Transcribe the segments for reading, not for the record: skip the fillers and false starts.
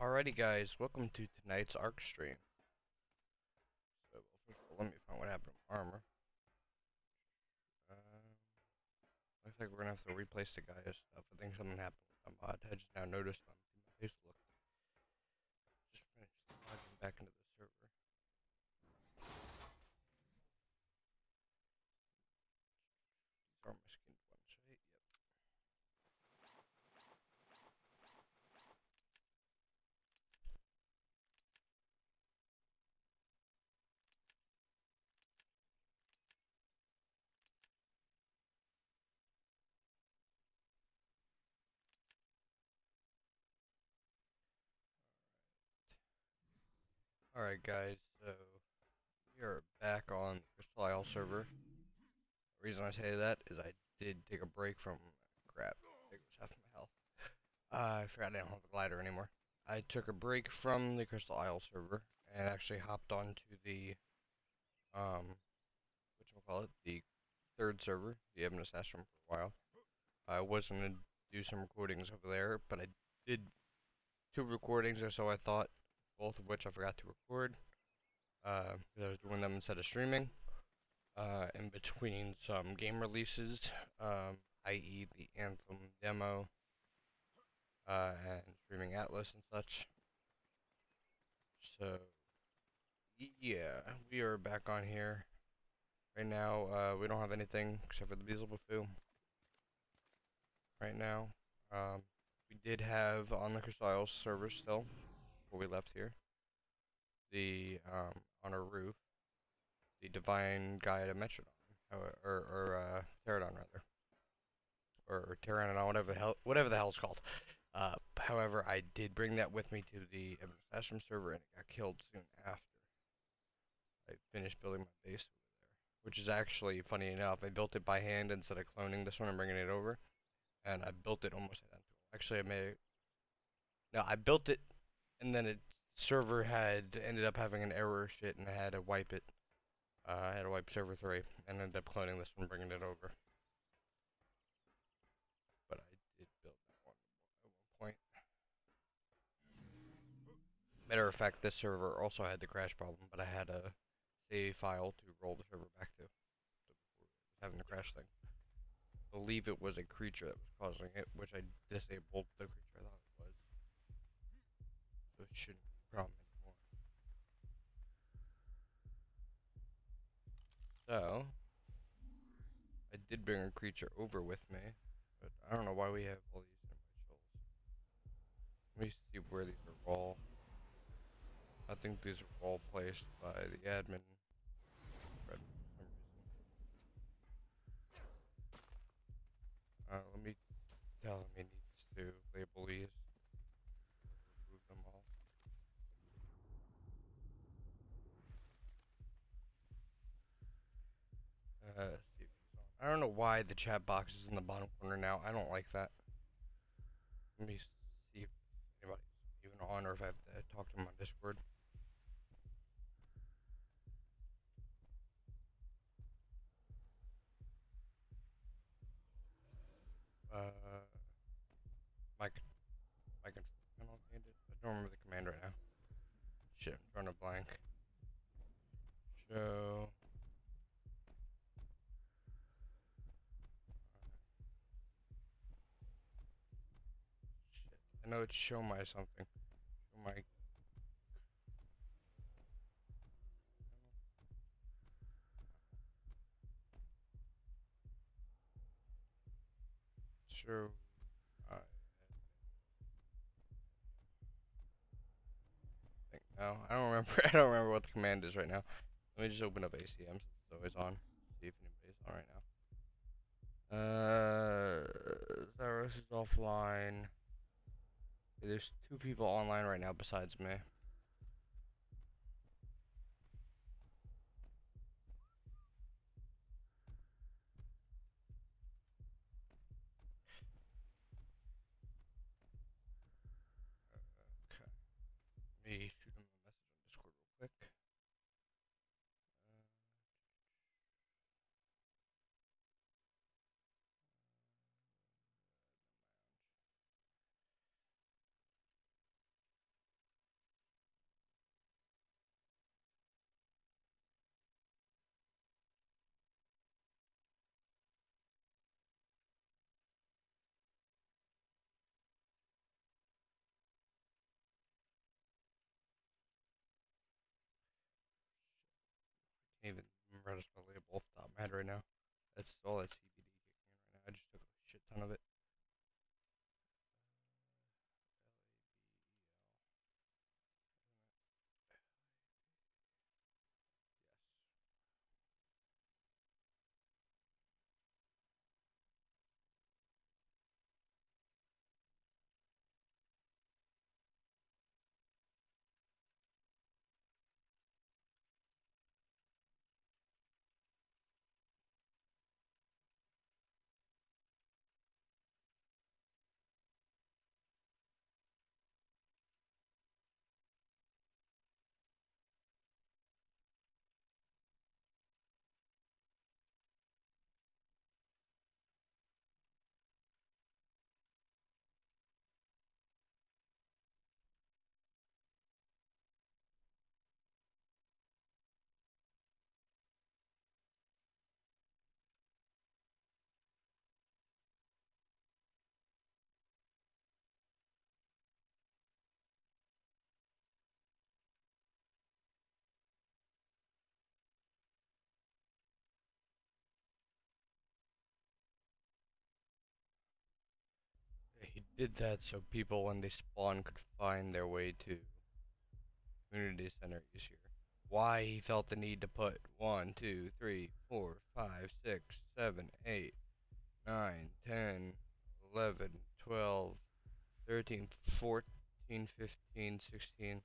Alrighty guys, welcome to tonight's ARK stream. So, first of all, let me find what happened to armor. Looks like we're gonna have to replace the Gaia stuff. I think something happened with my mod. I just now noticed my face look. Just finished logging back into the server. These are my skinned ones, right? Yep. Alright guys, so we are back on the Crystal Isle server. The reason I say that is I did take a break from crap. There goes half my health. I forgot I don't have a glider anymore. I took a break from the Crystal Isle server and actually hopped onto the whatchamacallit, the third server, the Ebony Astrum, for a while. I was gonna do some recordings over there, but I did two recordings or so I thought, both of which I forgot to record. Because I was doing them instead of streaming. In between some game releases, i.e. the Anthem demo, and streaming Atlas and such. So, yeah, we are back on here. Right now, we don't have anything except for the Beelzebufoo. Right now, we did have on the Crystal Isles server still, before we left here, the, on our roof, the Divine Gaia Metrodon, or Pterodon rather. Or Pteranodon, whatever the hell it's called. However, I did bring that with me to the Ebony Astrum server, and it got killed soon after I finished building my base over there. Which is actually, funny enough, I built it by hand instead of cloning this one and bringing it over. And I built it almost identical. Actually, I built it, and then its server had ended up having an error shit, and I had to wipe it. I had to wipe server 3, and ended up cloning this one, bringing it over. But I did build that one at one point. Matter of fact, this server also had the crash problem, but I had a save file to roll the server back to. So before having the crash thing. I believe it was a creature that was causing it, which I disabled the creature I thought it was. So it shouldn't be a problem anymore. So, I did bring a creature over with me, but I don't know why we have all these in my shells. Let me see where these are all. I think these are all placed by the admin. For some reason. Let me tell him he needs to label these. Remove them all. See if he's on. I don't know why the chat box is in the bottom corner now. I don't like that. Let me see if anybody's even on or if I have to talk to him on Discord. My control panel needed. I don't remember the command right now. Shit, I'm drawing a blank. Show. Shit. I know it's show my something. Show my. Show. I think no. I don't remember. I don't remember what the command is right now. Let me just open up ACM since it's always on. See if anybody's on right now. Zaros is offline. There's two people online right now besides me. Okay. Let me shoot him a message on Discord real quick. remember how to spell label off the top of my head right now. That's all that CBD kicking in right now. I just took a shit ton of it. He did that so people, when they spawn, could find their way to community center easier. Why he felt the need to put 1, 2, 3, 4, 5, 6, 7, 8, 9, 10, 11, 12, 13, 14, 15, 16,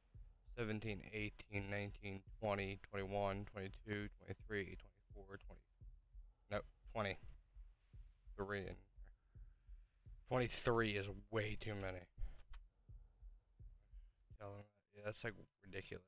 17, 18, 19, 20, 21, 22, 23, 24, 20, no, 23 in 23 is way too many. Tell him that. Yeah, that's like ridiculous.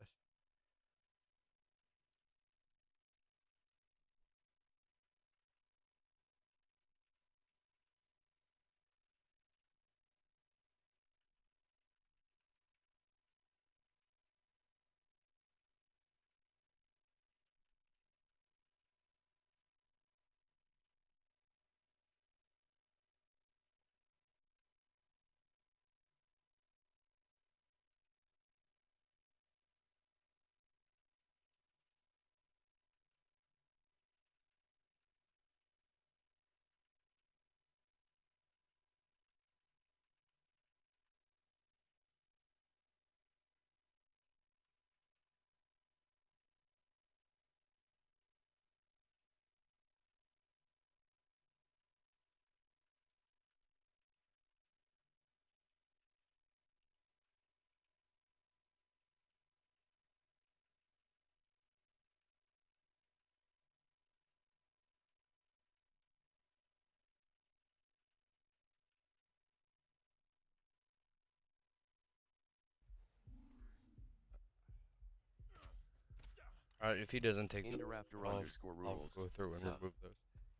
Alright, if he doesn't take the Interrupter I'll underscore rules. go through and Sup. remove those.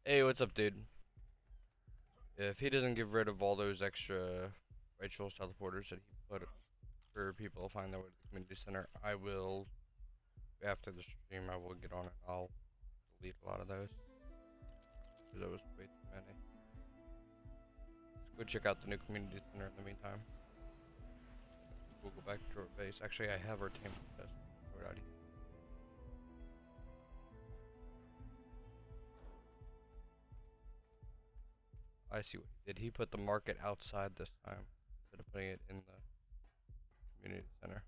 Hey, what's up, dude? If he doesn't get rid of all those extra Rachel's teleporters that he put for people to find their way to the community center, I will, after the stream, I will get on it. I'll delete a lot of those, because that was way too many. Let's go check out the new community center in the meantime. We'll go back to our base. Actually, I have our team test out here. I see what he did. He put the market outside this time instead of putting it in the community center.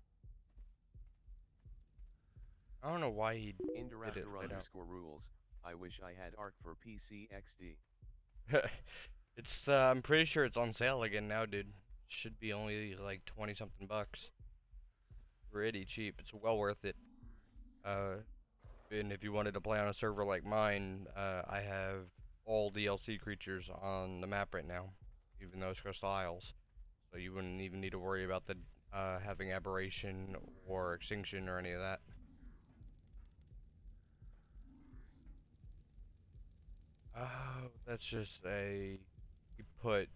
I don't know why he did it Interrupter laid out. underscore rules. I wish I had ARK for PC XD. It's I'm pretty sure it's on sale again now, dude. Should be only like 20 something bucks. Pretty cheap. It's well worth it. And if you wanted to play on a server like mine, I have all DLC creatures on the map right now, even though it's Crystal Isles. So you wouldn't even need to worry about the having aberration or extinction or any of that. Oh, that's just a you put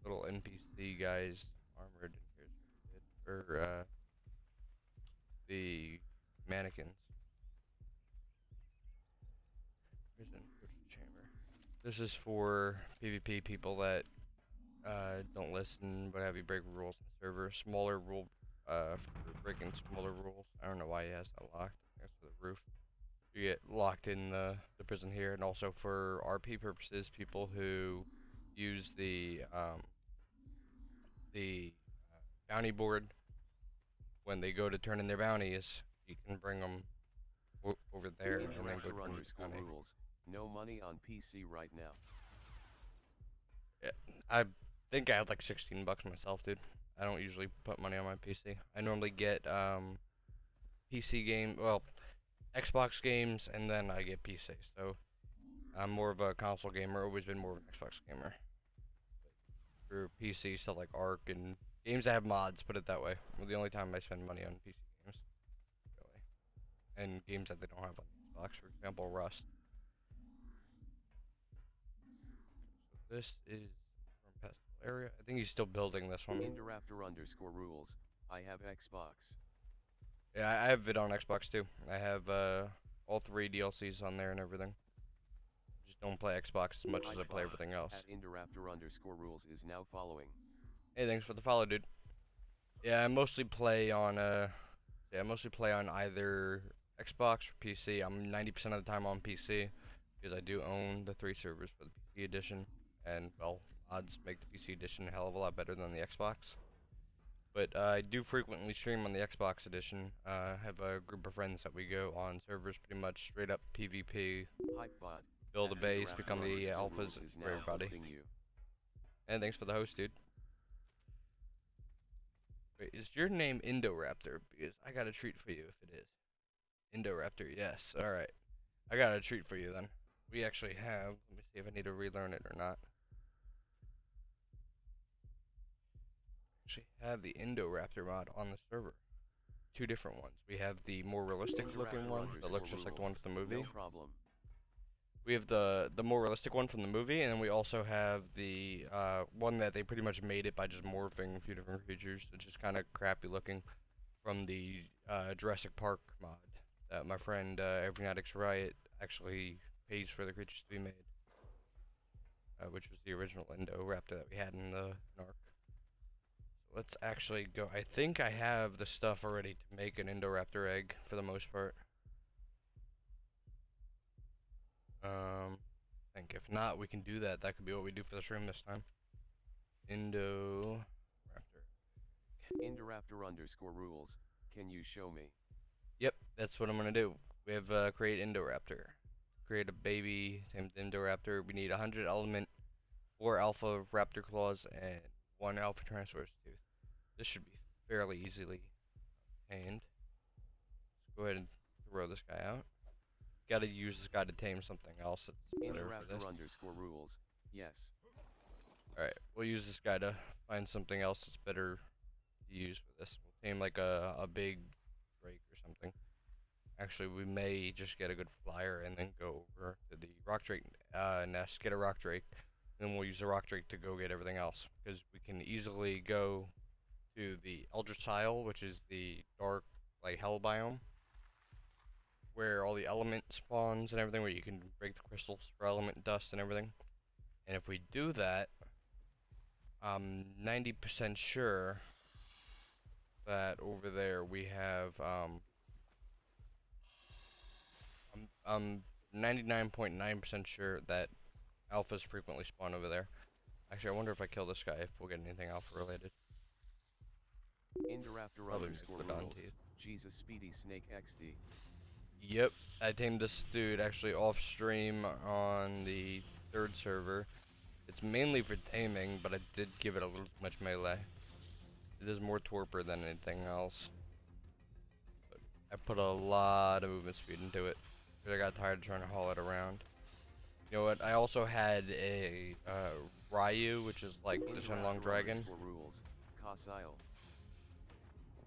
little NPC guys armored in here is what he did. Or the mannequins. Prison torture chamber. This is for PvP people that don't listen but have you break rules in the server. Smaller rule for breaking smaller rules. I don't know why he has that locked. That's for the roof. You get locked in the prison here, and also for RP purposes, people who use the bounty board when they go to turn in their bounties, you can bring them over there and then go Interrupter turn in the underscore bounty. rules. No money on PC right now. Yeah, I think I had like 16 bucks myself, dude. I don't usually put money on my PC. I normally get PC game, well, Xbox games, and then I get PC. So I'm more of a console gamer. Always been more of an Xbox gamer. For PC stuff like ARK and games that have mods, put it that way. Well, the only time I spend money on PC games, really, and games that they don't have on Xbox. For example, Rust. So this is from Pestle area. I think he's still building this one. Interrupter underscore rules. I have Xbox. Yeah, I have it on Xbox too. I have all 3 DLCs on there and everything. Just don't play Xbox as much as I play everything else. At Interrupter underscore rules is now following. Hey, thanks for the follow, dude. Yeah, I mostly play on either Xbox or PC. I'm 90% of the time on PC because I do own the 3 servers for the PC edition, and well, mods make the PC edition a hell of a lot better than the Xbox. But I do frequently stream on the Xbox edition. I have a group of friends that we go on servers pretty much straight up PvP, Hypebot. build a At base, Interrupter become the underscore alphas rules is for now everybody. hosting you. And thanks for the host, dude. Wait, is your name Indoraptor? Because I got a treat for you if it is. Indoraptor, yes. Alright. I got a treat for you then. We actually have, let me see if I need to relearn it or not. Actually have the Indoraptor mod on the server. 2 different ones. We have the more realistic looking one that looks just like the one from the movie. No problem. We have the more realistic one from the movie, and then we also have the one that they pretty much made it by just morphing a few different creatures. It's just kind of crappy looking from the Jurassic Park mod that my friend Everynatics Riot actually pays for the creatures to be made, which was the original Indoraptor that we had in the ARK. So let's actually go. I think I have the stuff already to make an Indoraptor egg for the most part. I think if not, we can do that. That could be what we do for the stream this time. Indoraptor. Indoraptor underscore rules. Can you show me? Yep, that's what I'm gonna do. We have create Indoraptor. Create a baby named Indoraptor. We need 100 element, 4 alpha raptor claws, and 1 alpha tyrannosaurus tooth. This should be fairly easily obtained. Let's go ahead and throw this guy out. Gotta use this guy to tame something else that's better for this. Indoraptor underscore rules. Yes. Alright, we'll use this guy to find something else that's better to use for this. We'll tame like a big drake or something. Actually, we may just get a good flyer and then go over to the rock drake nest, get a rock drake, and then we'll use the rock drake to go get everything else. Because we can easily go to the Eldritch Isle, which is the dark, like, hell biome, where all the element spawns and everything, where you can break the crystals for element dust and everything. And if we do that, I'm 90% sure that over there we have, I'm 99.9% sure that alphas frequently spawn over there. Actually, I wonder if I kill this guy if we'll get anything alpha related. Indoraptor Probably underscore Megalodon rules. teeth. Jesus Speedy Snake XD. Yep, I tamed this dude actually off stream on the 3rd server. It's mainly for taming, but I did give it a little too much melee. It is more torpor than anything else. But I put a lot of movement speed into it, because I got tired of trying to haul it around. You know what, I also had a Ryu, which is like the Shenlong Dragon. Rules. Cosile.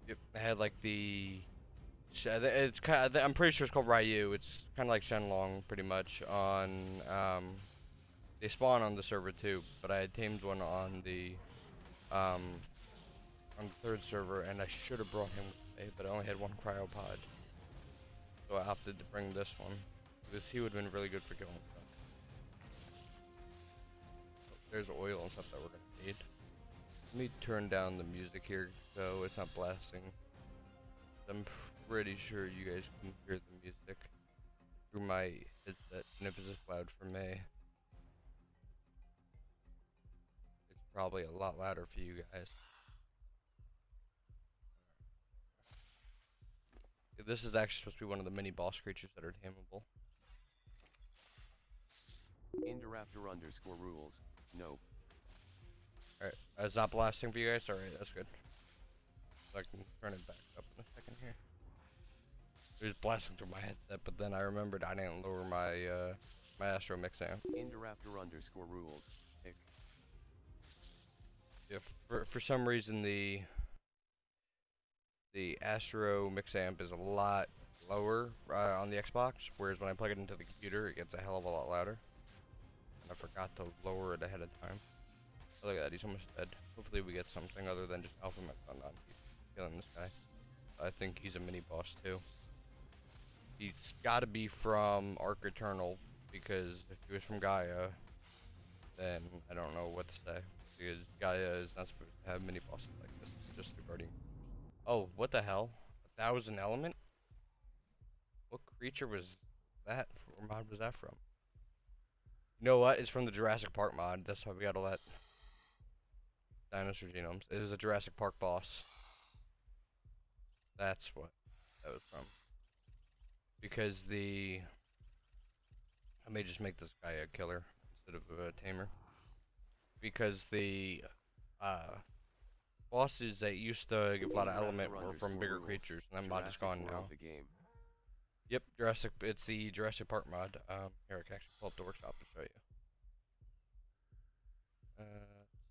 Yep, I had like the... It's kind of, I'm pretty sure it's called Ryu. It's kind of like Shenlong, pretty much. They spawn on the server too, but I had tamed one on the 3rd server, and I should have brought him today, but I only had 1 cryopod, so I opted to bring this one because he would have been really good for killing stuff. Oh, there's oil and stuff that we're gonna need. Let me turn down the music here so it's not blasting. I'm pretty sure you guys can hear the music. through my headset, and if it's this loud for me, it's probably a lot louder for you guys. This is actually supposed to be one of the mini boss creatures that are tameable. Indoraptor_rules, nope. Alright, it's not blasting for you guys? Alright, that's good. So I can turn it back up in a second here. It was blasting through my headset, but then I remembered I didn't lower my my Astro Mix amp. Indoraptor_rules, ick. If for some reason the Astro Mix amp is a lot lower on the Xbox, whereas when I plug it into the computer, it gets a hell of a lot louder. And I forgot to lower it ahead of time. Oh, look at that, he's almost dead. Hopefully we get something other than just Alpha Mech on killing this guy. I think he's a mini boss too. He's gotta be from ARK Eternal, because if he was from Gaia, then I don't know what to say. Because Gaia is not supposed to have mini bosses like this, just the Guardian. Oh, what the hell? 1,000 element? What creature was that? Or mod was that from? You know what? It's from the Jurassic Park mod. That's why we got all that dinosaur genomes. It is a Jurassic Park boss. That's what that was from. Because I may just make this guy a killer instead of a tamer. Because the bosses that used to give a lot of element were from bigger creatures, and that mod is gone now. Yep, it's the Jurassic Park mod. Here, I can actually pull up the workshop and show you. Let's see.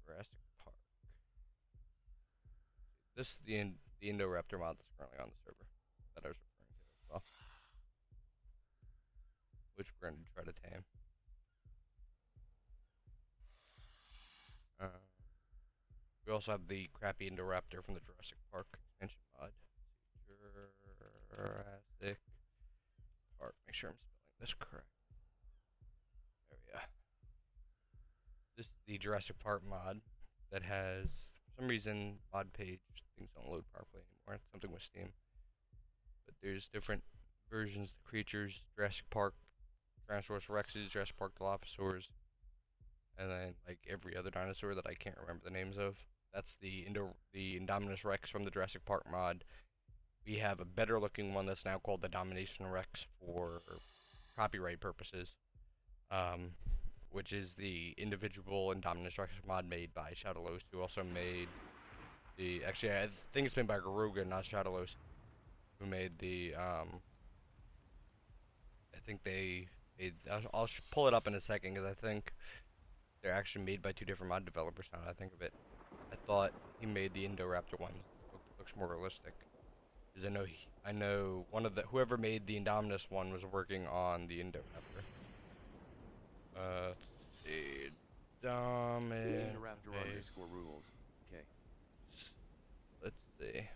Jurassic Park. This is the Indoraptor mod that's currently on the server that I was referring to as well, which we're going to try to tame. We also have the crappy Indoraptor from the Jurassic Park expansion mod. Jurassic Park. Make sure I'm spelling this correct. There we go. This is the Jurassic Park mod that has, for some reason, mod page things don't load properly anymore. It's something with Steam. But there's different versions of creatures. Jurassic Park Tyrannosaurus Rexes, Jurassic Park Dilophosaurs, and then like every other dinosaur that I can't remember the names of. That's the Indominus Rex from the Jurassic Park mod. We have a better looking one that's now called the Domination Rex for copyright purposes, which is the individual Indominus Rex mod made by Shadowlos, who also made actually I think it's made by Garuga, not Shadowlos, who made I think they made, I'll pull it up in a second, because I think they're actually made by two different mod developers now that I think of it. I thought he made the Indoraptor one. Looks more realistic. Because I know one of whoever made the Indominus one was working on the Indoraptor. Let's see. Indoraptor_rules, okay. Let's see.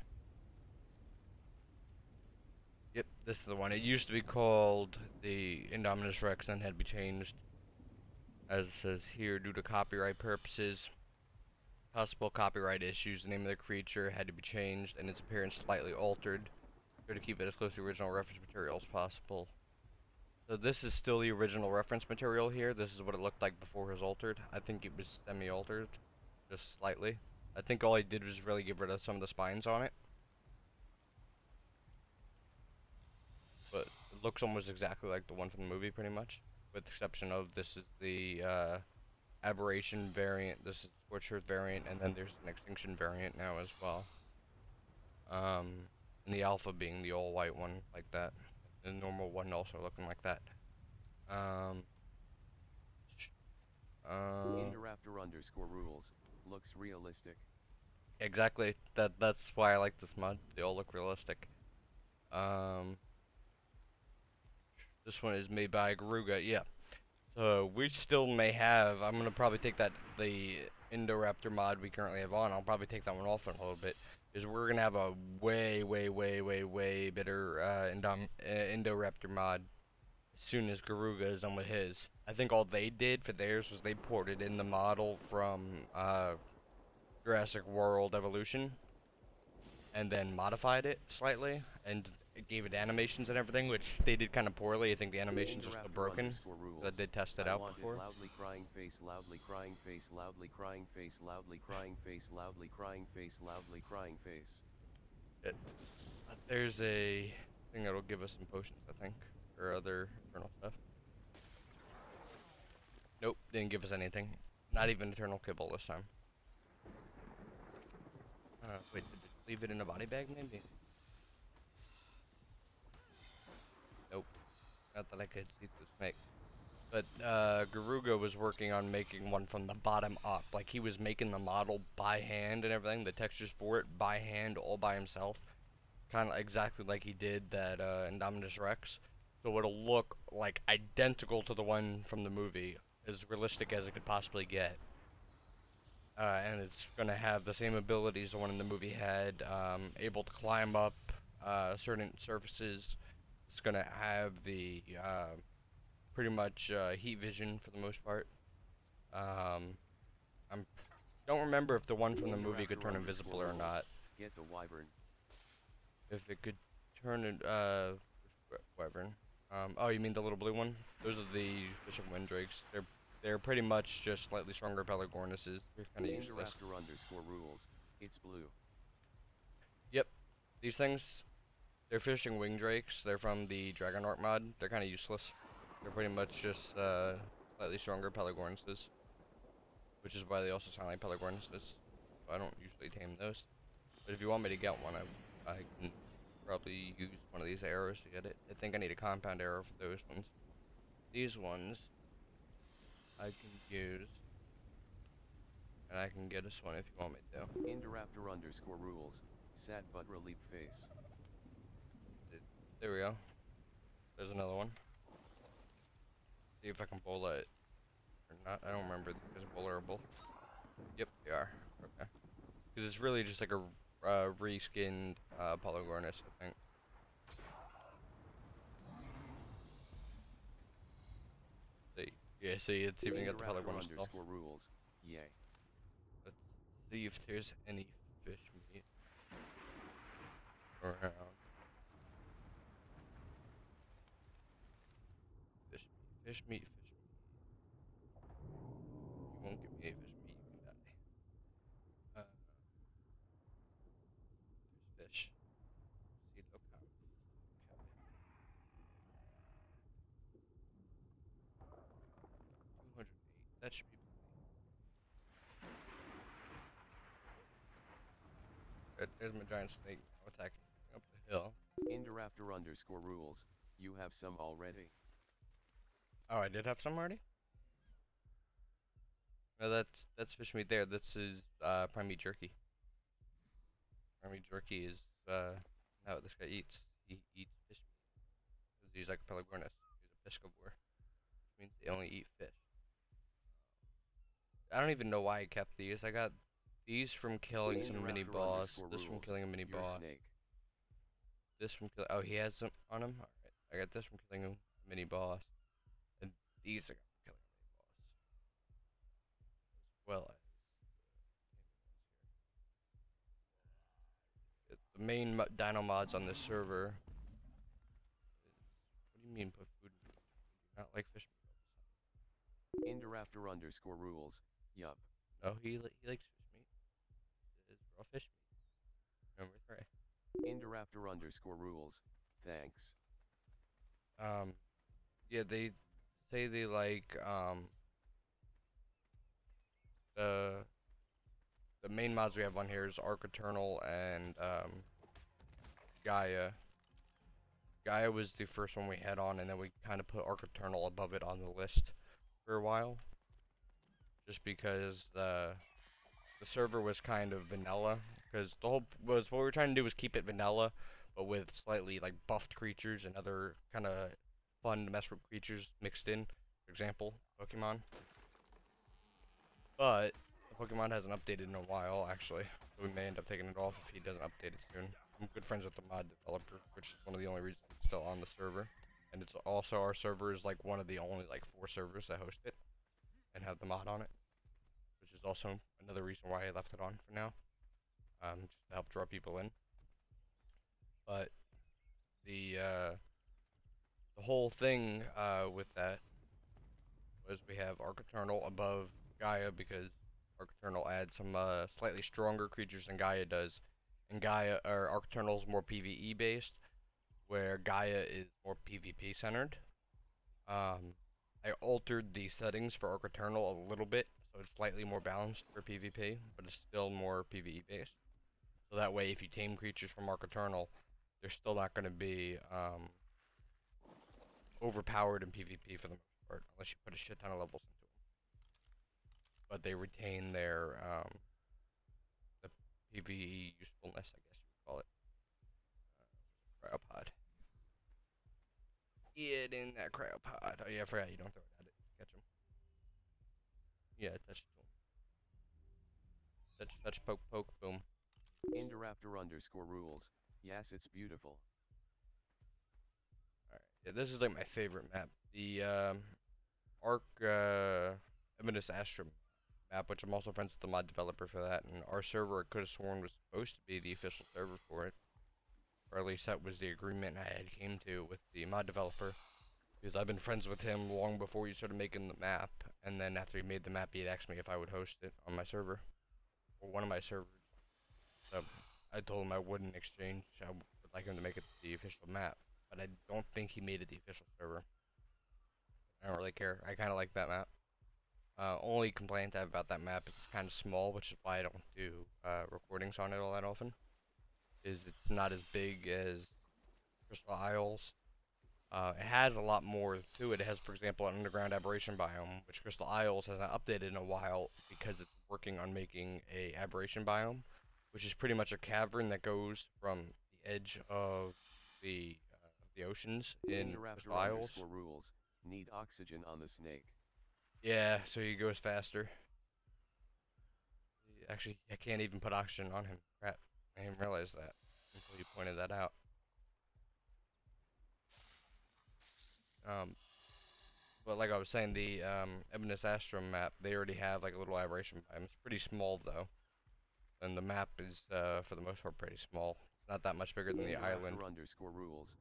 Yep, this is the one. It used to be called the Indominus Rex and had to be changed, as it says here, due to copyright purposes. Possible copyright issues, the name of the creature had to be changed and its appearance slightly altered, to keep it as close to the original reference material as possible. So this is still the original reference material here. This is what it looked like before it was altered. I think it was semi-altered, just slightly. I think all I did was really get rid of some of the spines on it. But it looks almost exactly like the one from the movie, pretty much. With the exception of this is the Aberration variant, this is Scorched Earth variant, and then there's an Extinction variant now as well. And the Alpha being the all-white one, like that. The normal one also looking like that. Indoraptor_rules, looks realistic. Exactly. That's why I like this mod. They all look realistic. This one is made by Garuga, yeah. So we still may have. I'm gonna probably take the Indoraptor mod we currently have on. I'll probably take that one off in a little bit, because we're gonna have a way better Indoraptor mod as soon as Garuga is done with his. I think all they did for theirs was they ported in the model from Jurassic World Evolution, and then modified it slightly, and it gave it animations and everything, which they did kind of poorly. I think the animations are still Indraptor broken. underscore I rules. did test it I out wanted before. loudly crying face, loudly crying face, loudly crying face, loudly crying face, loudly crying face, loudly crying face. There's a thing that'll give us some potions, I think, or other eternal stuff. Nope, didn't give us anything. Not even eternal kibble this time. Wait, did it leave it in a body bag maybe? Nope, not that I could see through the snake. But Garuga was working on making one from the bottom up. Like he was making the model by hand and everything, the textures for it by hand, all by himself. Kind of exactly like he did that Indominus Rex. So it'll look like identical to the one from the movie, as realistic as it could possibly get. And it's gonna have the same abilities the one in the movie had, able to climb up certain surfaces. It's gonna have the pretty much heat vision for the most part. Um, I don't remember if the one from the movie could Indraptor turn underscore invisible or rules. not. Get the wyvern. If it could turn it, wyvern. Oh, you mean the little blue one? Those are the fishing windrakes. They're pretty much just slightly stronger Pelagornuses. They're kind of useless. Indraptor underscore rules. It's blue. Yep, these things, they're fishing wing drakes. They're from the Dragon Art mod. They're kind of useless. They're pretty much just slightly stronger Pelagornuses, which is why they also sound like Pelagornuses. I don't usually tame those. But if you want me to get one, I can probably use one of these arrows to get it. I think I need a compound arrow for those ones. These ones I can use, and I can get this one if you want me to. Indraptor underscore rules. Sad but relief face. There we go. There's another one. See if I can pull it or not. I don't remember if these are bullerable. Yep, they are. Okay. Because it's really just like a reskinned Pelagornis, I think. See, yeah, see, it's even got the Indraptor Pelagornis stuff. underscore rules. Yay. Let's see if there's any fish meat around. Fish meat, fish meat, fish meat. You won't give me a fish meat, you can die. There's fish. See, look how. Okay. 208. That should be plenty. There's my giant snake now attacking up the hill. Indraptor underscore rules. You have some already. Oh, I did have some already? No, that's fish meat there. This is prime meat jerky. Prime meat jerky is not what this guy eats. He eats fish meat. 'Cause he's like a Pelagornis. He's a piscivore. Which means they only eat fish. I don't even know why I kept these. I got these from killing some mini Indraptor boss. underscore This from rules. killing a mini Your boss. snake. This from kill. Oh, he has some on him. All right. I got this from killing a mini boss, and these are from killing a mini boss, as well as the main dino mods on this server. What do you mean put food in fish? We do not like fish meat Indraptor underscore rules. Yup. all the time. No, he likes fish meat. It is raw fish meat. Number 3. Indraptor underscore rules. Thanks. Um, yeah, they say they like the the main mods we have on here is Ark Eternal and Gaia. Gaia was the first one we had on, and then we kind of put Ark Eternal above it on the list for a while, just because the server was kind of vanilla. Because the whole was what we were trying to do was keep it vanilla, but with slightly like buffed creatures and other kind of fun to mess with creatures mixed in. For example, Pokemon. But the Pokemon hasn't updated in a while, actually, so we may end up taking it off if he doesn't update it soon. I'm good friends with the mod developer, which is one of the only reasons it's still on the server. And it's also our server is like one of the only like 4 servers that host it and have the mod on it, which is also another reason why I left it on for now, just to help draw people in. But the whole thing with that was we have Ark Eternal above Gaia because Ark Eternal adds some slightly stronger creatures than Gaia does, and Gaia or Ark Eternal is more PvE based, where Gaia is more PvP centered. Um, I altered the settings for Ark Eternal a little bit, so it's slightly more balanced for PvP, but it's still more PvE based. So that way, if you tame creatures from Ark Eternal, they're still not going to be overpowered in PvP for the most part, unless you put a shit ton of levels into them. But they retain their the PvE usefulness, I guess you would call it. Cryopod. Get in that cryopod. Oh yeah, I forgot you don't throw it at it. Catch them. Yeah, touch it. Touch, touch, poke, poke, boom. Indiraptor_rules. Yes, it's beautiful. Alright, yeah, this is like my favorite map. The Ark Eminus Astrum map, which I'm also friends with the mod developer for that, and our server I could have sworn was supposed to be the official server for it. Or at least that was the agreement I had came to with the mod developer. Because I've been friends with him long before he started making the map, and then after he made the map, he had asked me if I would host it on my server, or one of my servers. So I told him I would in exchange. I would like him to make it the official map, but I don't think he made it the official server. I don't really care. I kind of like that map. Only complaint I have about that map is it's kind of small, which is why I don't do recordings on it all that often. Is it's not as big as Crystal Isles. It has a lot more to it. It has, for example, an underground aberration biome, which Crystal Isles has not updated in a while because it's working on making a aberration biome, which is pretty much a cavern that goes from the edge of the oceans in Crystal Isles. Indiraptor_rules. Need oxygen on the snake. Yeah, so he goes faster. Actually, I can't even put oxygen on him. Crap, I didn't realize that until you pointed that out. Um, But like I was saying, the Ebonus Astrum map, they already have like a little aberration biome. It's pretty small though, and the map is for the most part pretty small. It's not that much bigger than the island. Indiraptor_rules.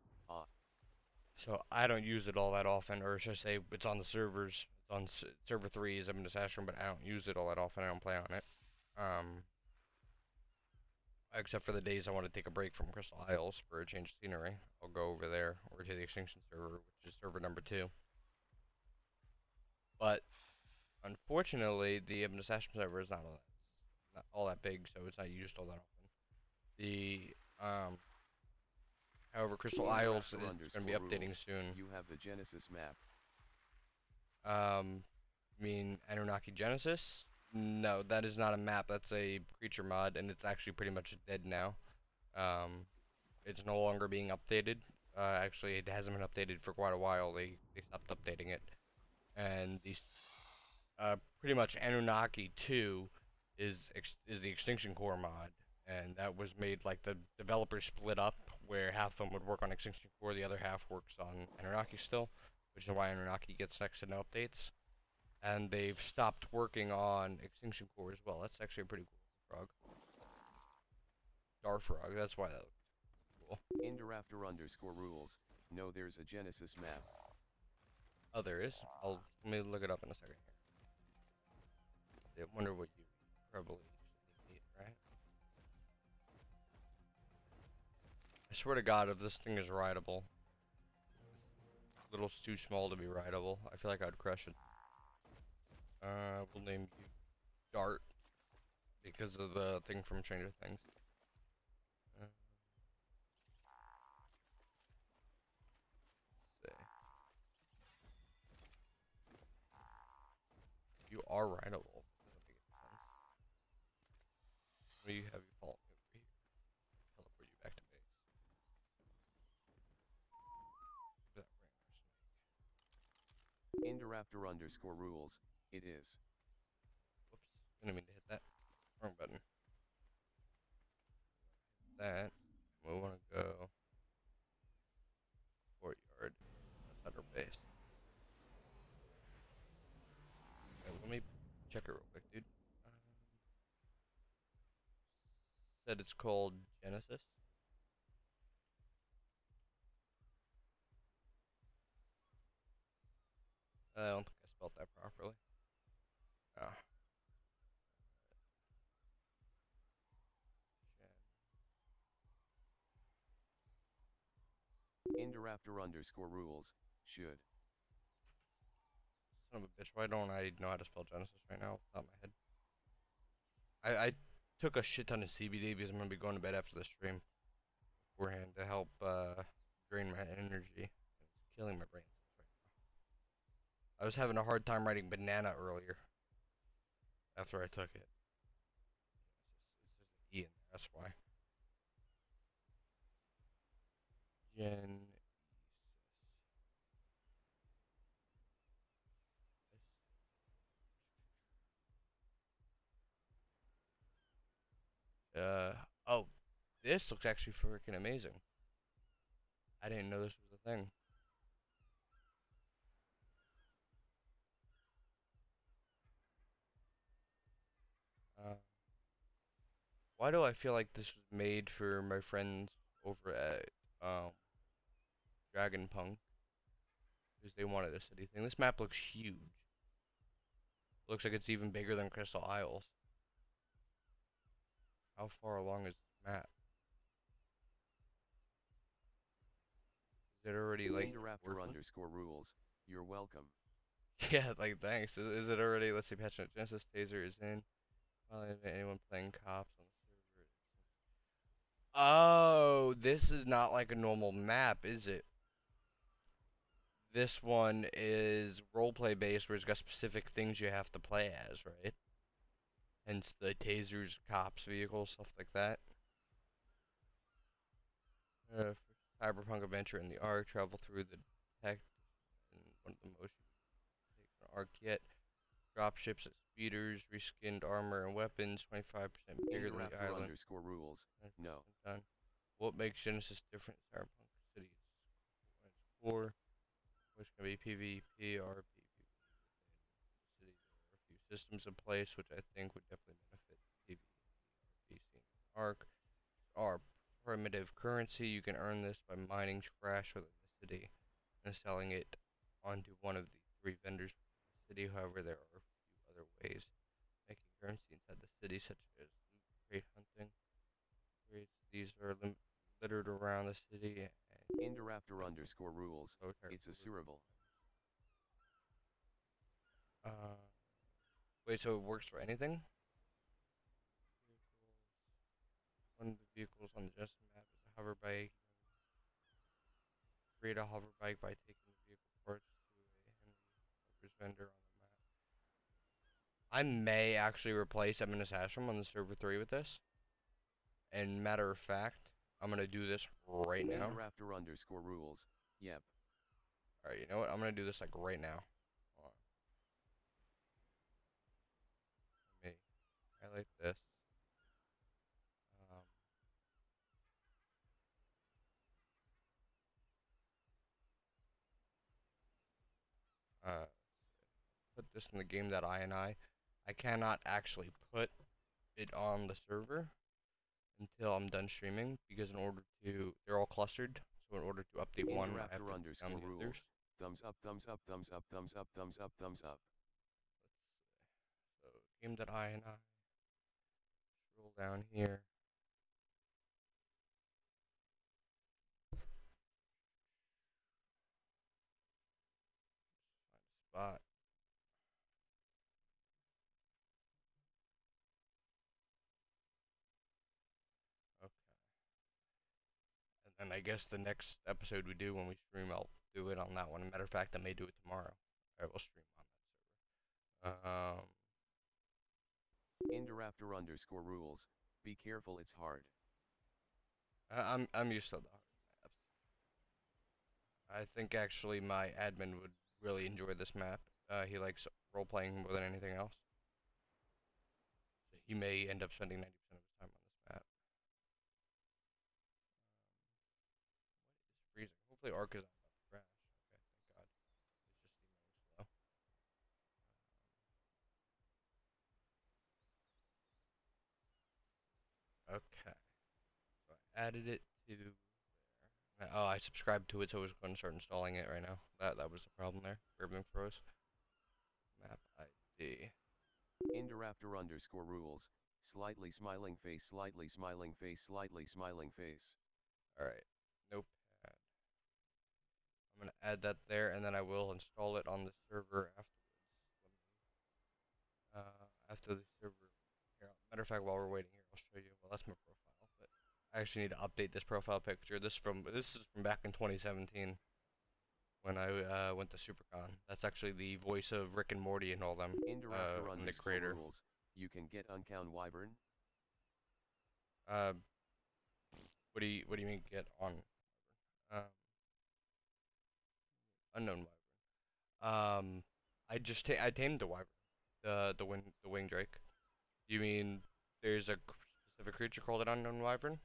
So I don't use it all that often, or should I say, it's on the servers. It's on server 3 is Ebonus Astrum, but I don't use it all that often. I don't play on it. Um, except for the days I want to take a break from Crystal Isles for a change of scenery. I'll go over there or to the Extinction server, which is server number 2. But unfortunately, the Ebonus Astrum server is not all that big, so it's not used all that often. The however, Crystal Isles is going to be updating Indiraptor_rules. soon. You have the Genesis map. I mean Anunnaki Genesis? No, that is not a map. That's a creature mod, and it's actually pretty much dead now. Um, it's no longer being updated. Actually, it hasn't been updated for quite a while. They stopped updating it, and these pretty much Anunnaki 2 is the Extinction Core mod, and that was made like the developers split up, where half of them would work on Extinction Core, the other half works on Anunnaki still, which is why Anunnaki gets next to no updates. And they've stopped working on Extinction Core as well. That's actually a pretty cool frog. Star frog. That's why that looks cool. Indiraptor_rules. No, there's a Genesis map. Oh, there is. Let me look it up in a second here. I wonder what you probably need, right? I swear to God, if this thing is rideable, this little's too small to be rideable. I feel like I'd crush it. We'll name you Dart because of the thing from Stranger Things. Uh, let's see. You are rideable. Doesn't make any sense. What do you have you follow me over here? Teleport you back to base. That Indiraptor_rules. It is. Whoops. Didn't mean to hit that. Wrong button. That. We want to go courtyard. That's our base. Okay, let me check it real quick, dude. Said it's called Genesis. I don't think I spelled that properly. Ah, Indiraptor underscore rules, should. son of a bitch. Why don't I know how to spell Genesis right now off the top of my head? I took a shit ton of CBD because I'm gonna be going to bed after the stream beforehand to help drain my energy. It's killing my brain cells right now. I was having a hard time writing banana earlier after I took it. It's just an E in there, that's why. Gen. Uh oh, this looks actually freaking amazing. I didn't know this was a thing. Uh, why do I feel like this was made for my friends over at Dragon Punk? Because they wanted a city thing. This map looks huge. Looks like it's even bigger than Crystal Isles. How far along is this map? Is it already like Indiraptor working? underscore rules, you're welcome. Yeah, like thanks. Is it already? Let's see. Patch note. Genesis Taser is in. Anyone playing cops on the server? Oh, this is not like a normal map, is it? This one is roleplay based, where it's got specific things you have to play as, right? Hence the tasers, cops, vehicles, stuff like that. For cyberpunk adventure in the ARK, travel through the tech and one of the most take an ARK yet. Dropships at speeders, reskinned armor and weapons, 25% bigger than the Indiraptor island. underscore rules, no. 90% done. What makes Genesis different in Cyberpunk City? It's core, which can be PvP, RP, PvP within the city. There are a few systems in place which I think would definitely benefit PvP, RP, seen in ARK. Are primitive currency. You can earn this by mining trash within the city and selling it onto one of the three vendors within the city. However, there are a few other ways making currency inside the city, such as loot crate hunting. Crates. These are littered around the city and Indiraptor underscore rules, it's a loot. surable. Uh, wait, so it works for anything? Vehicles. One of the vehicles on the Justin map is a hover bike. Create a hover bike by taking the vehicle parts to a Henry Harper's vendor on the map. I may actually replace Eminus Ashram on the server 3 with this. And matter of fact, I'm gonna do this right now. Indiraptor underscore rules, yep. Alright, you know what? I'm gonna do this like right now. Hold on. Let me highlight this. Um, uh, put this in the game.ini. I cannot actually put it on the server until I'm done streaming because in order to, they're all clustered. So in order to update one, I have Indiraptor to down underscore the others. rules, thumbs up, thumbs up, thumbs up, thumbs up, thumbs up, thumbs up. So game.ini, scroll down here. Find a spot. Okay. And then I guess the next episode we do when we stream, I'll do it on that one. As a matter of fact, I may do it tomorrow. I will stream on that server. Indiraptor underscore rules, be careful, it's hard. I'm used to the hard maps. I think actually my admin would really enjoy this map. He likes role playing more than anything else. So he may end up spending 90% of his time on this map. What is freezing? Hopefully ARK is not about to crash. Okay, thank God. It's just emailing slow. Okay, so I added it to there. Oh, I subscribed to it, so I was going to start installing it right now. That was the problem there. Everything froze. Indoraptor underscore rules, slightly smiling face, slightly smiling face, slightly smiling face. Alright, notepad. I'm gonna add that there, and then I will install it on the server afterwards. After the server. Here, matter of fact, while we're waiting here, I'll show you. Well, that's my profile, but I actually need to update this profile picture. This is from back in 2017 when I went to SuperCon. That's actually the voice of Rick and Morty and all them. Indoraptor And the underscore creator. rules, you can get Uncount Wyvern. Uh, what do you mean get on? Um, unknown wyvern. I tamed the wyvern, the wing drake. You mean there's a specific creature called an unknown wyvern?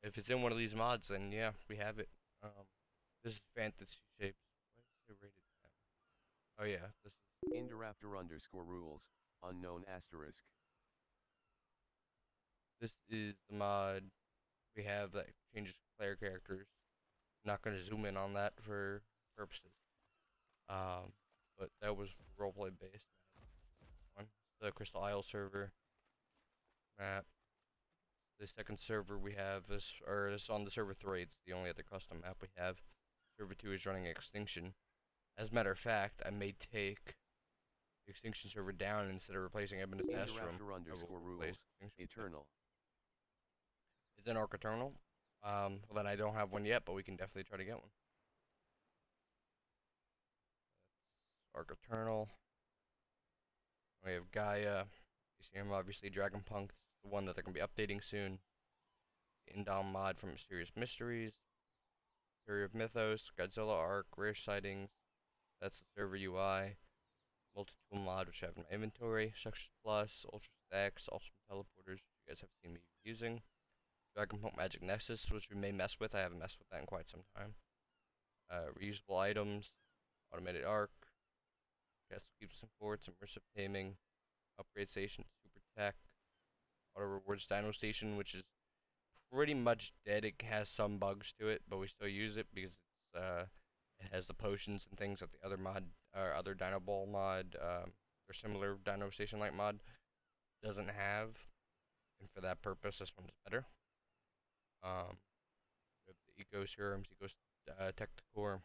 If it's in one of these mods, then yeah, we have it. This is fantasy shapes. Why is it rated 10? Oh yeah, Indoraptor underscore rules, unknown asterisk. this is the mod we have that changes player characters. Not gonna zoom in on that for purposes. Um, but that was roleplay based. One, the Crystal Isle server map. The second server we have is, or this is on the server 3. It's the only other custom map we have. Server 2 is running Extinction. As a matter of fact, I may take the Extinction server down instead of replacing Ebon's Astrum. Indoraptor underscore rules, eternal. It's an ARK Eternal. Well, then I don't have one yet, but we can definitely try to get one. ARK Eternal. We have Gaia. You see him, obviously. Dragonpunk, the one that they're going to be updating soon. The Indom mod from Mysterious Mysteries. Theory of Mythos. Godzilla ARK. Rare Sightings. That's the server UI. Multi-tool mod, which I have in my inventory. Structures Plus. Ultra Stacks. Awesome Teleporters, which you guys have seen me using. Dragonpunk Magic Nexus, which we may mess with. I haven't messed with that in quite some time. Reusable items. Automated ARK. Castle Keeps and Forts. Immersive Taming. Upgrade Station. Super Tech. Auto Rewards Dino Station, which is pretty much dead. It has some bugs to it, but we still use it because it has the potions and things that the other mod, or other Dino Ball mod, or similar Dino Station like mod doesn't have. And for that purpose, this one's better. We have the Eco Serums, Eco Tacticore,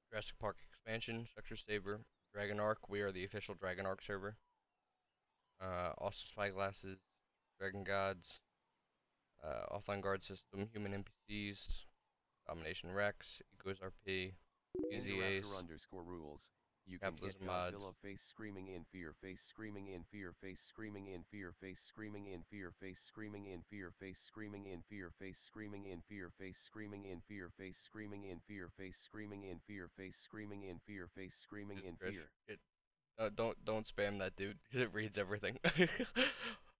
Jurassic Park Expansion, Structure Saver, Dragon Arc. We are the official Dragon Arc server. Also Spyglasses, Dragon Gods, Offline Guard System, Human NPCs, Domination Rex, Ecos RP, Easy Ace, Indoraptor underscore rules, you can get Capitalism mods. Godzilla face screaming in fear, face screaming in fear, face screaming in fear, face screaming in fear, face screaming in fear, face screaming in fear, face screaming in fear, face screaming in fear, face screaming in fear, face screaming in fear, face screaming in fear, face screaming in fear. Don't spam that dude, 'cause it reads everything.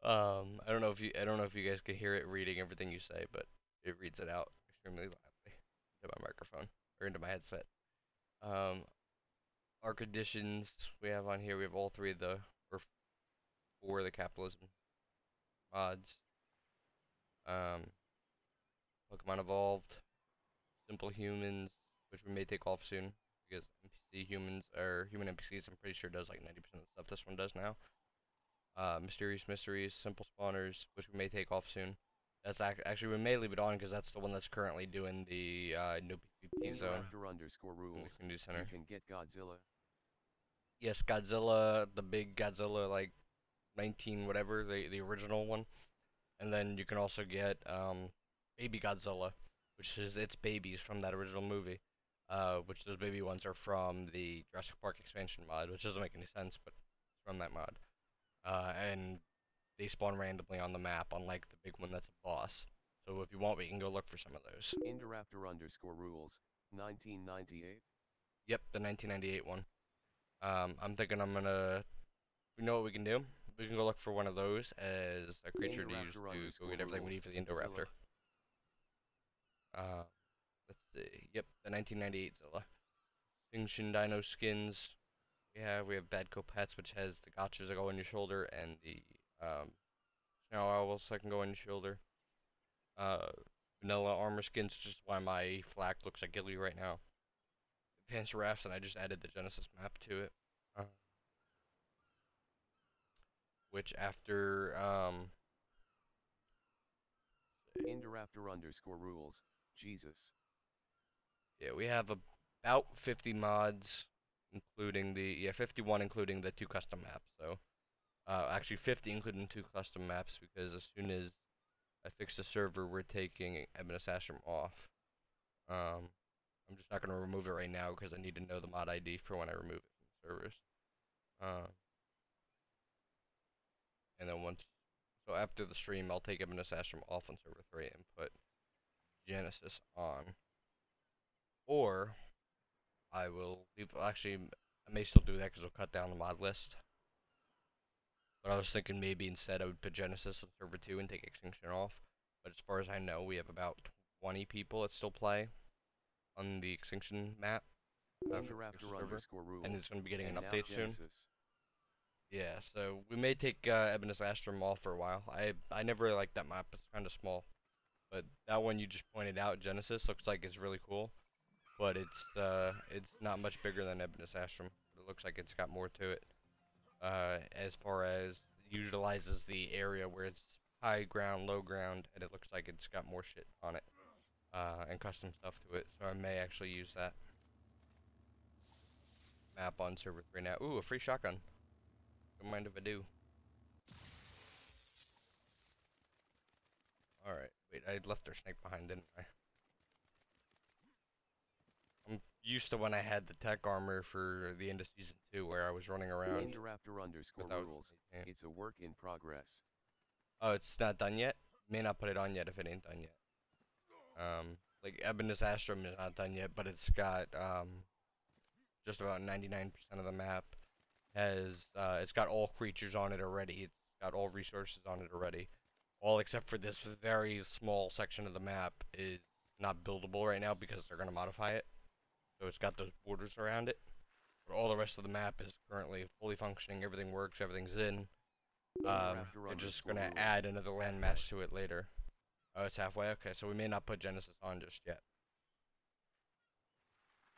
I don't know if you guys can hear it reading everything you say, but it reads it out extremely loudly into my microphone or into my headset. Um, ARC editions we have on here. We have all three of the or four of the capitalism mods. Um, Pokemon Evolved, Simple Humans, which we may take off soon because NPC humans or human NPCs, I'm pretty sure does like 90% of the stuff this one does now. Mysterious Mysteries, Simple Spawners, which we may take off soon. That's actually we may leave it on because that's the one that's currently doing the no PvP zone. Indoraptor underscore rules, you can get Godzilla. Yes, Godzilla, the big Godzilla, like 19 whatever, the original one, and then you can also get Baby Godzilla, which is its babies from that original movie. Which those baby ones are from the Jurassic Park expansion mod, which doesn't make any sense, but it's from that mod. And they spawn randomly on the map, unlike the big one that's a boss. So if you want, we can go look for some of those. Indoraptor underscore rules, 1998. Yep, the 1998 one. I'm thinking we know what we can do. We can go look for one of those as a creature to use to go get everything we need for the Indoraptor. Let's see. Yep, the 1998 Zilla. Extinction Dino skins. We have Badco Pets, which has the gotchas that go on your shoulder, and the Snow Owls that can go on your shoulder. Vanilla armor skins, which is why my flak looks like Gilly right now. Advanced Rafts, and I just added the Genesis map to it. which after Indiraptor_rules, Jesus. yeah, we have about 50 mods, including the 51 including the 2 custom maps. So actually 50 including 2 custom maps, because as soon as I fix the server, we're taking Ebon Assassin off. I'm just not gonna remove it right now because I need to know the mod ID for when I remove it from the servers. Um, and then so after the stream, I'll take Ebon Assassin off on server 3 and put Genesis on. Or I will leave. Actually, I may still do that because it'll cut down the mod list. But I was thinking maybe instead I would put Genesis on server 2 and take Extinction off. But as far as I know, we have about 20 people that still play on the Extinction map for the Extinction server, and it's Indiraptor_rules, going to be getting an and now update soon. Genesis. Yeah, so we may take Ebon Assassin off for a while. I never really liked that map. It's kind of small. But that one you just pointed out, Genesis, looks like it's really cool. But it's not much bigger than Ebon Assassin. It looks like it's got more to it. As far as utilizes the area where it's high ground, low ground, and it looks like it's got more shit on it. And custom stuff to it. So I may actually use that map on server 3 now. Ooh, a free shotgun. Don't mind if I do. Alright, wait, I left their snake behind, didn't I? I'm used to when I had the tech armor for the end of season 2 where I was running around without Indiraptor_rules, it's a work in progress. Oh, it's not done yet? May not put it on yet if it ain't done yet. Like Ebon Assassin is not done yet, but it's got just about 99% of the map has it's got all creatures on it already. It's got all resources on it already. All except for this very small section of the map is not buildable right now because they're gonna modify it. So it's got those borders around it. But all the rest of the map is currently fully functioning. Everything works. Everything's in. They're just gonna add another landmass to it later. Oh, it's halfway. Okay, so we may not put Genesis on just yet.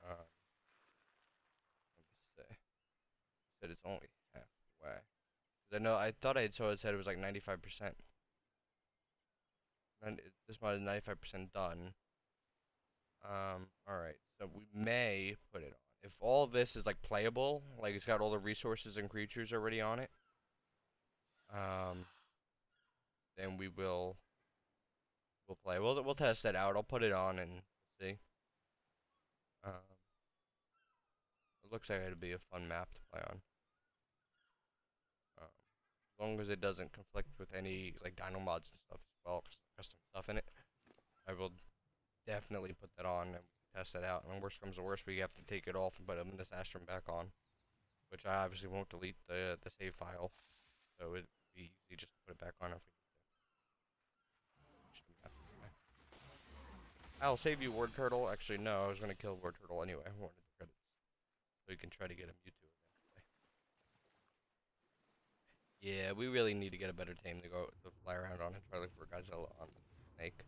Let me see. Said it's only halfway. 'Cause I know I thought I saw it said it was like 95%. And this mod is 95% done. All right. So we may put it on. If all this is like playable, like it's got all the resources and creatures already on it, um, then we'll play. We'll test that out. I'll put it on and see. Um, it looks like it'd be a fun map to play on. As long as it doesn't conflict with any like dino mods and stuff as well, custom stuff in it, I will definitely put that on and test it out. And worst comes to worst, we have to take it off and put this Astrum back on, which I obviously won't delete the save file, so it'd be easy just to put it back on if we need to. I'll save you, Ward Turtle. Actually, no, I was gonna kill Ward Turtle anyway. I wanted the credits, so you can try to get a Mewtwo eventually. Yeah, we really need to get a better tame to fly around on and try to look for Godzilla on the snake.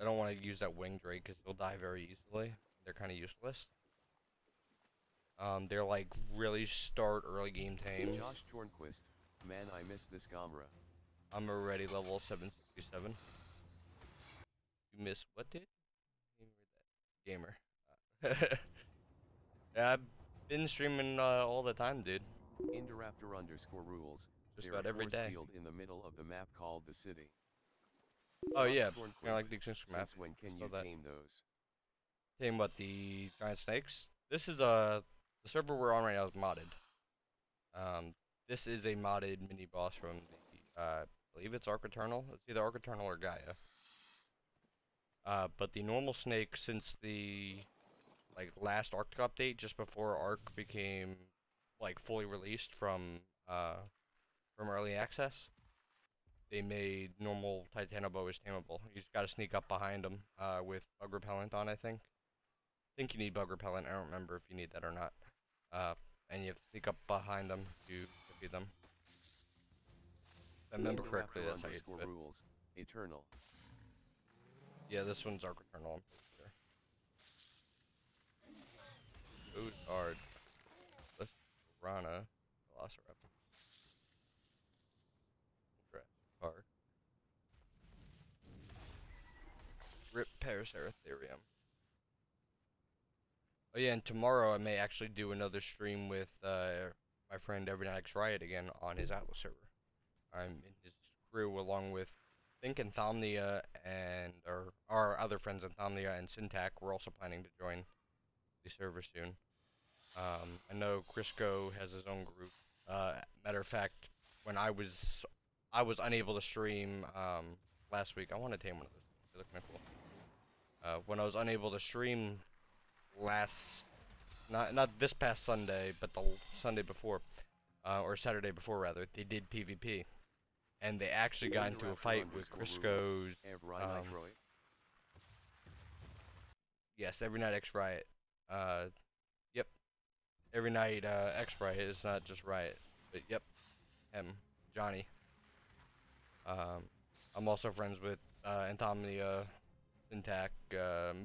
I don't want to use that wing Drake because he'll die very easily. They're kind of useless. They're like really start early game tame. Josh Tornquist, man, I miss this camera. I'm already level 767. You miss what, dude? Gamer. Yeah, I've been streaming all the time, dude. Indiraptor_rules, Just there's about a every force day. field in the middle of the map called the city. Oh Josh yeah, Tornquist, kind of like the extension map. since when can So you that tame those? tame what, the giant snakes? This is the server we're on right now is modded. This is a modded mini boss from the I believe it's Ark Eternal. It's either Ark Eternal or Gaia. But the normal snake, since the like last Ark update, just before Ark became like fully released from early access, they made normal Titanoboas tameable. You just gotta sneak up behind them with bug repellent on, I think. I think you need bug repellent. I don't remember if you need that or not. And you have to sneak up behind them to defeat them. If I remember correctly, that's how you do it. Rules, Eternal. Yeah, this one's Ark Eternal, I'm pretty sure. Food hard. Let's Rana. Velociraptor. Ethereum. Oh yeah, and tomorrow I may actually do another stream with my friend Every Night X Riot again on his Atlas server. I'm in his crew along with Think Insomnia and our other friends Insomnia and Syntac. We're also planning to join the server soon. I know Crisco has his own group. Matter of fact, when I was unable to stream last week. I want to tame one of those things. They look kind of cool. When I was unable to stream last, not this past Sunday, but the Sunday before, or Saturday before rather, they did PvP, and they actually got into a fight with Crisco's. Yes, Every Night X Riot. Yep, Every Night X Riot. It's not just Riot, but yep, him, Johnny. Um, I'm also friends with Insomnia, Syntac,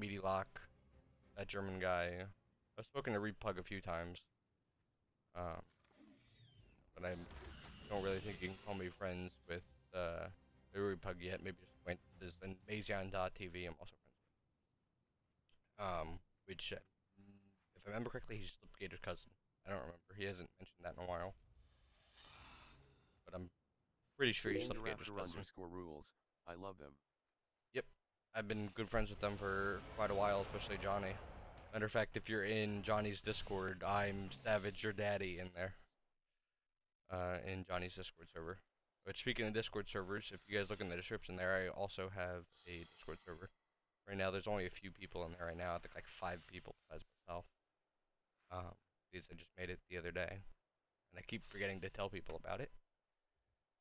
Meaty Lock, that German guy. I've spoken to Repug a few times, um, but I don't really think you can call me friends with Repug yet. Maybe just acquaintances. And Mazion.tv I'm also friends with. Which, if I remember correctly, he's Slipgator's cousin. I don't remember. He hasn't mentioned that in a while, but I'm pretty sure he's Slipgator's cousin. _rules. I love them. Yep, I've been good friends with them for quite a while, especially Johnny. Matter of fact, if you're in Johnny's Discord, I'm Savage Your Daddy in there. In Johnny's Discord server. But speaking of Discord servers, if you guys look in the description there, I also have a Discord server. Right now, there's only a few people in there right now. I think like 5 people besides myself. Because I just made it the other day. And I keep forgetting to tell people about it.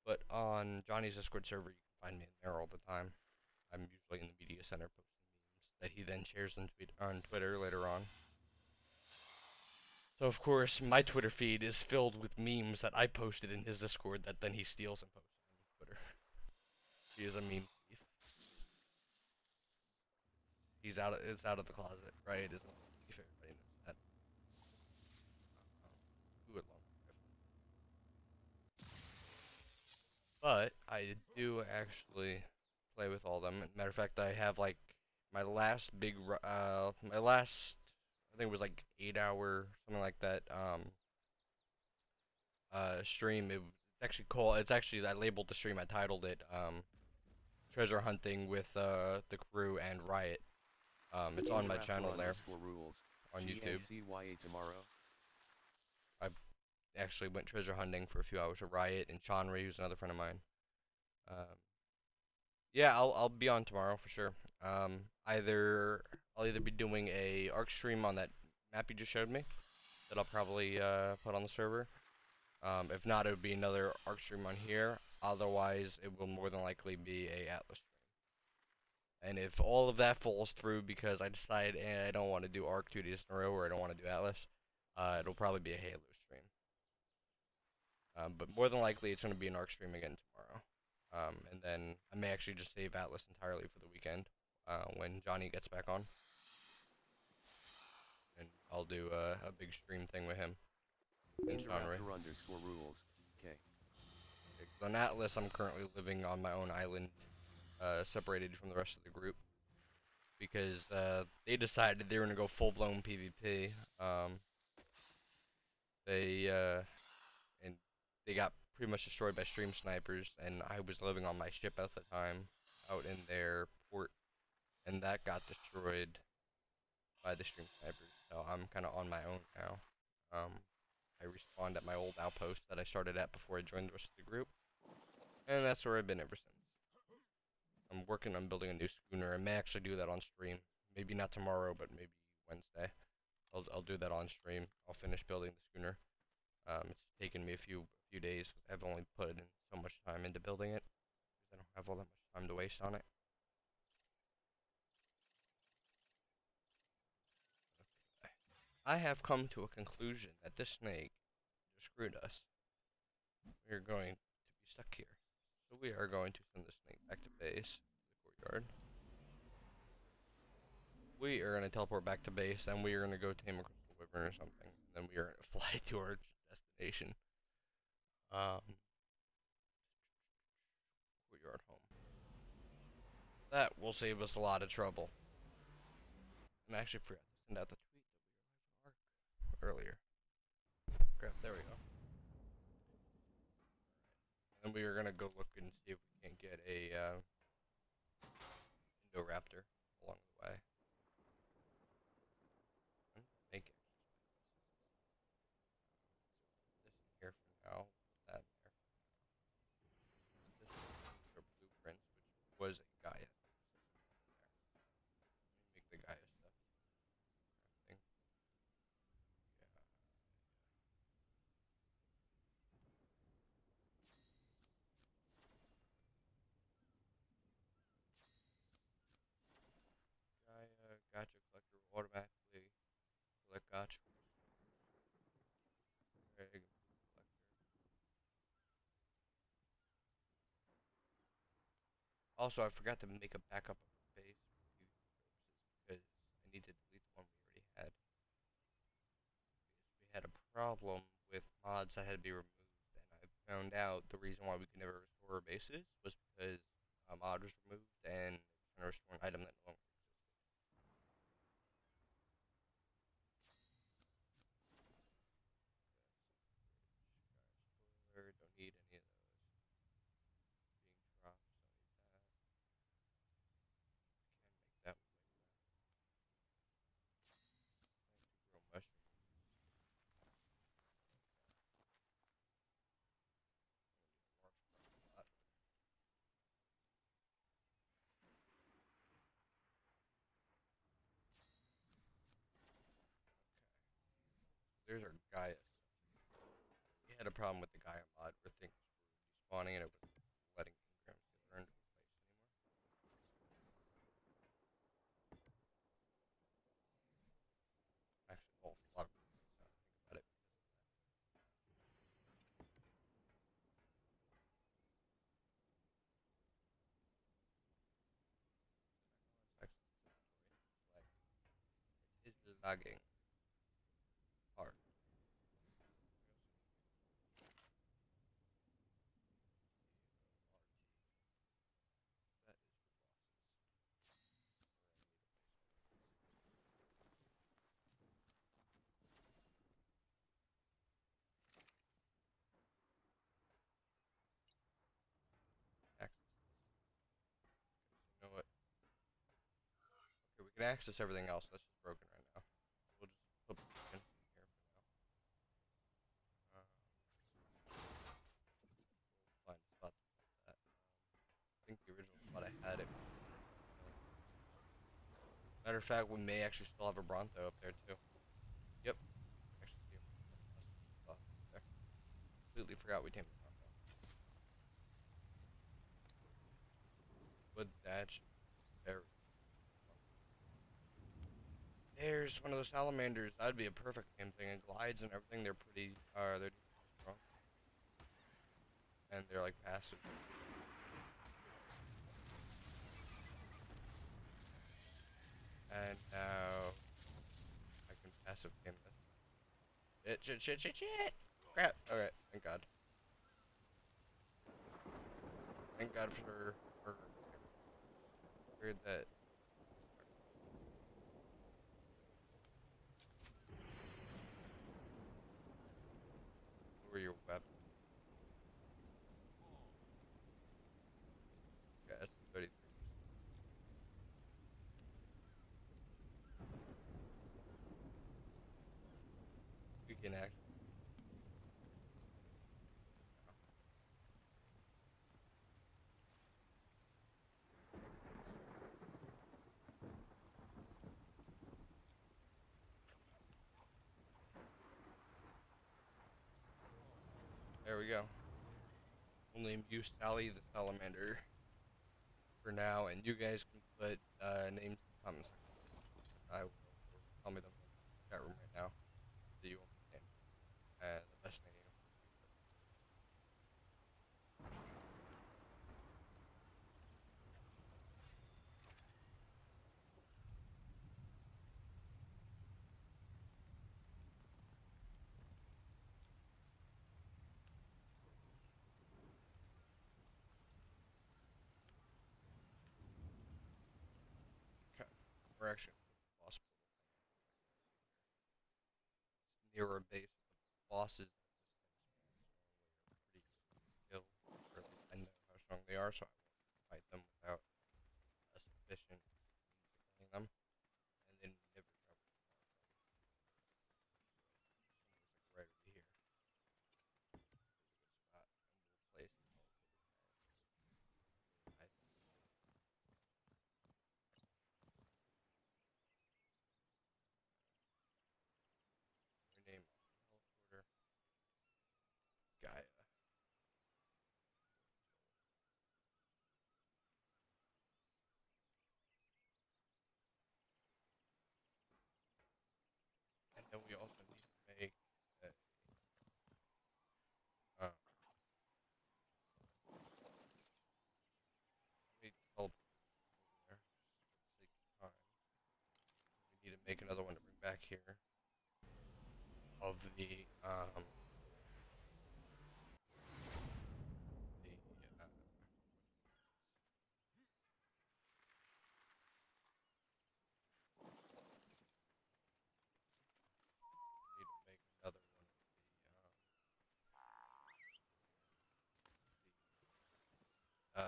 But on Johnny's Discord server, you can find me in there all the time. I'm usually in the media center posting memes that he then shares on Twitter later on. So of course, my Twitter feed is filled with memes that I posted in his Discord that then he steals and posts on Twitter. He is a meme thief. It's out of the closet, right? It isn't a thief, everybody knows that. Who would love it? But I do actually play with all of them. Matter of fact, I have like my last I think it was like 8 hour, something like that, stream. It's actually, I labeled the stream, I titled it, treasure hunting with, the crew and Riot. It's on my channel there, on YouTube. Tomorrow. I actually went treasure hunting for a few hours with Riot and Chanri, who's another friend of mine. Yeah, I'll be on tomorrow for sure. I'll either be doing a ARK stream on that map you just showed me, that I'll probably put on the server. If not, it would be another ARK stream on here. Otherwise, it will more than likely be a Atlas stream. And if all of that falls through because I decide I don't want to do ARK 2 days in a row, or I don't want to do Atlas, it'll probably be a Halo stream. But more than likely, it's going to be an ARK stream again tomorrow. And then I may actually just save Atlas entirely for the weekend when Johnny gets back on. And I'll do a big stream thing with him. _rules. Okay. On Atlas, I'm currently living on my own island, separated from the rest of the group, because they decided they were gonna go full-blown PvP. And they got pretty much destroyed by stream snipers, and I was living on my ship at the time, out in their port, and that got destroyed by the stream snipers. So I'm kind of on my own now. I respawned at my old outpost that I started at before I joined the rest of the group, and that's where I've been ever since. I'm working on building a new schooner. I may actually do that on stream. Maybe not tomorrow, but maybe Wednesday. I'll do that on stream. I'll finish building the schooner. It's taken me a few days. I've only put in so much time into building it, because I don't have all that much time to waste on it. Okay. I have come to a conclusion that this snake just screwed us. We are going to be stuck here. So we are going to send the snake back to base, to the courtyard. We are going to teleport back to base, and we are going to go tame a crystal wyvern or something. And then we are going to fly to our destination. Courtyard home. That will save us a lot of trouble. And I actually forgot to send out the tweet that we were live on ARK earlier. Crap, there we go. Alright. And then we are gonna go look and see if we can get a Indoraptor along the way. I'm gonna make extra space. This in here for now. Put that in there. This is our blueprints, which was a Gaia. Let me make the Gaia stuff. Crafting. Yeah. Gaia gotcha collector will automatically collect gotcha crystals. Egg and food collector. Also, I forgot to make a backup of the base for PvP purposes because I need to delete the one we already had. Because we had a problem with mods that had to be removed, and I found out the reason why we could never restore our bases was because a mod was removed and it was trying to restore an item that no longer existed. Spoiler, don't need any of those. Being dropped, don't need that. Can make that with like that. Plant to grow mushrooms. A large crop plot. Okay. There's our Gaia stuff. We had a problem with the Gaia mod where things were despawning and it wasn't letting engrams get learned or replaced anymore. Actually, lost a lot of blueprints now that I think about it because of that. Check on Texas inventory. It's lagging. It is lagging hard. We also need EORT. That is for bosses. Or I need to place all these. Access this. Okay, so you know what? Okay, we can access everything else. That's just broken right now. We'll just put blueprints in here for now. We'll find a spot to put that. I think the original spot I had it. Matter of fact, we may actually still have a Bronto up there too. Yep. Actually, see him. There. Completely forgot we tamed the Bronto. Wood thatch. There. There's one of those salamanders. That'd be a perfect game thing. And glides and everything. They're pretty. They're decently strong. And they're like passive. And now I can passive game this. Shit. Crap. Alright. Thank God. Thank God for heard that. Lower your weapon. Yeah, that's 33%. We can actually. There we go. We'll name you Sally the Salamander for now, and you guys can put names in the comment section. I will, or tell me them in the chat room right now that you want me to name. And the best name will be put. Okay. We're actually gonna put the boss portal mirror base with the bosses that this thing spawns normally are pretty easy to kill, or at least I know how strong they are, so I won't fight them without a sufficient means of killing them. And then never travel too far from them. Somewhere's like right over here. Is a good spot, and we'll place the teleporter tank. Rename our teleporter Gaia. And then we also need to make a let me teleport over there for the sake of time. We need to make another one to bring back here of the need to make another one of the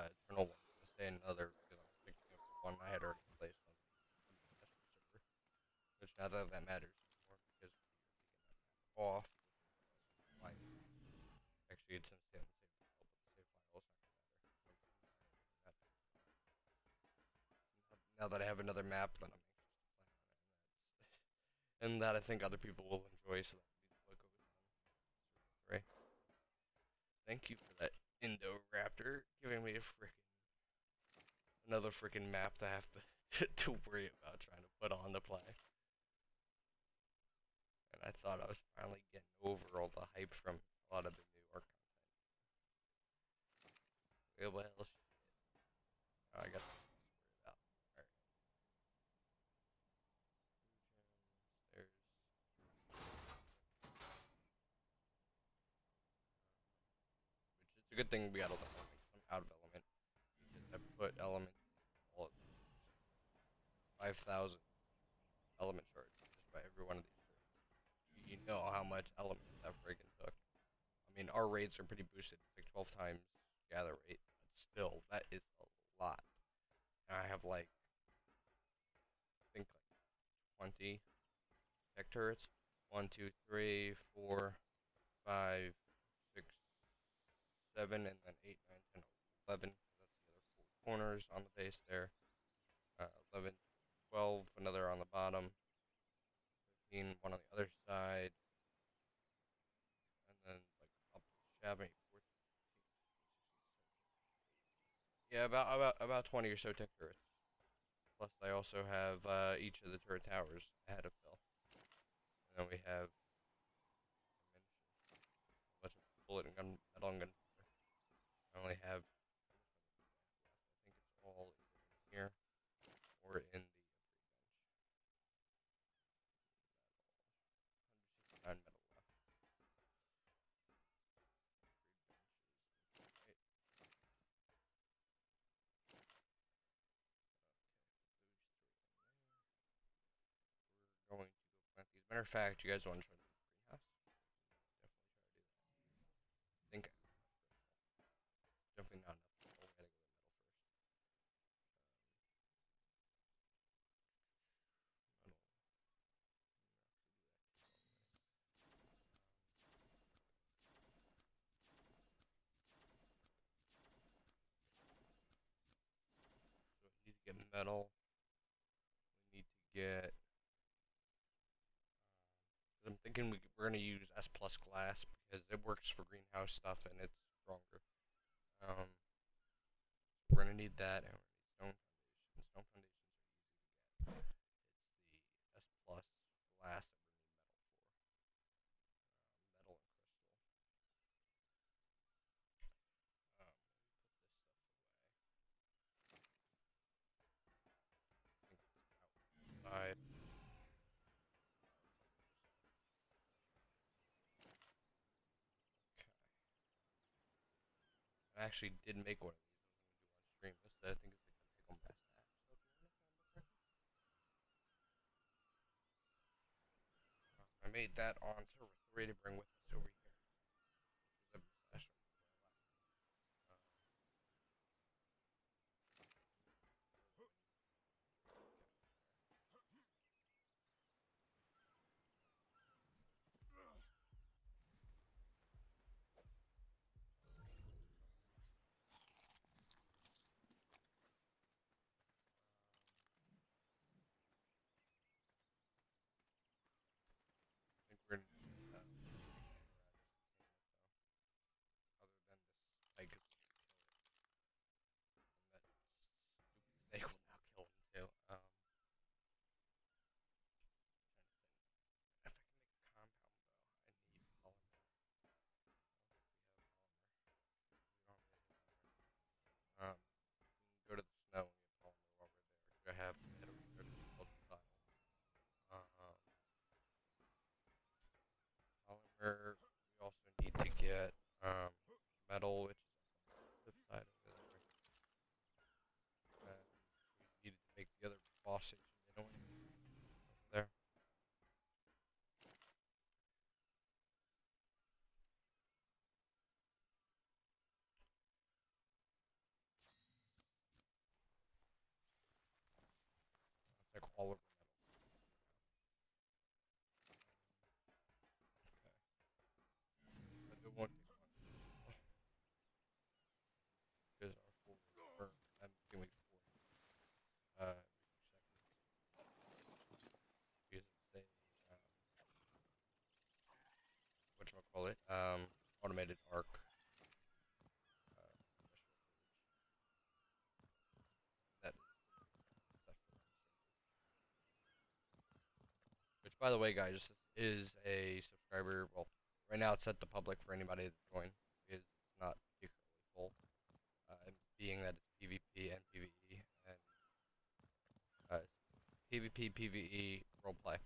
eternal ones. I'm gonna say another because I'm thinking of the one I had already placed on the master server. Which not that that matters anymore because we are taking that map off, which will cause some fire. Actually, it's in the save file, but the save file is not gonna matter. I'm not now that I have another map that I'm anxious to play on it, and that I think other people will enjoy, so that'll be what goes on server 3. Thank you for that Indoraptor giving me another freaking map to have to worry about trying to put on to play. And I thought I was finally getting over all the hype from a lot of the new ARK content. Well, shit. Oh, I got something else to worry about. Alright. There's which it's a good thing we got all the element. I'm out of element because I put element in all of these. 5,000 element shards just by every one of these turrets. You know how much elements that friggin' took. I mean, our raids are pretty boosted. It's like 12 times gather rate, but still, that is a lot. And I have like, I think like 20 tech turrets. 1, 2, 3, 4, 5, 6, 7, and then 8, 9, 10, 11. That's the other 4 corners on the base there. 11, 12, another on the bottom. 13, one on the other side. And then like up the shaft, 14, 16, 17. Yeah, about 20 or so tech turrets. Plus, I also have each of the turret towers ahead of Phil. And then we have a bunch of bullet and metal and gunpowder. I only have I think it's all either in here or in the upgrade bench. 169 metal left. Upgrade benches. Right. Okay, put those 3 in there. We're going to go plant these. Matter of fact, you guys want to try to do the greenhouse? Definitely try to do that. I think I have enough crystal. Definitely not enough metal. We gotta go with metal first. Metal. So we need to get metal. We need to get. I'm thinking we're gonna use S plus glass because it works for greenhouse stuff and it's stronger. Um, we're gonna need that, and we're gonna need stone foundations. Stone foundations are easy to get. It's the S plus glass that we're gonna need metal for. Metal and crystal. Let me put this stuff away. I think it's outside. Okay. I actually did make one of these. I was gonna do on stream. This I think is like the pickle mass axe. So if you want it, made that on server 3 to bring with us over here. Which was a disaster where I left. I think we're gonna need other than this spike is gonna kill it. And that stupid snake will now kill him too. If I can make a compound bow, I need polymer. I don't think we have polymer. We don't have any polymer. We can go to the snow and get polymer while we're there. I have to head over there to the culture tile. Polymer. We also need to get metal, which is on this side over there. And we needed to make the other boss station anyway. Over there. It's like all over metal. Okay. I do want to take one because our full burn. I'm gonna make 4 every 2 seconds because it's a whatchamacallit, automated ARK special page that is set for on the server. Which, by the way, guys, this is a subscriber. Well, right now it's set to public for anybody to join because it's not particularly full. Being that it's PvP and PvE and PvP, PvE, roleplay.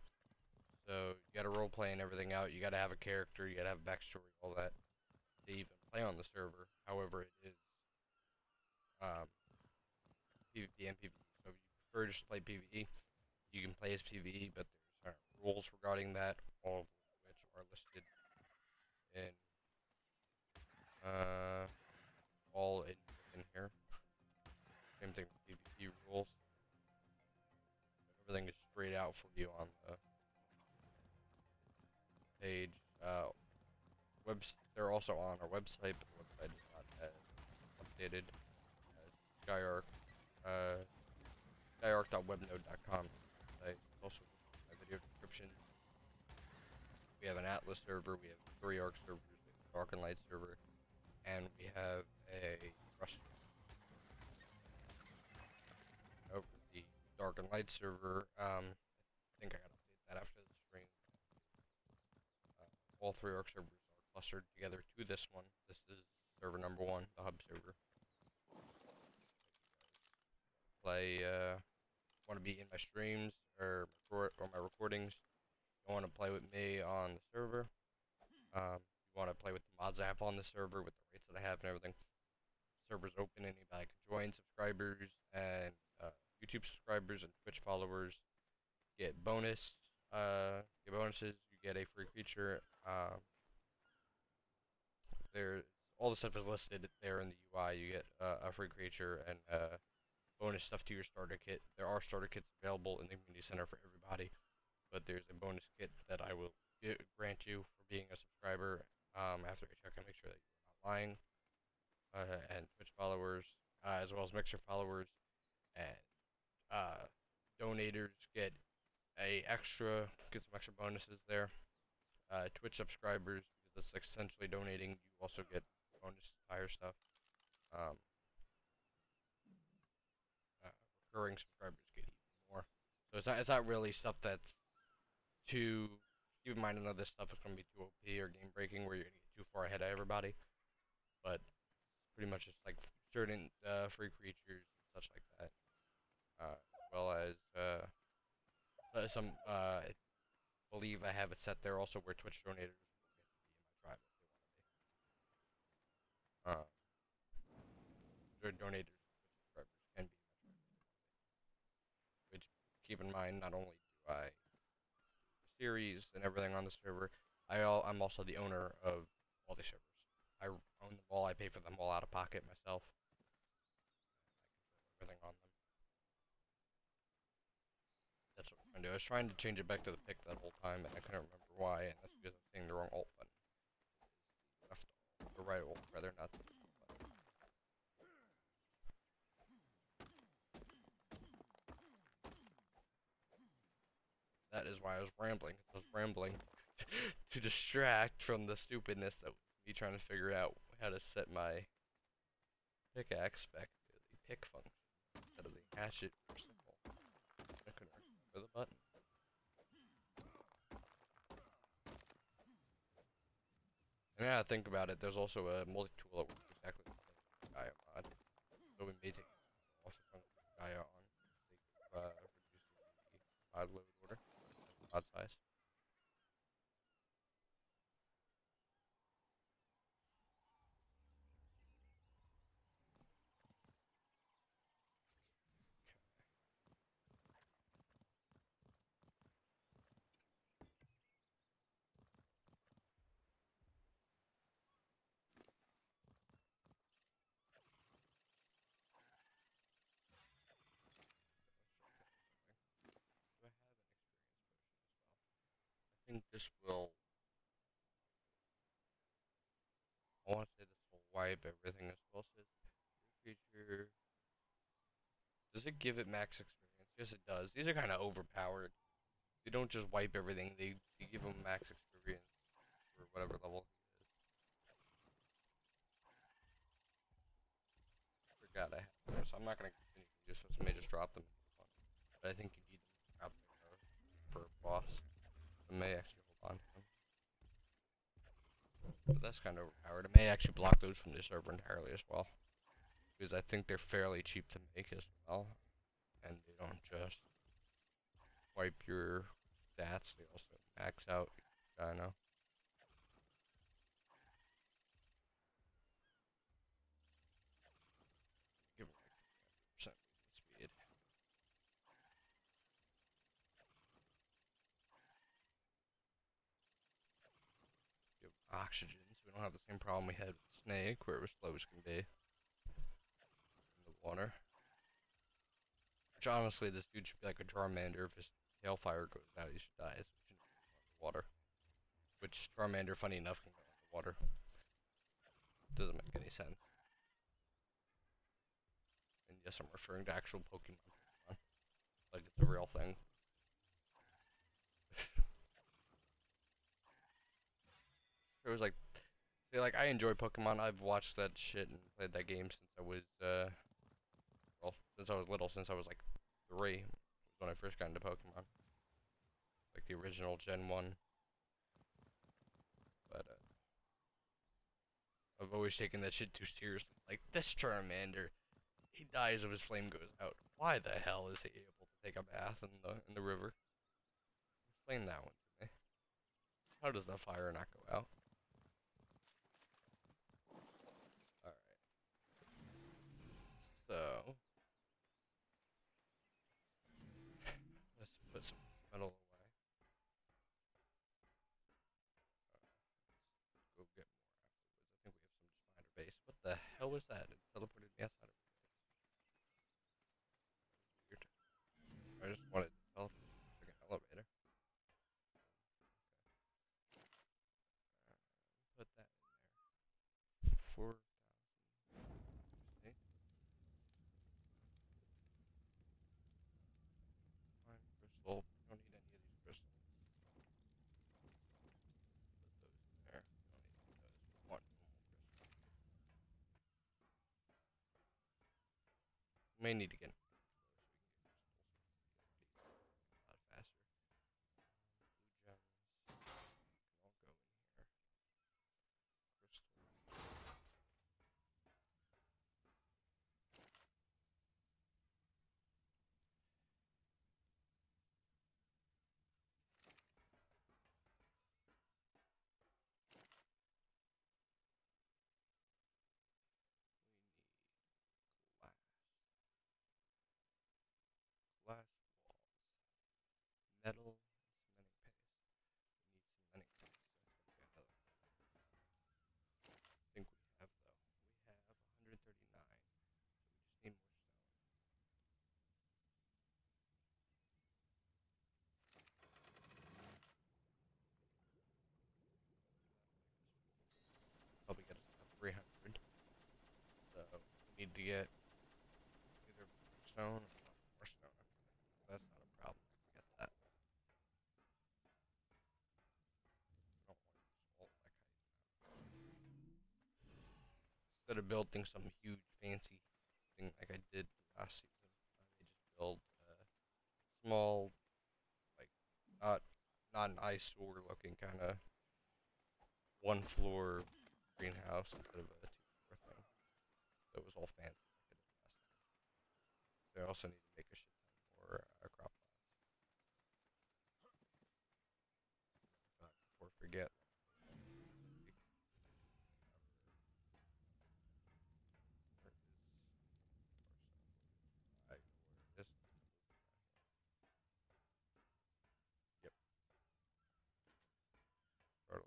So you gotta roleplay and everything out. You gotta have a character. You gotta have a backstory, all that to even play on the server. However, it is um, PvP and PvE. So if you prefer to just play PvE, you can play as PvE, but there's rules regarding that, all of which are listed in uh, all in here. Same thing with PvP rules. Everything is straight out for you on the page. They're also on our website, but the website is not as updated as SkyArk. SkyArk.webnode.com. It's also listed in my video description. We have an Atlas server, we have 3 ARK servers, we have a Dark and Light server, and we have a Rust server. Over the Dark and Light server, I think I gotta update that after the stream. All 3 ARK servers are clustered together to this one. This is server number 1, the hub server. Play, want to be in my streams or my recordings. You want to play with me on the server. You want to play with the mods app on the server with the rates that I have and everything. Server's open, anybody can join. Subscribers and YouTube subscribers and Twitch followers get get bonuses. You get a free creature. There, all the stuff is listed there in the UI. You get a free creature and bonus stuff to your starter kit. There are starter kits available in the community center for everybody, but there's a bonus kit that I will grant you for being a subscriber after I check and make sure that you're not lying. And Twitch followers, as well as Mixer followers, and donators get some extra bonuses there. Twitch subscribers, because that's essentially donating, you also get bonus higher stuff. Um, Recurring subscribers get even more. So it's not really stuff that's too. Keep in mind, none of this stuff is going to be too OP or game breaking where you're going to get too far ahead of everybody. But pretty much just like certain free creatures and such like that. As well as some, I believe I have it set there also where Twitch donators will get to be in my tribe if they want to be. Their donators and Twitch subscribers can be in my tribe if they want to be. Which, keep in mind, not only do I series and everything on the server. I'm also the owner of all the servers. I own them all. I pay for them all out of pocket myself. I control everything on them. That's what I'm trying to do. I was trying to change it back to the pick that whole time, and I couldn't remember why, and that's because I'm seeing the wrong alt button. Left, the right alt, rather, not the middle button. That is why I was rambling. I was rambling to distract from the stupidness of me trying to figure out how to set my pickaxe back to the pick function instead of the hatchet or sickle. I couldn't remember the button. And now I think about it, there's also a multi-tool that works exactly the same as the Gaia mod. So we may take also from Gaia on for the sake of reducing the mod load order and the mod size. Do I have an experience potion as well? I think this will. I want to say this will wipe everything as well. Says your creature. Does it give it max experience? Yes, it does. These are kind of overpowered. They don't just wipe everything. They give him max experience for whatever level he is. Forgot I have them, so I'm not gonna continue to use this. I may just drop them. But I think you need them out there for a boss. I may actually hold on to them. But that's kind of overpowered. I may actually block those from the server entirely as well. Because I think they're fairly cheap to make as well. And they don't just wipe your stats, they also max out. I know. Give them like 300% movement speed. Give oxygen, so we don't have the same problem we had with Snake, where it was slow as can be in the water. Which honestly, this dude should be like a Charmander. If his tailfire goes out, he should die. So he shouldn't be underwater. Which Charmander, funny enough, can go underwater. Doesn't make any sense. And yes, I'm referring to actual Pokemon. Like it's a real thing. It was like, see, like I enjoy Pokemon. I've watched that shit and played that game since I was, well, since I was little. Since I was like 3, was when I first got into Pokemon. Like the original Gen 1. But I've always taken that shit too seriously. Like this Charmander, he dies if his flame goes out. Why the hell is he able to take a bath in the river? Explain that one to me. How does the fire not go out? Alright, so let's put some metal away. Go get more afterwards. I think we have some just behind our base. What the hell was that? It teleported me outside of our base. Weird. I just wanted to teleport to the freaking elevator. Put that in there. 4,000. Fine crystal. We don't need any of these crystals. Put those in there. We don't need those. We want normal crystal. We may need to get more though, so we can get crystals. A lot faster. Blue gems can all go in here. Crystal. We need glass. to get either stone or more stone. Okay, that's not a problem. I can get that. I don't want to use all that kite. Instead of building some huge fancy thing like I did last season, they just build a small, like not an eyesore looking kind of one floor greenhouse instead of a 2 floor thing. That was all fancy like I did last time. They also need to make a shit ton more crop plots. But before I forget, where is our stuff? I know where it is. Yep, fertilizer, compost bin, fertilizer silo.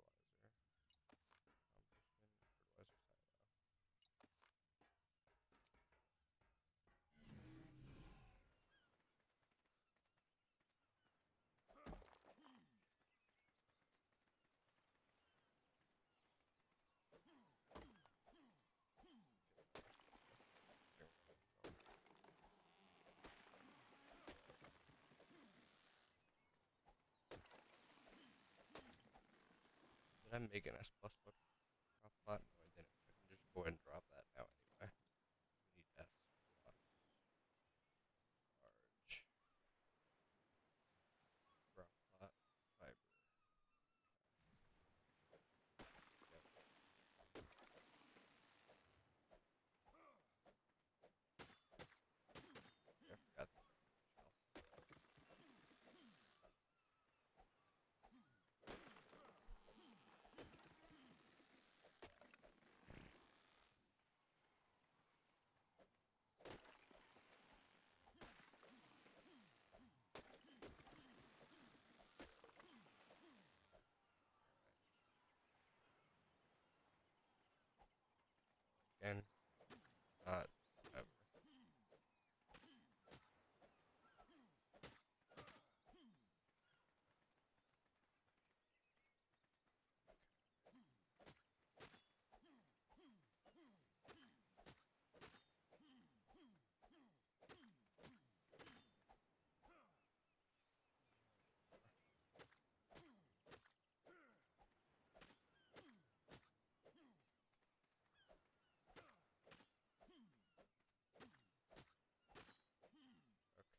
There we go. Did I make an S plus book crop plot? No, I didn't. I can just go ahead and drop that now anyway. We need S plus large crop plot fiber. Yep. I forgot these are on the shelf. Again, not ever.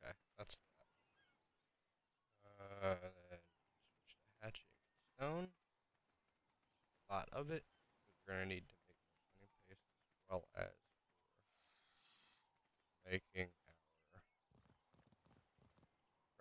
Okay, that's that. Then switch to hatching stone. A lot of it, because we're gonna need to make more swimming paste as well as for making our crop plots. Up we go.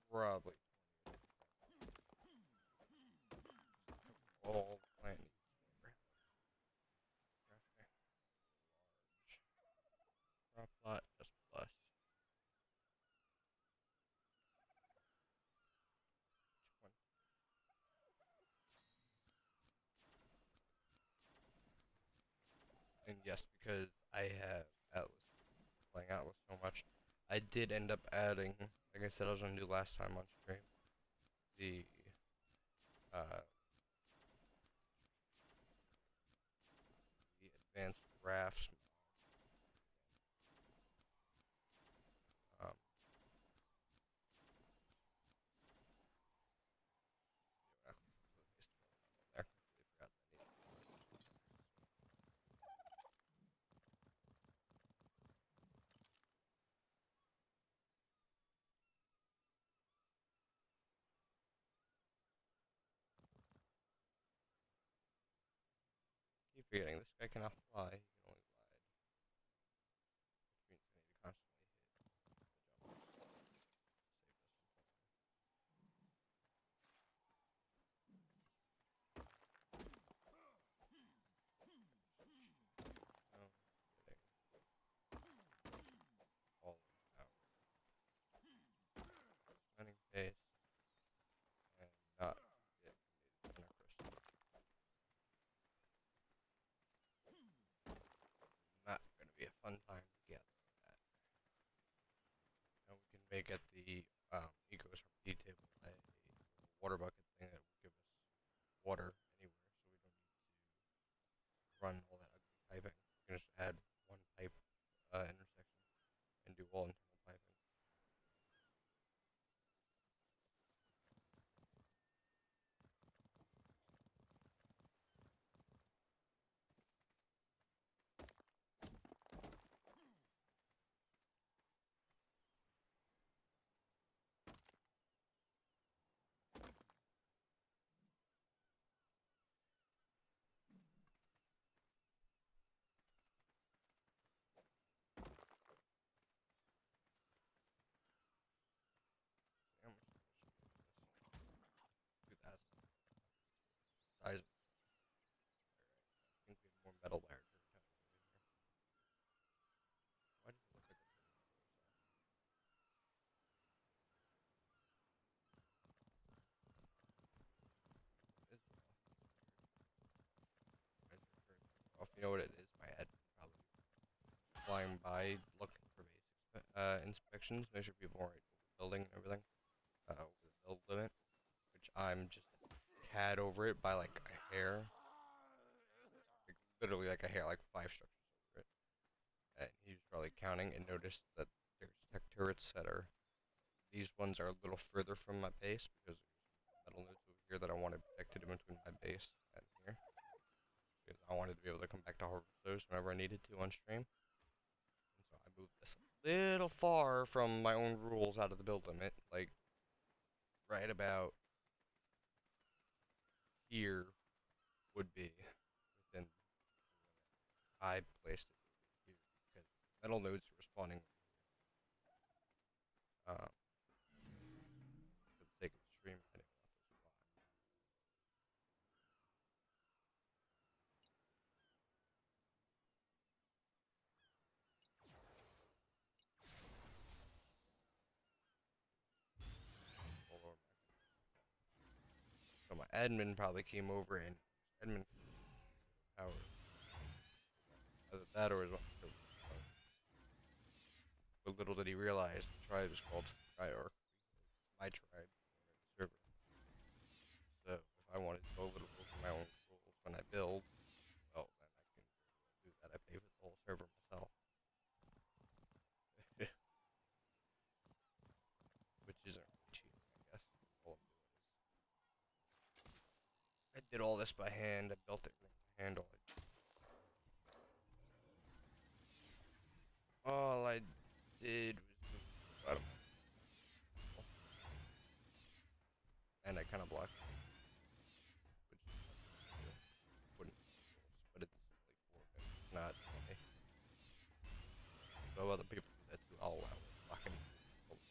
Probably 20 or 25. All the plant needs for. Okay. Large crop plot S plus 20. And yes, because I have Atlas playing Atlas so much, I did end up adding, like I said I was gonna do last time on stream, the uh, the advanced rafts. Um, I completely spaced one on there. Completely forgot that needed to be done. Keep forgetting this guy cannot fly. He can only glide, which means I need to constantly hit the jump boost to save this one for him. make at the Ecos RP table a little water bucket thing that will give us water anywhere, so we don't need to run all that ugly piping. We can just add one pipe intersection and do all internal piping. How much is this? 2,000. Size. I think we have more metal wires every time we move in here. Why does it look like we're taking floors off? It is off. That's weird. Why is your turn timer off? You know what it is? My admin probably flying by looking for basic inspections, make sure people aren't overbuilding and everything, over the build limit, which I'm just a tad over it by like a hair, like literally like a hair, like 5 structures over it. And he was probably counting and noticed that there's tech turrets that are, these ones are a little further from my base because there's metal nodes over here that I wanted protected in between my base and here, because I wanted to be able to come back to harvest those whenever I needed to on stream. And so I moved this a little far from my own rules out of the build limit, like right about here would be within the limit. I placed it here because metal nodes are respawning for the sake of the stream. I didn't want those flying. All over my So my admin probably came over and admin power. Either that or his own server. But little did he realize the tribe is called ARK. My tribe the server. So if I wanted to go a little over my own rules when I build, well then I can do that. I pay for the whole server myself. Which isn't really cheating, I guess. All I'm doing is I did all this by hand. I built it by hand. All I did was move the bottom and I kind of blocked, which is wouldn't but it's like 4 minutes, not 20. So other people do that too. I'll allow it. Blocking nodes.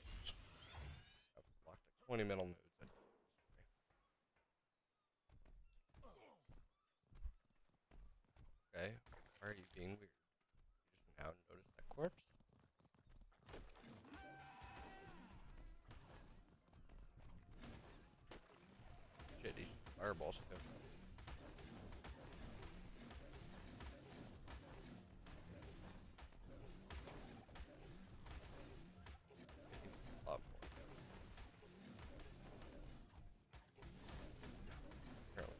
I've blocked like 20 middle nodes. Okay, why are you being weird? You just now noticed that corpse? Shit, he fireballs too. A lot more. Apparently.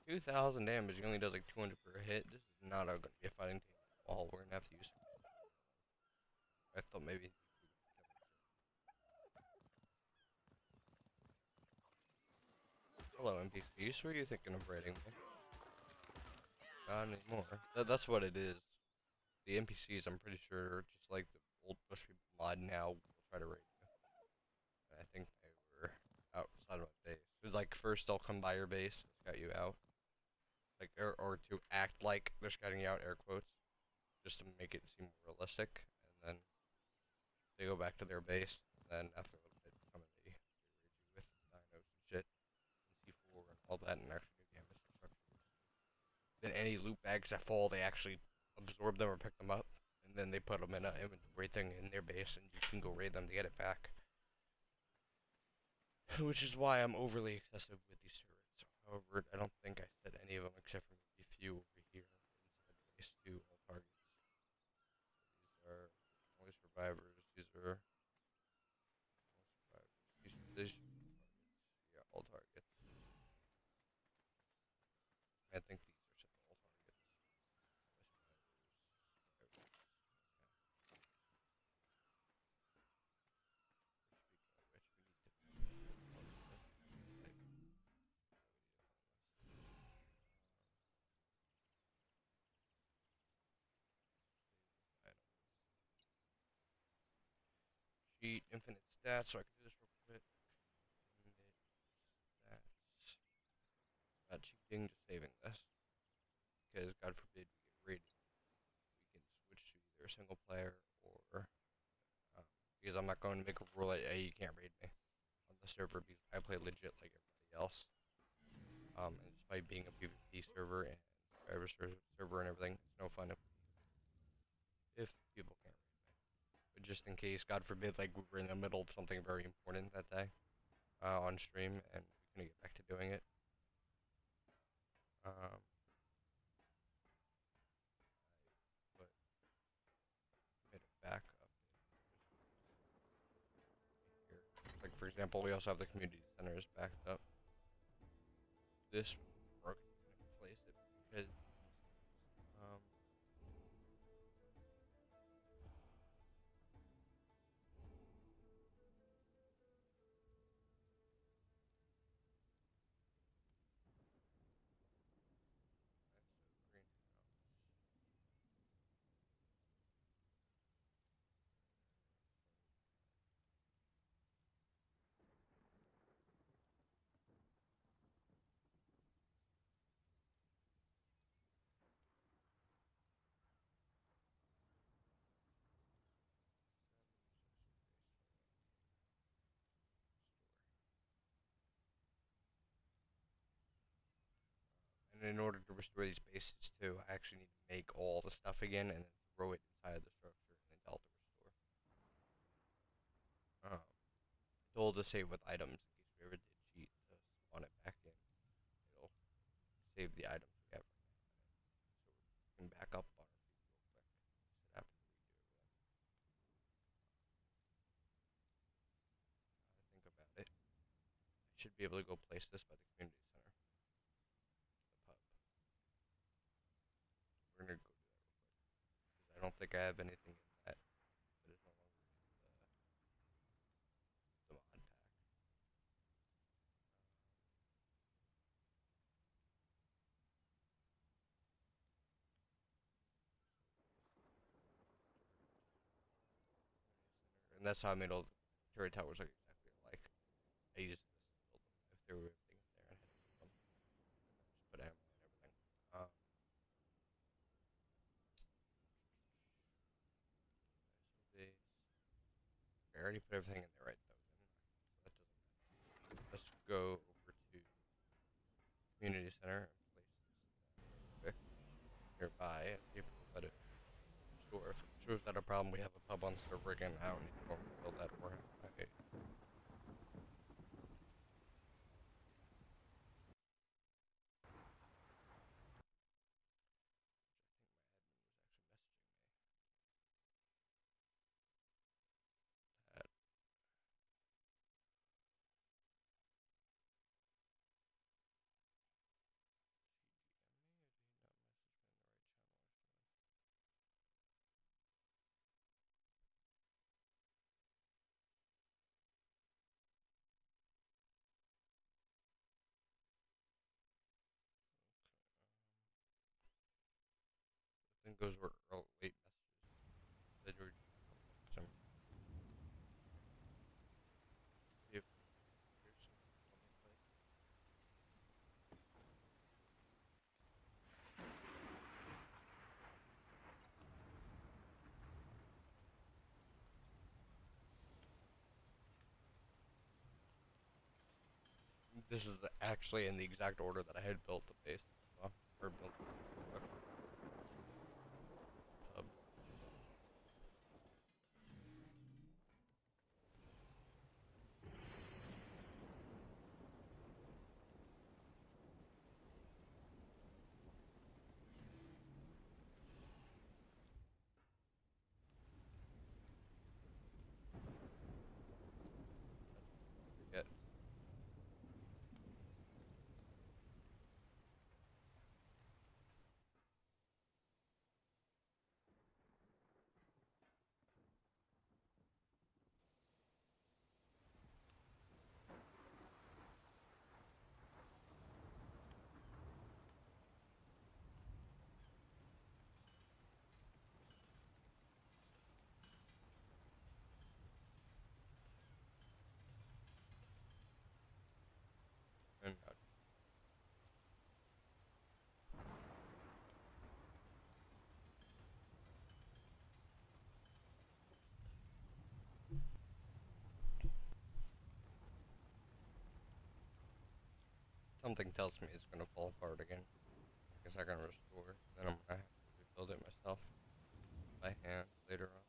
2,000 damage, he only does like 200 per hit. This is not going to be a fighting team at all. We're going to have to use. I thought maybe. Hello, NPCs. Who are you thinking of raiding me? Not anymore. That's what it is. The NPCs, I'm pretty sure, just like the old Bush people mod now, will try to raid you. And I think they were outside of my base. It was like first they'll come by your base and scout you out. Like, or to act like they're scouting you out, air quotes, just to make it seem more realistic. And then they go back to their base, and then after a little bit, come and they raid you with dinos and shit, and C4 and all that, and actually new Gambit structures. Then any loot bags that fall, they actually absorb them or pick them up, and then they put them in an inventory thing in their base, and you can go raid them to get it back. which is why I'm overly excessive with these turrets. However, I don't think I set any of them except for maybe a few over here inside the base to all targets. These are only survivors. These are all survivors. These should be all targets. Yeah, all targets. I think these are set to all targets. Survivors. Speaking of which, we need to close this. Like, we need to clone this. Cheat infinite stats, so I can do this real quick. Infinite stats. Not cheating, just saving this. Because God forbid we get raided, we can switch to either a single player or because I'm not going to make a rule that hey, you can't raid me on the server because I play legit like everybody else. And despite being a PvP server and subscriber server and everything, it's no fun if people can't raid me. But just in case, God forbid, like we were in the middle of something very important that day on stream and we couldn't get back to doing it. Um, but made it back up in here. Like for example, we also have the community centers backed up. This work and replace it because um, greenhouse. And in order to restore these bases too, I actually need to make all the stuff again and then throw it inside the structure and then delta restore. Told to save with items in case we ever did cheat to spawn it back in. It'll save the items we have right now. So we can back up on our feet real quick instead of having to redo everything. Think about it. I should be able to go place this by the community center, the pub. We're gonna go do that real quick because I don't think I have anything in that that is no longer in the mod pack. And that's how I made all the turret towers look exactly alike. I used this to build them. I threw everything in there and had to build them. Just put ammo and everything. Base. I already put everything in there right though, didn't I? So that doesn't matter. Let's go over to community center and place this quick nearby and see if it'll let it restore. If it restores not a problem, we have a pub on the server again. I don't need to normally build that or have my that. I think those were late messages. They were just a couple for some reason. See if here's some on the play. This is actually in the exact order that I had built the base as well, or built the structure. Pub. And something tells me it's gonna fall apart again. I guess I can restore. Then I'm gonna have to rebuild it myself by hand later on.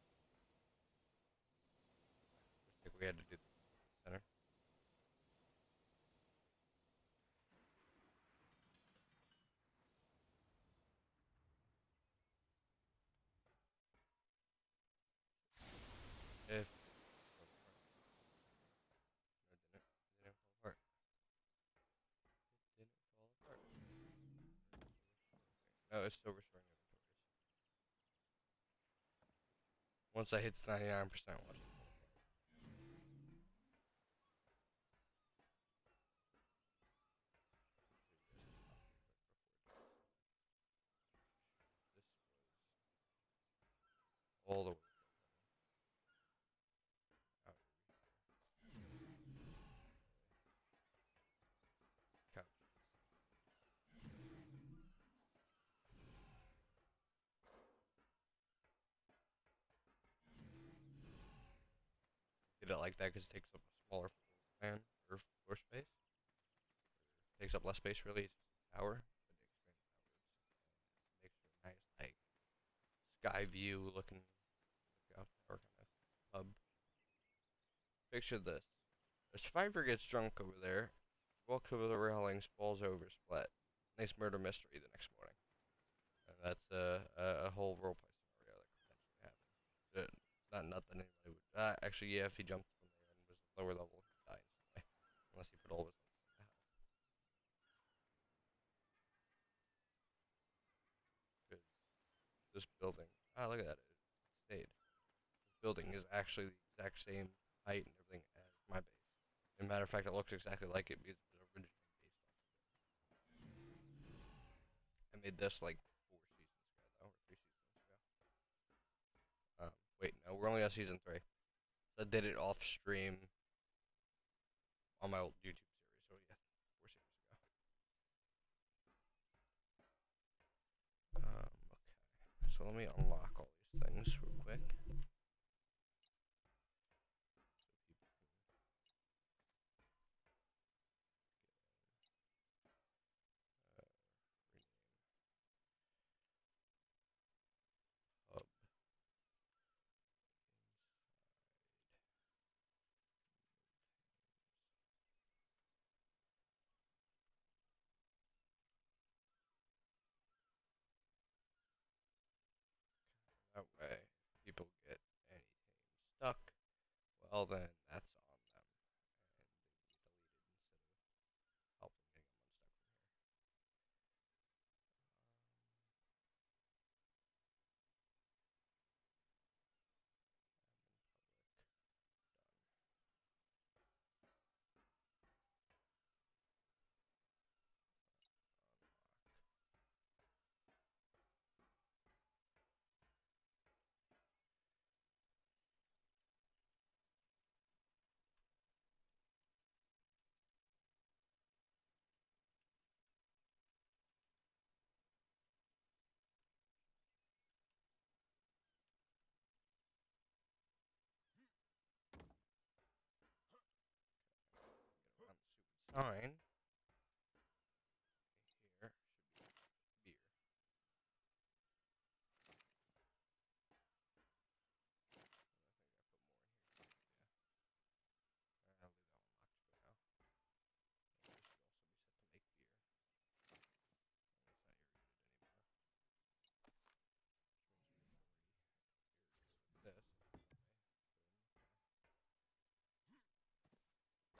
Just like we had to do the center. If it fell apart. No, it didn't. It didn't fall apart. It didn't fall apart. No, it's still restoring inventories. Once I hit 99%, watch it fall apart. This was all the way out couch. Did it like that because it takes up a smaller floor plan or floor space? Takes up less space really. It's just a tower, but it expands outwards. Makes for a nice like sky view looking lookout tower kind of hub. Picture this. A survivor gets drunk over there, walks over the railings, falls over, split. Nice murder mystery the next morning. And that's a whole roleplay scenario that could potentially happen. Not that anybody would. Actually, yeah, if he jumped from there and was lower level, he'd die instantly. Unless he put all his limbs into hell. Because this building. Ah, look at that. It stayed. This building is actually the exact same height and everything as my base. As a matter of fact, it looks exactly like it because it was originally based off of it. I made this like 4 seasons ago, though, or 3 seasons ago. Wait, no, we're only on season 3. So I did it off stream on my old YouTube series. So yeah, 4 seasons ago. Okay. So let me unlock all these things real quick. Hub that way. If people get any team stuck, well then that's on them, and they will be deleted instead of helping getting them unstuck from here. Get around the stupid sign. Here should be beer. I think I put more in here. Yeah. I'll leave that one locked for now. This should also be set to make beer. It's not irrigated anymore. Which means we can irrigate with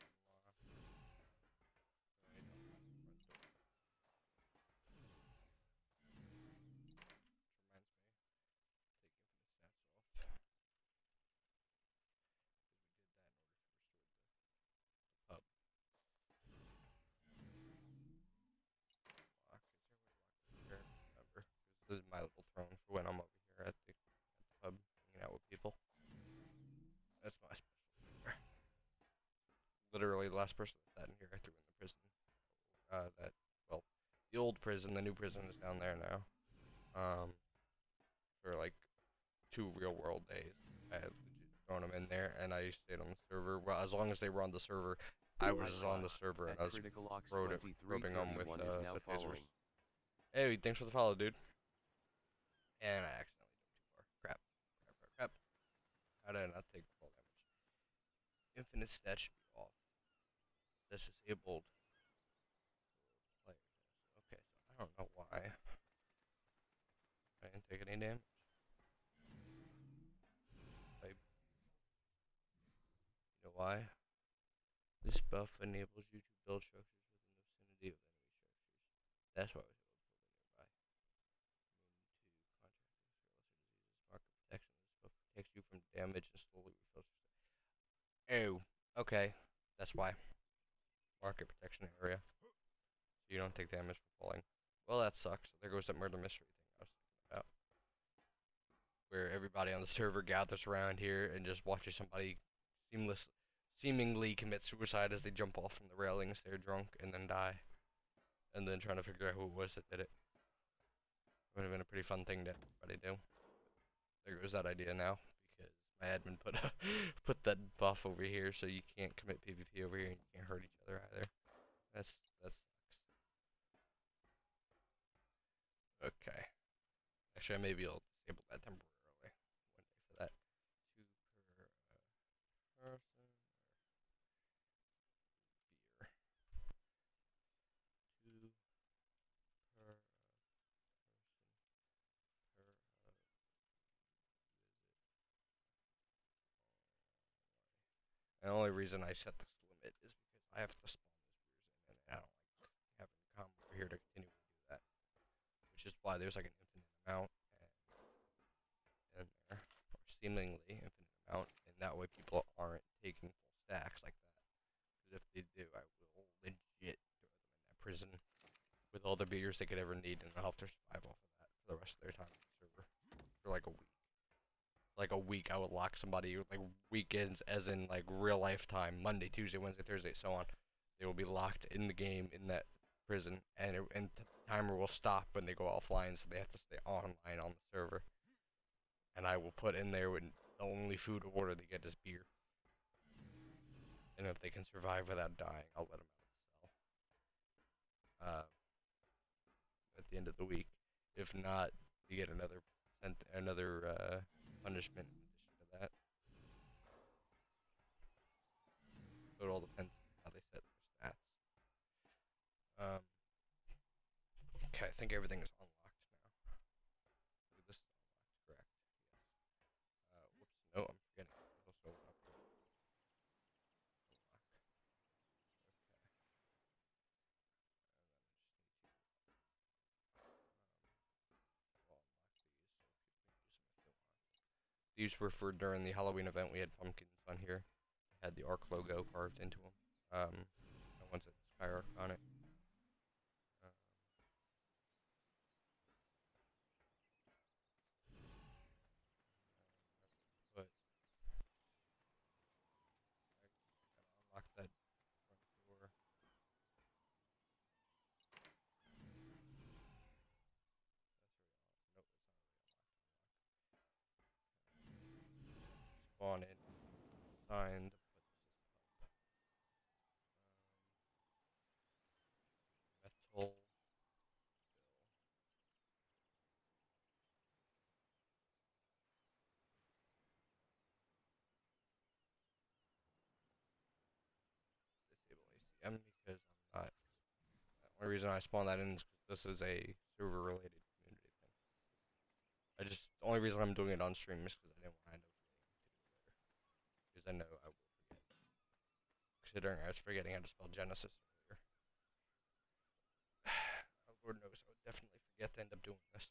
this. Unlock. I don't have the front door. Which reminds me, take infinite stats off. Because we did that in order to restore the hub. Lock. Is there a way to lock this here? Remember. Because this is my little throne for when I'm over here at the hub hanging out with people. That's my special floor. last person that sat in here I threw in the prison. Well, the old prison, the new prison is down there now. For like 2 real world days. I had legit thrown them in there, and I stayed on the server. Well, as long as they were on the server, I was on the server, and I was Critical Ox probing them with 2331 is now the tasers. following. Hey, thanks for the follow, dude. And I accidentally jumped too far. Crap. Crap, crap, crap. How did I not take full damage? Infinite stats should be off. That's disabled. Player test. Okay, so I don't know why. I didn't take any damage. Type. You know why? This buff enables you to build structures within the vicinity of enemy structures. That's why I was able to build it nearby. Immune to contractors for lesser diseases. Market protection. This buff protects you from damage and slowly refills your. Oh, okay. That's why. Market protection area. So you don't take damage from falling. Well, that sucks. There goes that murder mystery thing I was thinking about. Where everybody on the server gathers around here and just watches somebody seemingly commit suicide as they jump off from the railings. They're drunk and then die. And then trying to figure out who it was that did it. Would have been a pretty fun thing to everybody do. There goes that idea now, because my admin put that buff over here, so you can't commit PvP over here and you can't hurt each other either. That sucks. Okay. Actually, I may be able to disable that temporarily one day for that. 2 per person or beer. 2 per per The only reason I set this limit is because I have to spawn this beers in, and I don't like having to come over here to continually do that. Which is why there's like an infinite amount in there, or seemingly infinite amount, and that way people aren't taking full stacks like that. Because if they do, I will legit throw them in that prison with all the beers they could ever need, and they'll have to survive off of that for the rest of their time on the server for like a week. Like a week, I would lock somebody, like weekends, as in like real life time, Monday, Tuesday, Wednesday, Thursday, so on. They will be locked in the game in that prison, and the timer will stop when they go offline, so they have to stay online on the server. And I will put in there when the only food or water they get is beer. And if they can survive without dying, I'll let them out of the cell. At the end of the week. If not, you get another punishment in addition to that. So it all depends on how they set their stats. Okay, I think everything is unlocked now. This is unlocked, correct? Yes. Whoops, no, I'm forgetting. There's also one up here. Unlock. These were for during the Halloween event. We had pumpkins on here. Had the ARK logo carved into them. That one's at Skyark on it. But I gotta unlock that front door. Nope, spawn in. Signed. Metal. Disable ACM because I'm not. The only reason I spawned that in is because this is a server-related community thing. The only reason I'm doing it on stream is because I didn't want to end up forgetting to do it later. Because I know I will forget. Considering I was forgetting how to spell Genesis earlier. Lord knows I would definitely forget to end up doing this.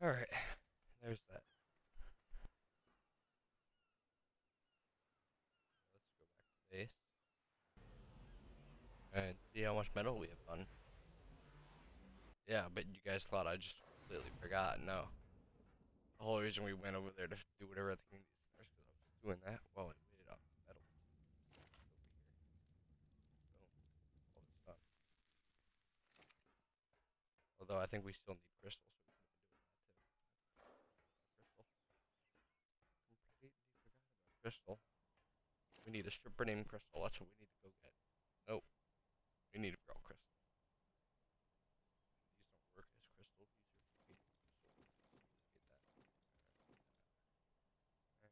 Alright, there's that. Let's go back to base and see how much metal we have done. Yeah, but you guys thought I just completely forgot. No. The whole reason we went over there to do whatever the community center is because I was doing that while I waited on metal over here. Boom. All this done. Although I think we still need crystals, so we could have been doing that too. Crystal. Completely forgot about crystal. We need a stripper named Crystal. That's what we need to go get. Nope. We need a real crystal. These don't work as crystal. These are fake crystal. Get that.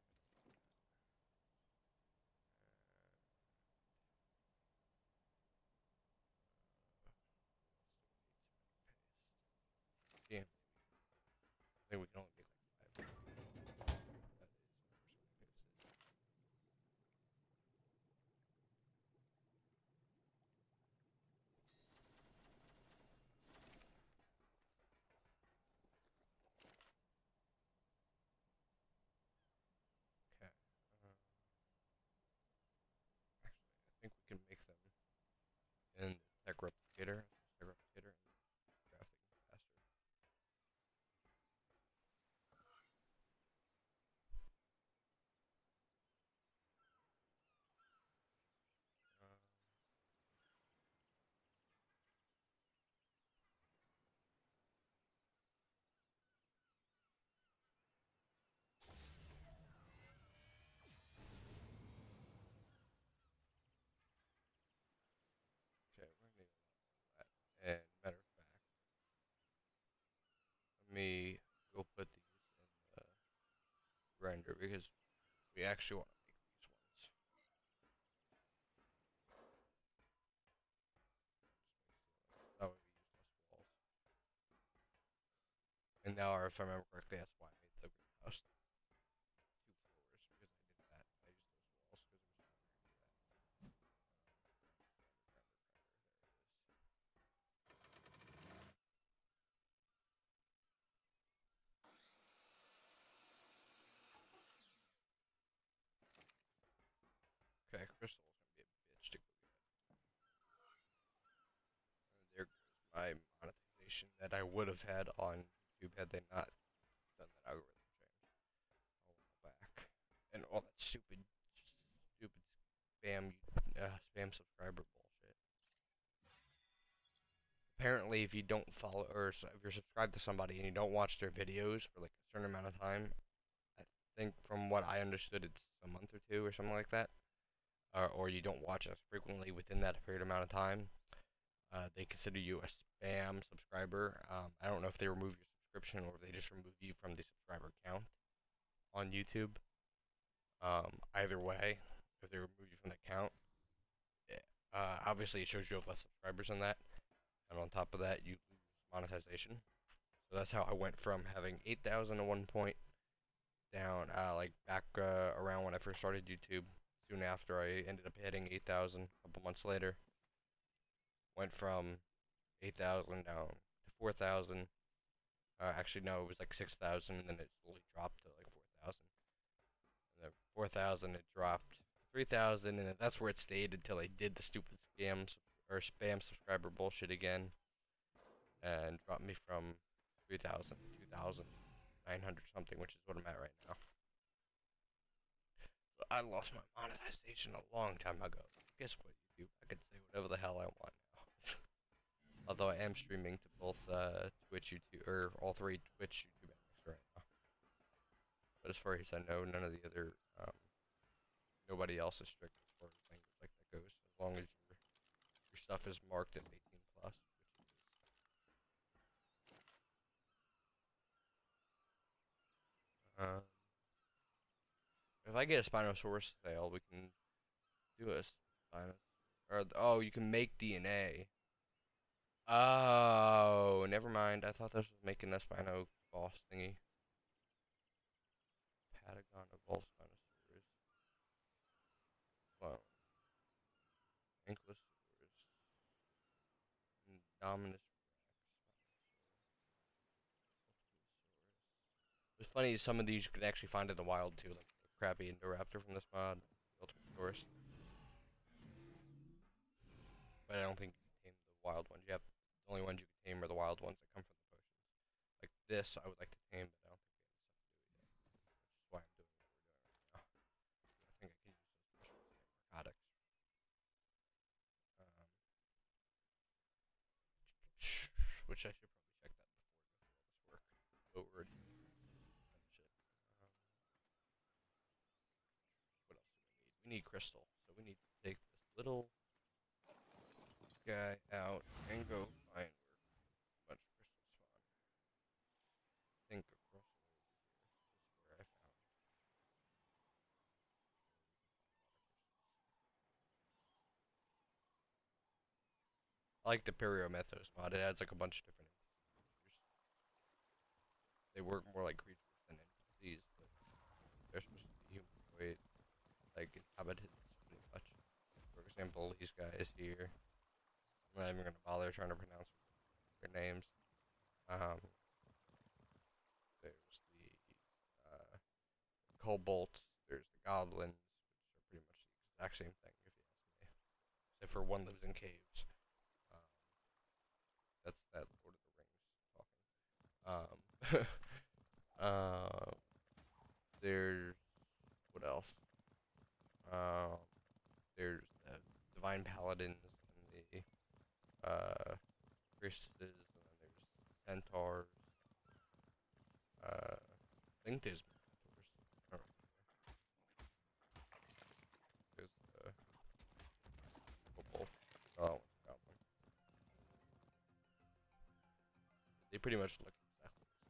And yeah, I think we can only make like 5. That is overswing paste. Okay. Actually, I think we can make them in the tech replicator. Tech replicator and crafting faster. Um, okay, we're gonna need a lot of that. And matter of fact, let me go put these in the render because we actually want to make these ones. That way we use less walls. And now, if I remember correctly, that's why I made the greenhouse 2 floors because I did that. I used those walls because it was easier to do that. There it is. Okay, crystal is gonna be a bitch to go get. There goes my monetization that I would have had on YouTube had they not done that algorithm change a while back. And all that stupid spam subscriber bullshit. Apparently, if you don't follow or if you're subscribed to somebody and you don't watch their videos for like a certain amount of time, I think from what I understood, it's a month or two or something like that, or you don't watch us frequently within that period amount of time, they consider you a spam subscriber. I don't know if they remove your subscription or if they just remove you from the subscriber count on YouTube. Either way, if they remove you from the count, obviously it shows you have less subscribers than that, and on top of that, you lose monetization. So that's how I went from having 8,000 at one point down, like back around when I first started YouTube. Soon after, I ended up hitting 8,000 a couple months later. Went from 8,000 down to 4,000. Actually, no, it was like 6,000, and then it slowly dropped to like 4,000. And then 4,000, it dropped to 3,000, and that's where it stayed until I did the stupid scams or spam subscriber bullshit again, and dropped me from 3,000 to 2,900 something, which is what I'm at right now. So I lost my monetization a long time ago. Guess what, YouTube? I can say whatever the hell I want now. Although I am streaming to both Twitch, YouTube, or all three Twitch, YouTube, and Mixer right now. But as far as I know, none of the other, nobody else is strict as far as language like that goes. As long as your stuff is marked as 18 plus, which it is. If I get a Spinosaurus sale, we can do a Spinosaurus. Or oh, you can make DNA. Oh, never mind. I thought this was making a Spino boss thingy. Patagon evolved Spinosaurus. Clone. Ankylosaurus. Indominus Rex. funny is some of these you could actually find in the wild too, like the crappy Indoraptor from this mod, the Ultimate Tourist. But I don't think you can tame the wild ones. You have the only ones you can tame are the wild ones that come from the potions. Like this, I would like to tame, but I don't think we have the stuff to do it yet. Which is why I'm doing what we're doing right now. I think I can use those specials to make narcotics. Um, which I should probably check that before I go through all this work. Over it. Shit. What else do we need? We need crystal. So we need to take this little guy out and go find where a bunch of crystals spawn. I think across the way over here is where I found I like the Pyriomethos mod. It adds like a bunch of different creatures. They work more like creatures than NPCs, but they're supposed to be humanoid, like inhabited pretty much. For example, these guys here. I'm not even gonna bother trying to pronounce their names. Um, there's the kobolds, there's the goblins, which are pretty much the exact same thing, if you ask me. Except for one lives in caves. Um, that's that Lord of the Rings talking. Uh, there's what else? Um, there's the divine paladins and the priestesses, and then there's centaurs. I think there's centaurs. I don't remember. There's kobold. Oh, goblin. They pretty much look exactly the same.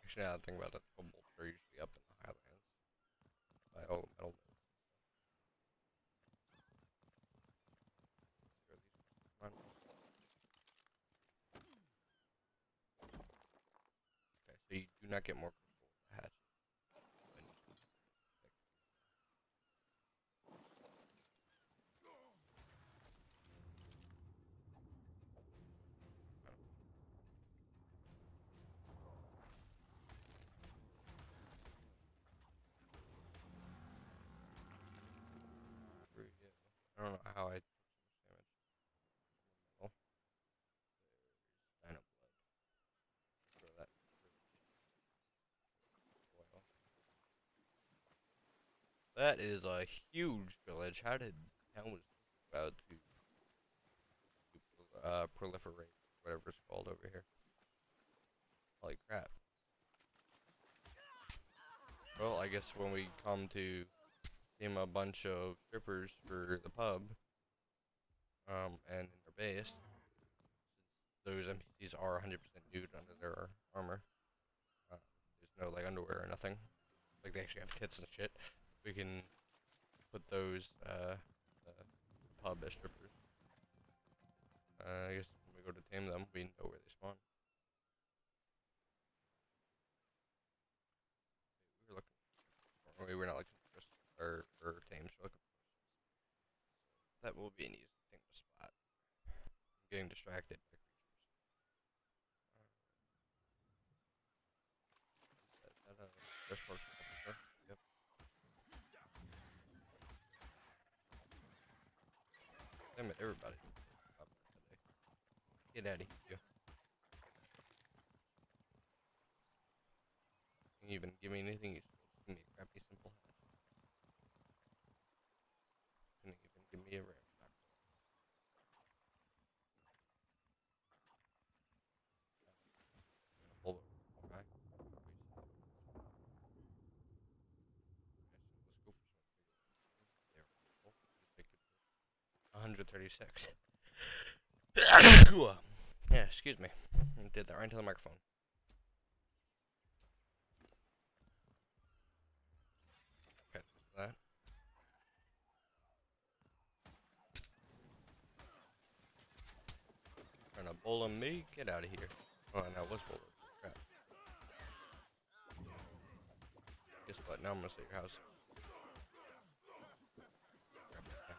Actually, now that I think about it, kobolds are usually up in the highlands by all the metal nodes. Where are these crystals? Come on. Okay, so you do not get more crystal with the hatchet than you do with the pick. Screw you. I don't know how I took so much damage from the metal. There's Dino Blood. Throw that oil. That is a huge village. How was this about to proliferate, whatever it's called over here? Holy crap. Well, I guess when we come to name a bunch of strippers for the pub, and in their base, since those NPCs are 100% nude under their armor, uh, there's no like underwear or nothing. Like they actually have tits and shit. We can put those the pub as strippers. I guess when we go to tame them, we know where they spawn. We were looking for, we're not looking for crystals or tames. We're looking for crystals. So that will be an easy thing to spot. I'm getting distracted by creatures. Is that a best part of the episode? Yep. Damn it, everybody. Today. Get out of here, you. Can you even give me anything useful? Just give me a crappy simple hat. Couldn't even give me a ramstock for once. I'm gonna pull over. Okay. Wasted it. Okay, so let's go for some bigger ones. There we go. Just take it to 136. Yeah, excuse me. I did that right into the microphone. Okay, so that. Trying to bull me? Get out of here. Oh, and that was bull. Crap. Guess what? Now I'm gonna set your house. Grab that guy.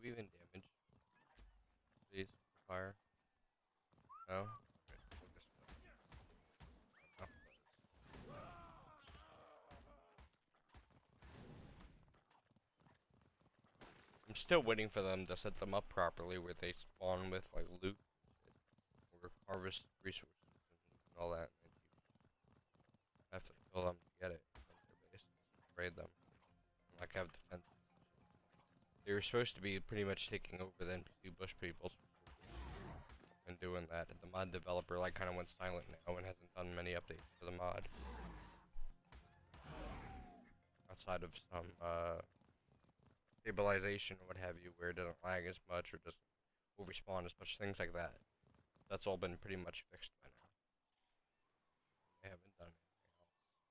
we even damage? Please, fire. No? Alright, go this way. Enough of those. I'm still waiting for them to set them up properly where they spawn with like loot or harvest resources and all that. And you have to kill them to get it from their base. Raid them. Like have defense. They were supposed to be pretty much taking over the NPC bush peoples and doing that. The mod developer like kind of went silent now and hasn't done many updates to the mod outside of some stabilization or what have you, where it doesn't lag as much or doesn't overspawn as much, things like that. That's all been pretty much fixed by now. They haven't done anything else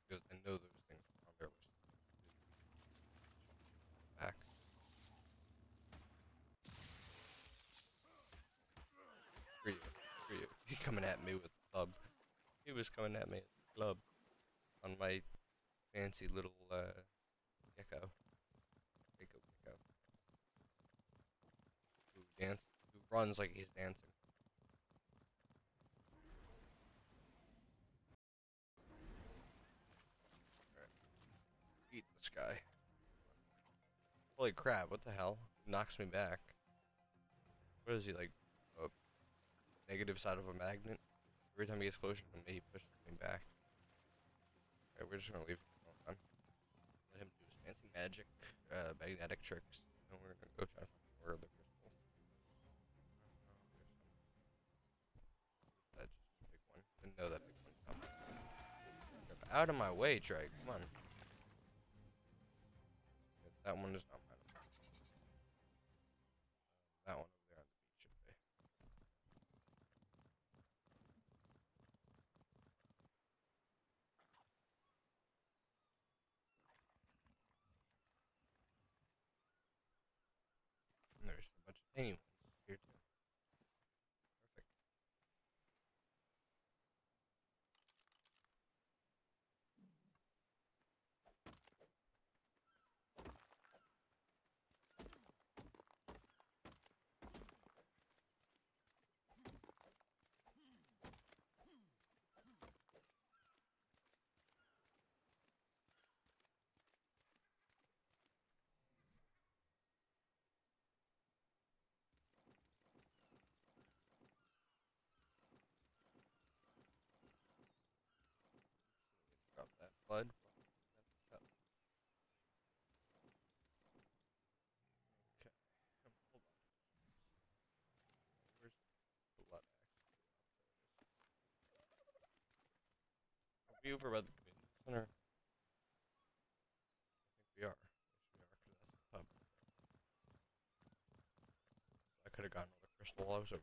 because I know those things are on their list. Back. Screw you. Screw you. He coming at me with the club. He was coming at me with the club on my fancy little gecko. Gecko. Who runs like he's dancing. Alright, eat this guy. Holy crap, what the hell? He knocks me back. What is he, like, a negative side of a magnet? Every time he gets closer to me, he pushes me back. Okay, we're just gonna leave him alone. Let him do his fancy magic, magnetic tricks. And we're gonna go try to find more of the crystals. That's just a big one. Didn't know that big one coming. Out of my way, Trey. Come on. That one is not mine. That one over there on the beach should be. And there's a bunch of tiny ones here too. Perfect. Drop that blood. Up. Okay. Hold on. Where's the blood actually? Are we over by the community center? I think we are. Yes, we are, because that's the pub. I could have gotten all the crystal while I was over.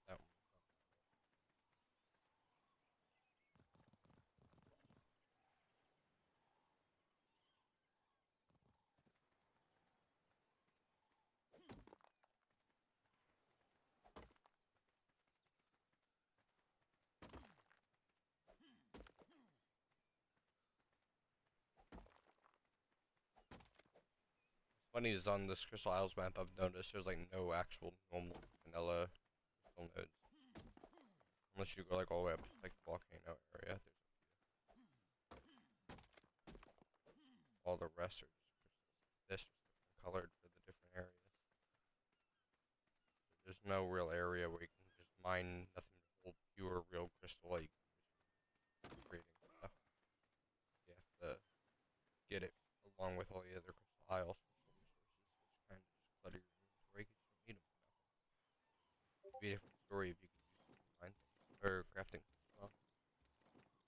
That one. Funny is on this Crystal Isles map, I've noticed there's like no actual normal vanilla crystal nodes. Unless you go like all the way up to like the volcano area. All the rest are just crystals. This just different colored for the different areas. So there's no real area where you can just mine nothing but whole pure real crystal like creating stuff. You have to get it along with all the other Crystal Isles crystal resources, which kind of just clutter your inventory because you don't need them for nothing. It'd be a different story if you could use them for mine things or crafting as well. What did he say?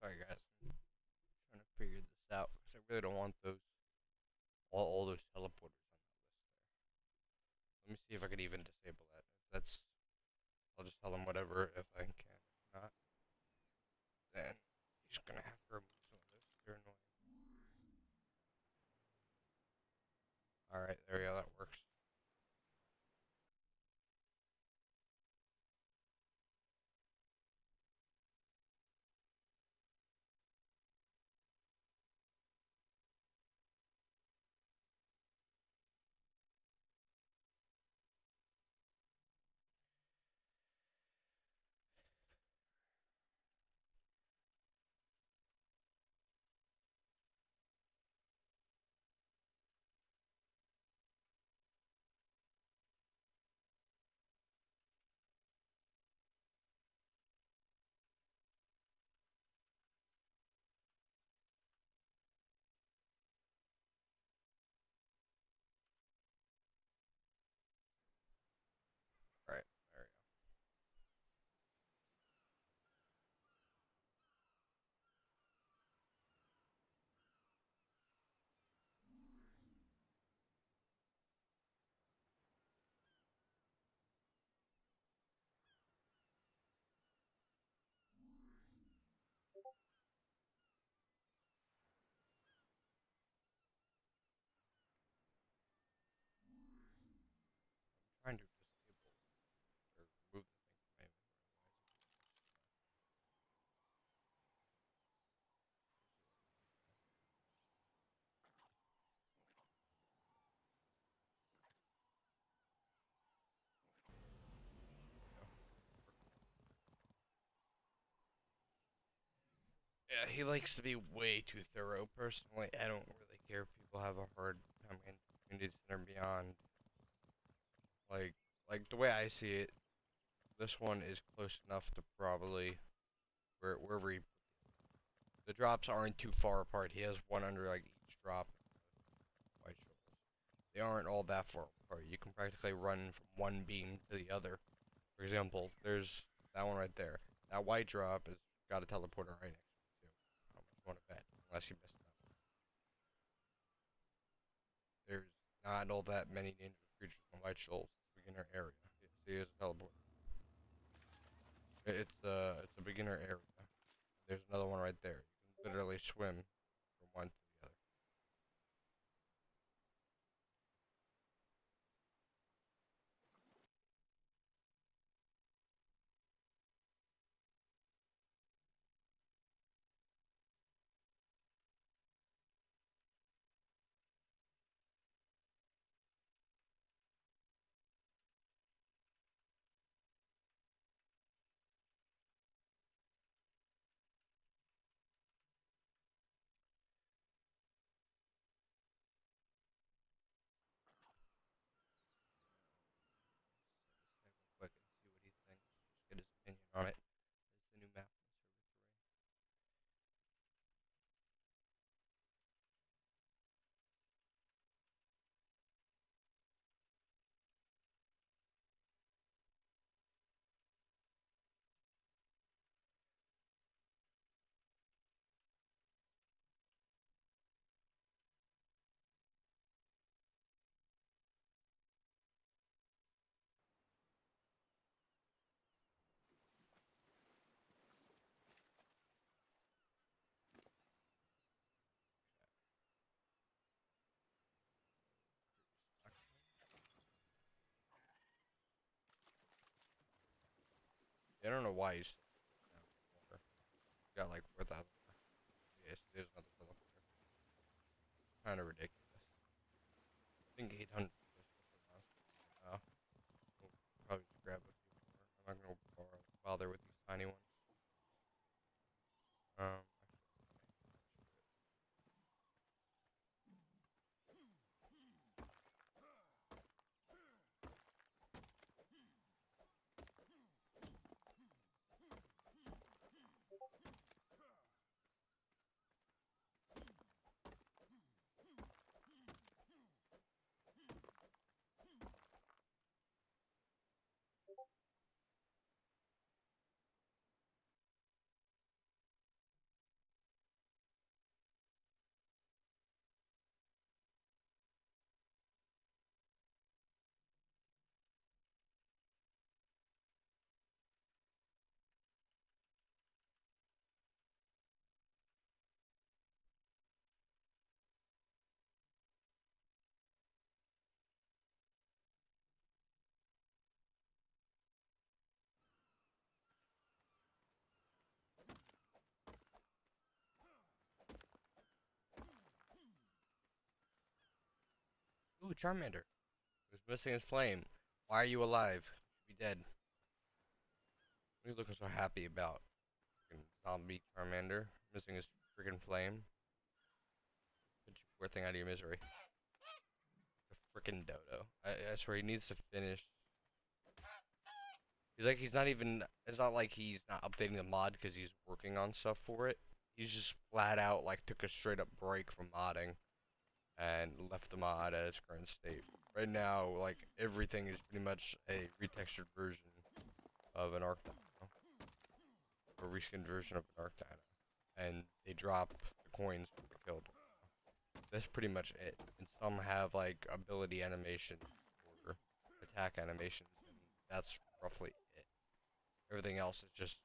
Sorry guys, I'm trying to figure this out because I really don't want those all those teleporters on that list there. Let me see if I could even disable that. If that's, I'll just tell them whatever if I can. If not, then he's gonna have to remove some of those. They're annoying. All right, there we go. That works. All right, there we go. I'm trying to disable or remove the thing from my inventory. Why is it? Yeah, he likes to be way too thorough. Personally, I don't really care if people have a hard time in Community Center Beyond. Like, like the way I see it, this one is close enough to probably wherever he. The drops aren't too far apart. He has one under like each drop in the White Shoals. They aren't all that far apart. You can practically run from one beam to the other. For example, there's that one right there. That white drop has got a teleporter right next to it too. How much you want to bet? Unless you missed that one. There's not all that many dangerous creatures on White Shoals. It's a beginner area. See, there's a teleporter. It's a beginner area. There's another one right there. You can literally swim from one to the other. Set this thing real quick and see what he thinks. Just get his opinion on it. It's the new map in Server 3. I don't know why he's now more. He's got like 4,000 more. Yes, there's another teleporter. Kind of ridiculous. I think 800 is just the last one. We'll probably just grab a few more. I'm not gonna bother with these tiny ones. Actually, Charmander. He was missing his flame. Why are you alive? You should be dead. What are you looking so happy about? Freaking zombie Charmander. Missing his freaking flame. Put you poor thing out of your misery. The freaking dodo. I swear he needs to finish. He's not even, it's not like he's not updating the mod because he's working on stuff for it. He's just flat out, like, took a straight up break from modding and left the mod at its current state. Right now, like, everything is pretty much a retextured version of an ARK dino, or a reskinned version of an ARK dino. And they drop the coins when they're killed. That's pretty much it. And some have, like, ability animations or attack animations, and that's roughly it. Everything else is just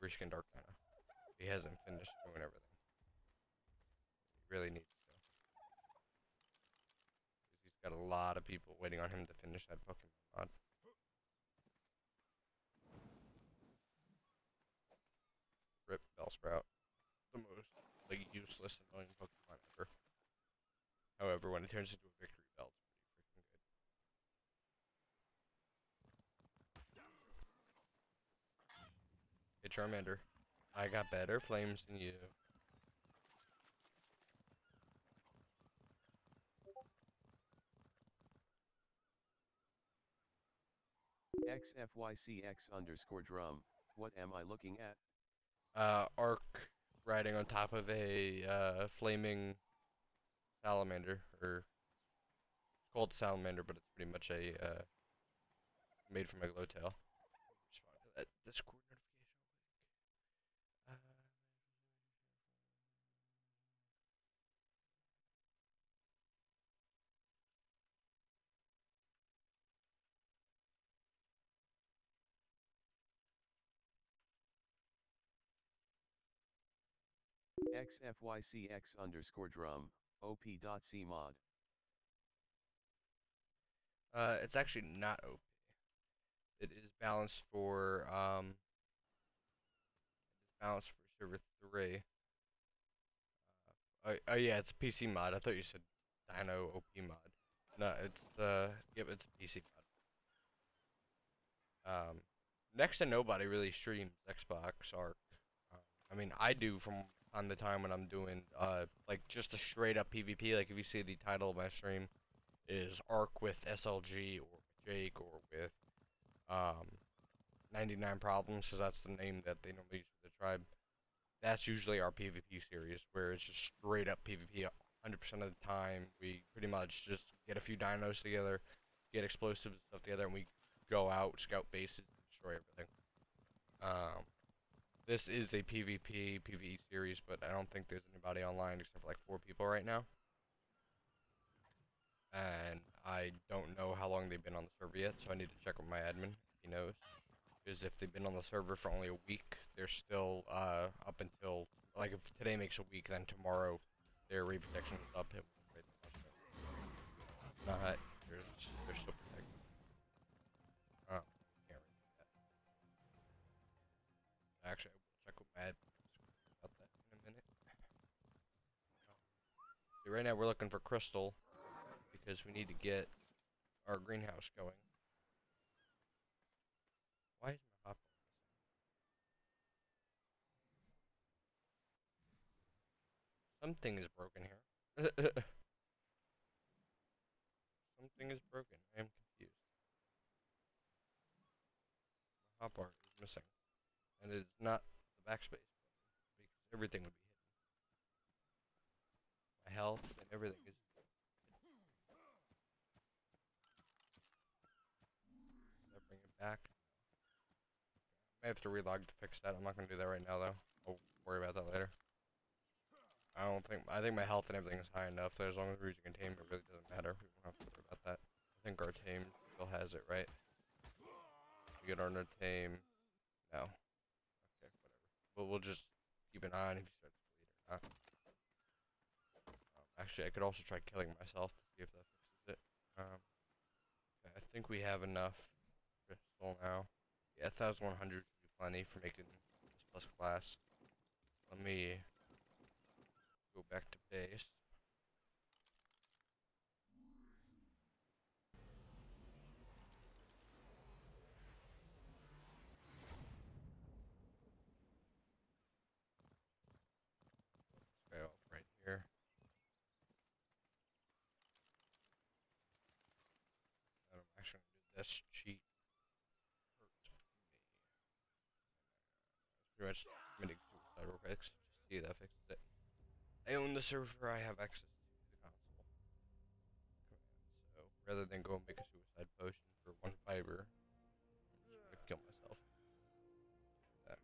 reskinned ARK dino. He hasn't finished doing everything. He really needs to. He's got a lot of people waiting on him to finish that Pokemon mod. Rip Bellsprout. The most, like, useless, annoying Pokemon ever. However, when it turns into a victory bell, it's pretty freaking good. Hey, Charmander. I got better flames than you. XFYCX_drum, what am I looking at? ARK riding on top of a, flaming salamander, or it's called salamander, but it's pretty much a, made from a glowtail. Respond to that Discord notification. XFYCX_drum, op.cmod. It's actually not OP. It is balanced for, balanced for server 3. Oh yeah, it's a PC mod. I thought you said Dino OP mod. No, it's, yep, it's a PC mod. Next to nobody really streams Xbox ARK. I mean, I do from time to time when I'm doing, like, just a straight up PvP. Like, if you see the title of my stream is ARK with SLG, or with Jake, or with, 99 Problems, because that's the name that they normally use for the tribe. That's usually our PvP series, where it's just straight up PvP 100% of the time. We pretty much just get a few dinos together, get explosives and stuff together, and we go out, scout bases, and destroy everything. This is a PvP, PvE series, but I don't think there's anybody online except for like 4 people right now. And I don't know how long they've been on the server yet, so I need to check with my admin if he knows. Because if they've been on the server for only a week, they're still up until, like, if today makes a week, then tomorrow their raid protection is up. If not, they're still protected. Can't read that. Actually, I will check with my admin about that in a minute. See, right now we're looking for crystal because we need to get our greenhouse going. Why is my hop? Something is broken here. Something is broken. I am confused. My hotbar is missing. And it is not the backspace button, because everything would be hidden. My health and everything is hidden. Did I bring it back? I have to relog to fix that. I'm not gonna do that right now though. I'll worry about that later. I think my health and everything is high enough that as long as we're using a tame, it really doesn't matter. We won't have to worry about that. I think our tame still has it, right? We get our tame. No. Okay, whatever. But we'll just keep an eye on if he starts to bleed or not. Actually, I could also try killing myself to see if that fixes it. Okay, I think we have enough crystal now. Yeah, 1,100 should be plenty for making this plus class. Let me go back to base. this cheat hurt me. Pretty much committing suicide real quick. Just see that fixes it. I own the server. I have access to the console command. So rather than go and make a suicide potion for 1 fiber, I'm just gonna kill myself. That.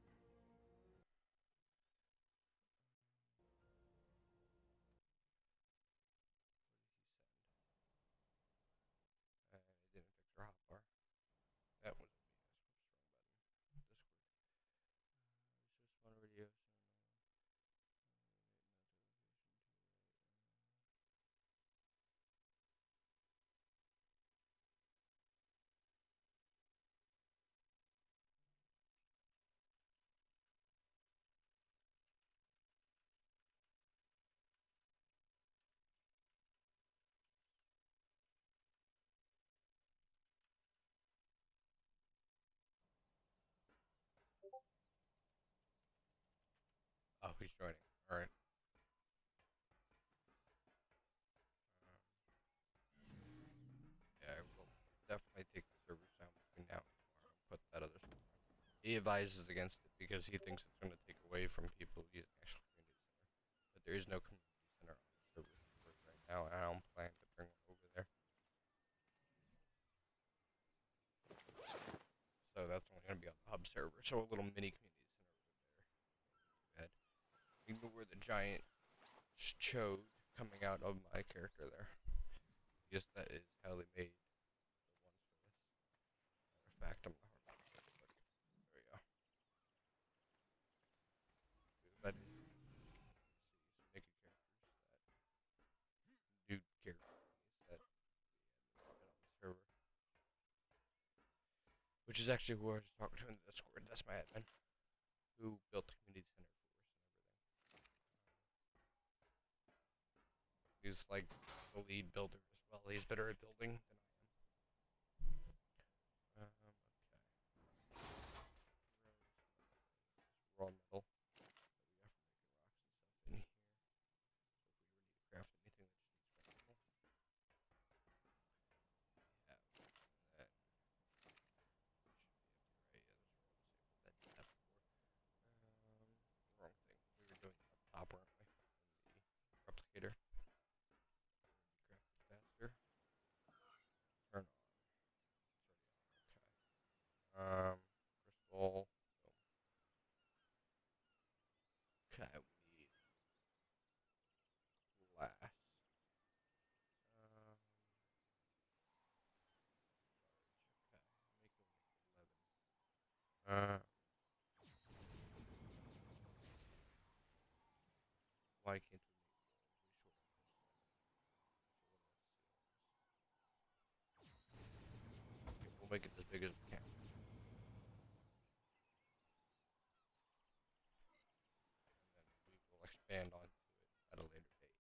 What did he send? I didn't fix her hotbar. That was me. I switched wrong button. Discord. This was one radio. Oh, he's joining. All right. Yeah, I will definitely take the servers down between now and tomorrow and put that other server on. He advises against it because he thinks it's going to take away from people using actual community center. But there is no community center on the server right now, and I don't plan to bring one over there. So that's only going to be on the hub server. So a little mini community center over there. Too bad. Ignore the giant chode coming out of my character there. Because that is how they made the ones for this. Matter of fact, I'm gonna hard real quick. There we go. That is. Let's see. So make a characters that dude characters that the admin on the server. Which is actually who I was talking to in the Discord. That's my admin. Who built the community center for us and everything. He's like the lead builder as well. He's better at building than I am. Okay. Raw metal that we got for making rocks and stuff in here. So if we ever need to craft anything that just needs raw metal, we have that. Should be empty, right? Yeah, those are all disabled. That did that before. Wrong thing. We were doing up top, weren't we? In the replicator. Craft it faster. Turn on. It's already on. Okay. Crystal. Boom. Okay, we need glass. Okay, making 11. Why can't we make more? Pretty short on crystal. Okay, we'll make it as big as we can. And then we will expand onto it at a later date.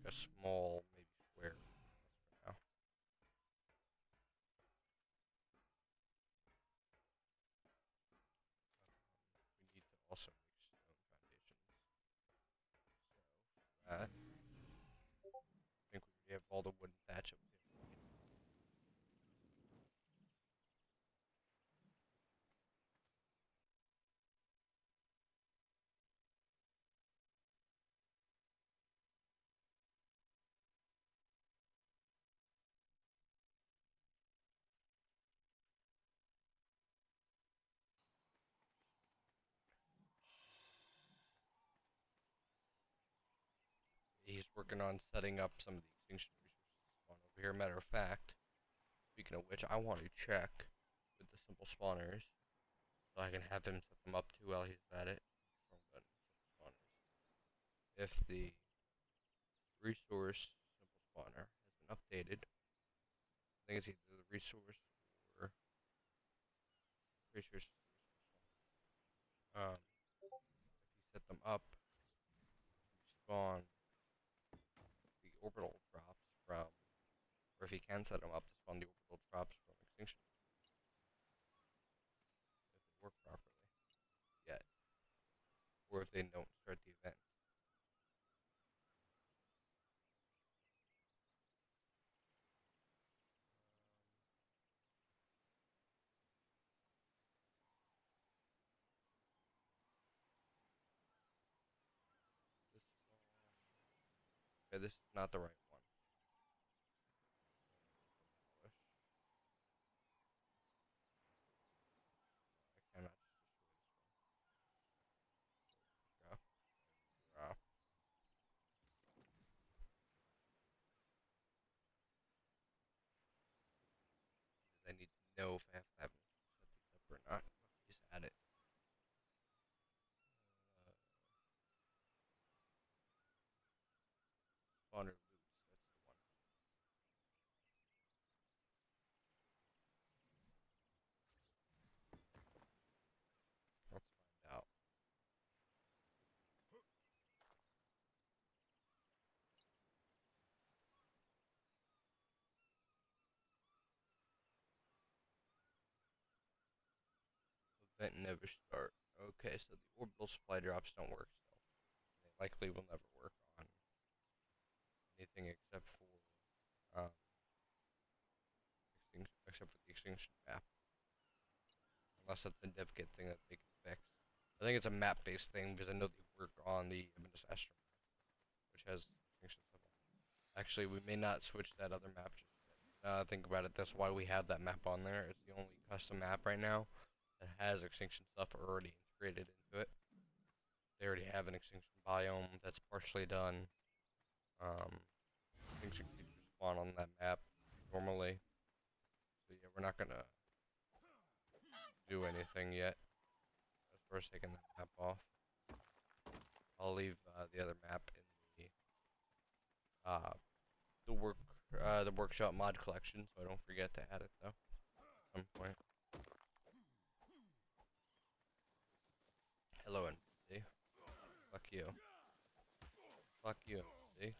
A small, maybe square for now. We need to also make stone foundations. So for that, I think we already have all the wooden thatch that we need. He's working on setting up some of the extinction resources spawn over here. Matter of fact, speaking of which, I want to check with the simple spawners so I can have him set them up too while he's at it. Wrong button. Simple spawners. If the resource simple spawner has been updated, I think it's either the resource or resource spawner. If you set them up to spawn the orbital drops from, or if he can set them up to spawn the orbital drops from extinction, if they work properly yet, or if they don't start the event. Okay, this is not the right one. I cannot just destroy this one. Go. I need to know if I have to have set these up or not. Just add it. Spawner loots. That's the one. Let's find out. Event never start. Okay, so the orbital supply drops don't work still. They likely will never work on anything except for um, except for the extinction map, unless that's a dev kit thing that they can fix. I think it's a map-based thing because I know they work on the Astro map, which has extinction stuff on it. Actually, we may not switch that other map just yet. Think about it. That's why we have that map on there. It's the only custom map right now that has extinction stuff already integrated into it. They already have an extinction biome that's partially done. Extinction creatures spawn on that map normally. So yeah, we're not gonna do anything yet as far as taking that map off. I'll leave the other map in uh, the workshop mod collection, so I don't forget to add it though at some point. Hello, NPC. Fuck you. Fuck you, NPC.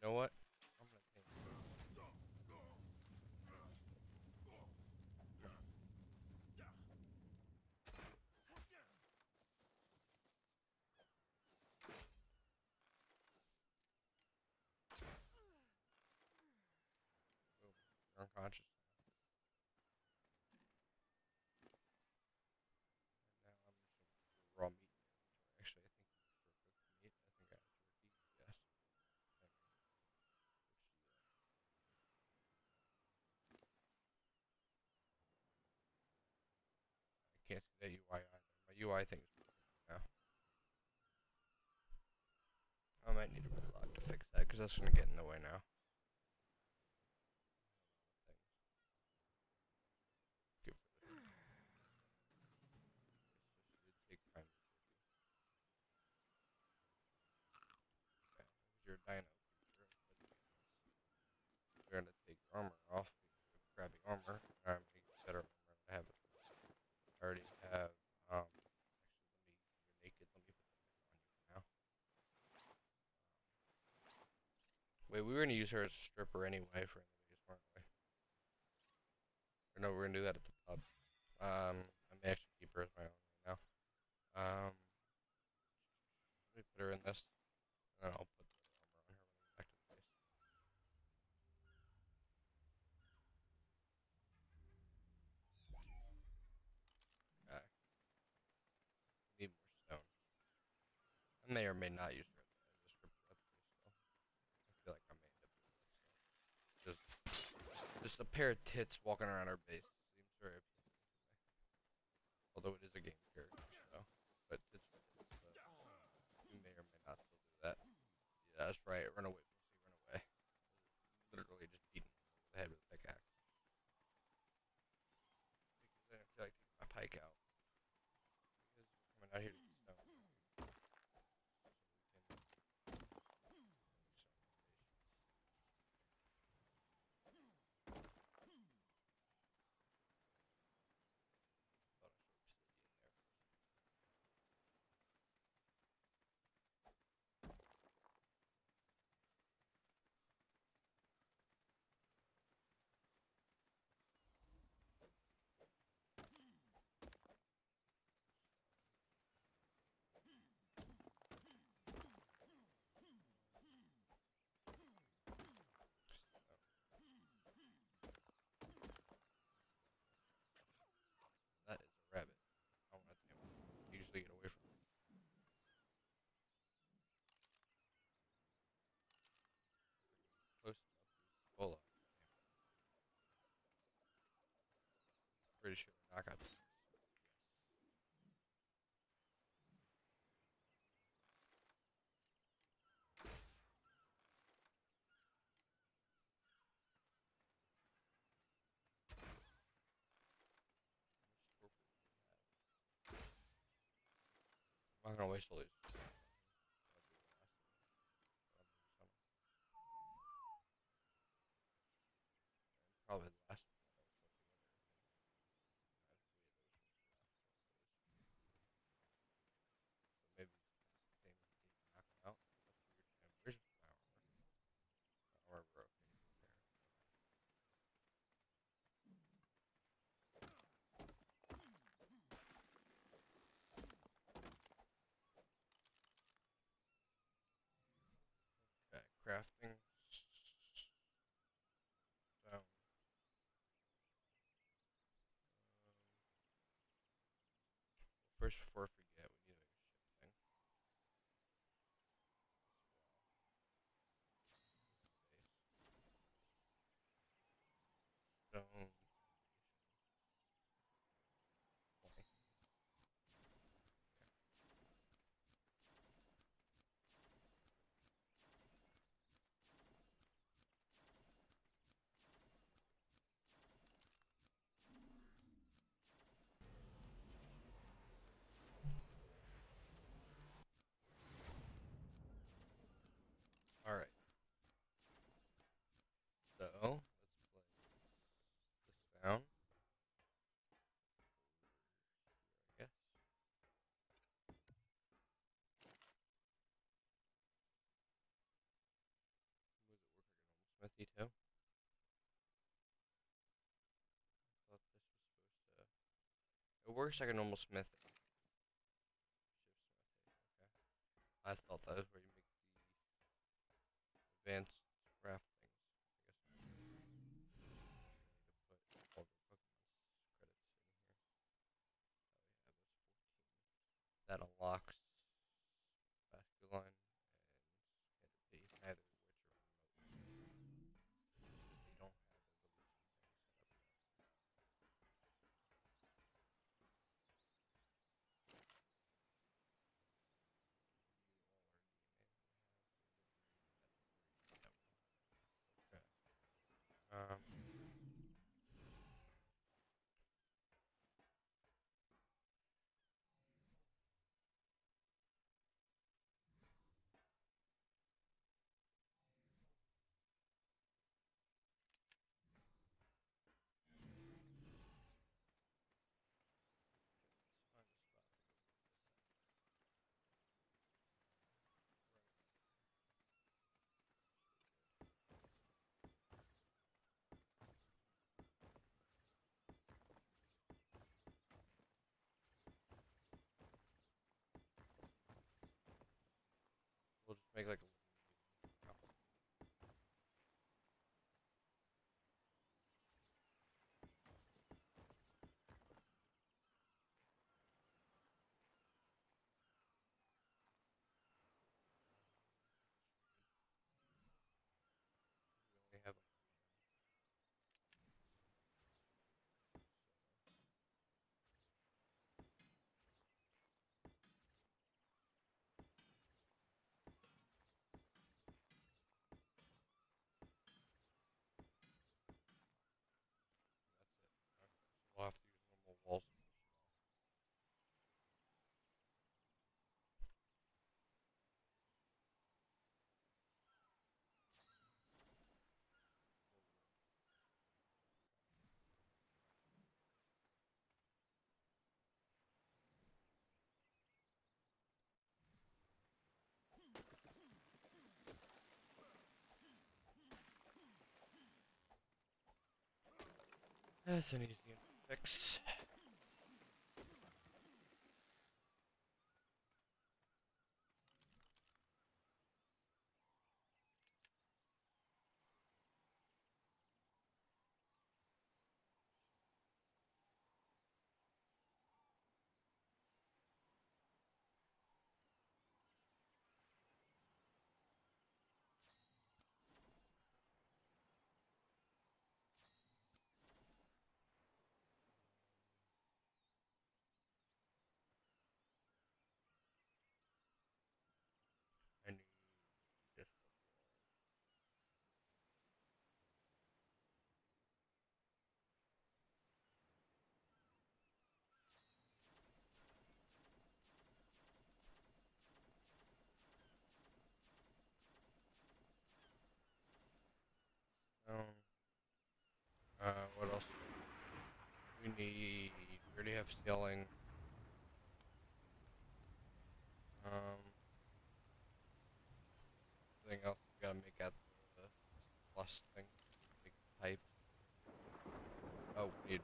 You know what? I'm gonna take you. Boom. You're unconscious now. And now I'm just gonna put your raw meat in your inventory. Actually, I think you prefer cooked meat. I think I have turkey. Yes. Hang on. I can't see that UI either. My UI thing is broken right now. I might need a relog to fix that because that's gonna get in the way now. Good for this. It should take time to give you. Okay, because you're a dino creature instead of humans. We're gonna take your armor off because you have crappy armor. I'm gonna get better armor. I have it. I already have. Actually, you're naked. Let me put that back on you for now. Wait, we were gonna use her as a stripper anyway for enemies, weren't we? Or no, we're gonna do that at the pub. I may actually keep her as my own right now. Let me put her in this, and then I'll put the other armor on her when I get back to the base. Okay, we need more stone. I may or may not use her as a stripper at the base still. I feel like I may end up doing that still. Just a pair of tits walking around our base seems very appealing to me. Although it is a game character, so. But tits for tits, so we may or may not still do that. Yeah, that's right. Run away, pussy, run away. Literally just beating him over the head with a pickaxe. Because I didn't feel like taking my pike out. Because we're coming out here to get stone. So we can make some foundations. Thought I saw obsidian there for a second. pretty sure we're not got. I'm not gonna waste all these. Probably the last. So maybe same as knock them out. That's weird. And where's my armor? My armor broke. Okay, crafting. Stone. First, before I forget, we need to make a ship thing. Stone. All right. So let's place this down. I guess. Was it work like a normal smithy too? I thought this was supposed to. It works like a normal smithy. I thought that was where you make the advanced craft things. I guess I need to put all the Pokemon's credits in here. That unlocks Basculine and Canterbury, neither of which are remote. They don't have evolution things set up yet. Okay. Let's find a spot. We'll just make like a we have we'll have to use normal walls. That's an easy fix. We already have ceiling. Anything else we gotta make out the plus thing? Make the pipe. Oh, we need.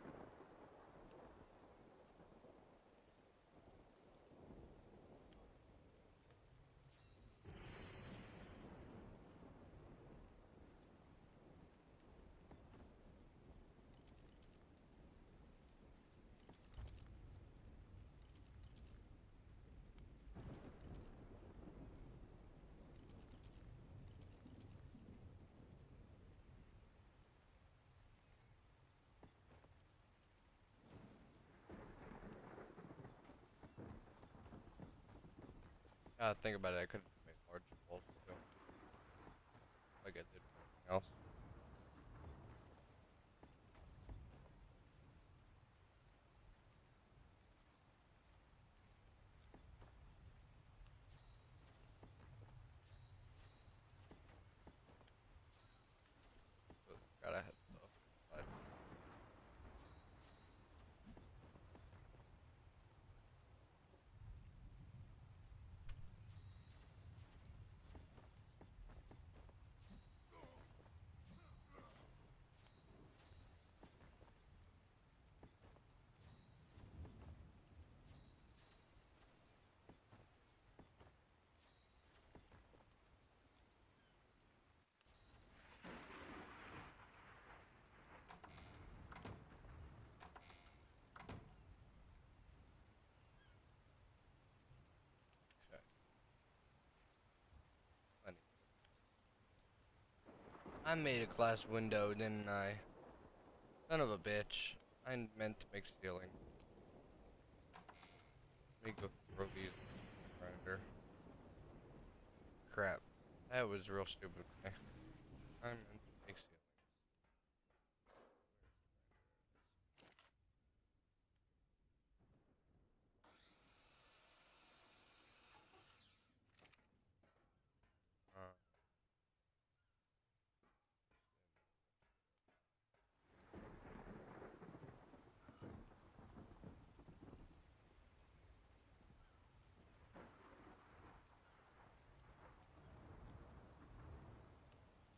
Think about it. I could have made large walls too, like I did with everything else. So gotta have stuff inside. Okay. Plenty. I made a glass window, didn't I? Son of a bitch. I meant to make ceiling. Let me go throw these grinder. Crap. That was real stupid of me. I meant to make ceiling. Uh,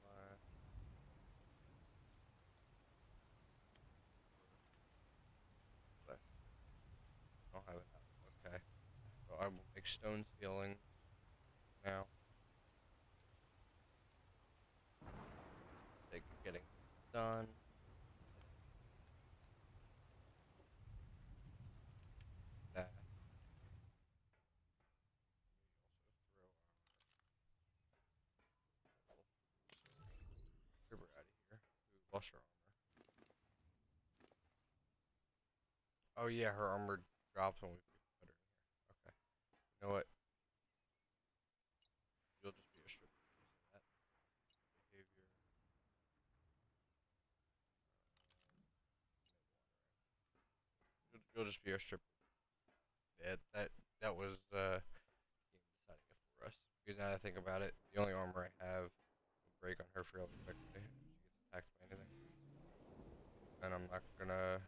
uh, but I don't have enough. Okay. So I will make stone ceiling now. Sake of getting done. That. We also throw our river out of here. Ooh, lost her armor. Oh yeah, her armor drops when we put her in here. Okay. You know what? You'll just be a stripper because of that behavior. You'll just be a stripper. Yeah, that was game deciding it for us. Because now that I think about it, the only armor I have will break on her fairly quickly if she gets attacked by anything. And I'm not gonna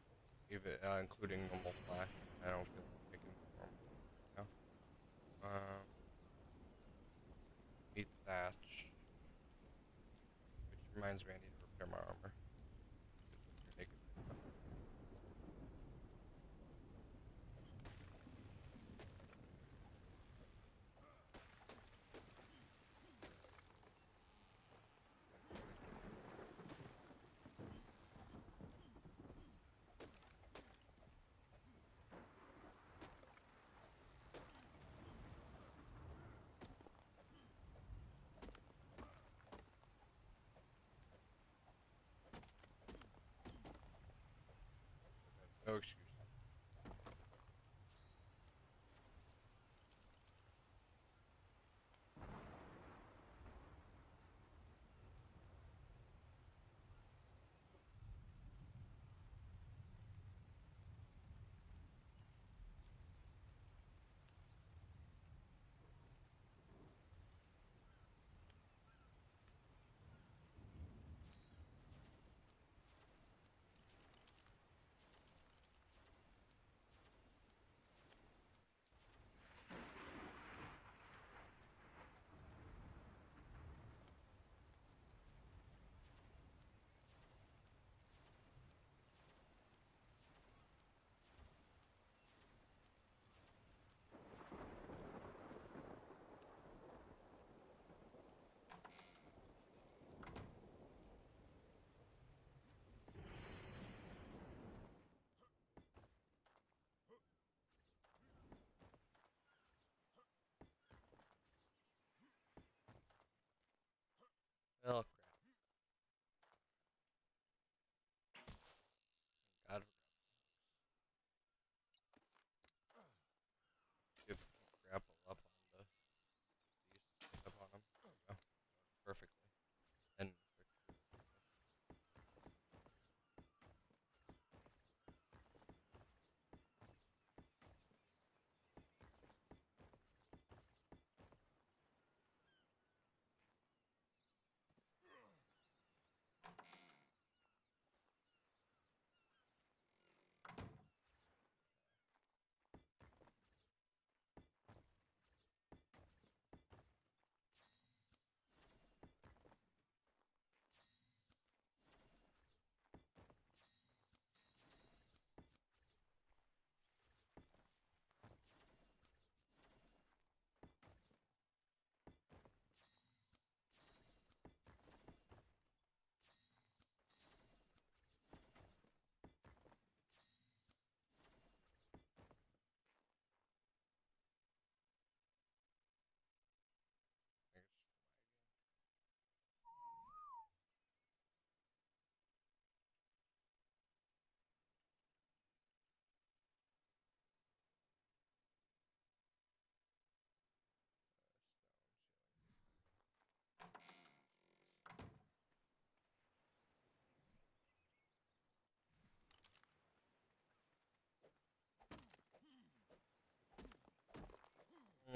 leave it, including normal flash. I don't feel like making more armor right now. Meat thatch, which reminds me I need to repair my armor. Because it's near naked right now. No excuse.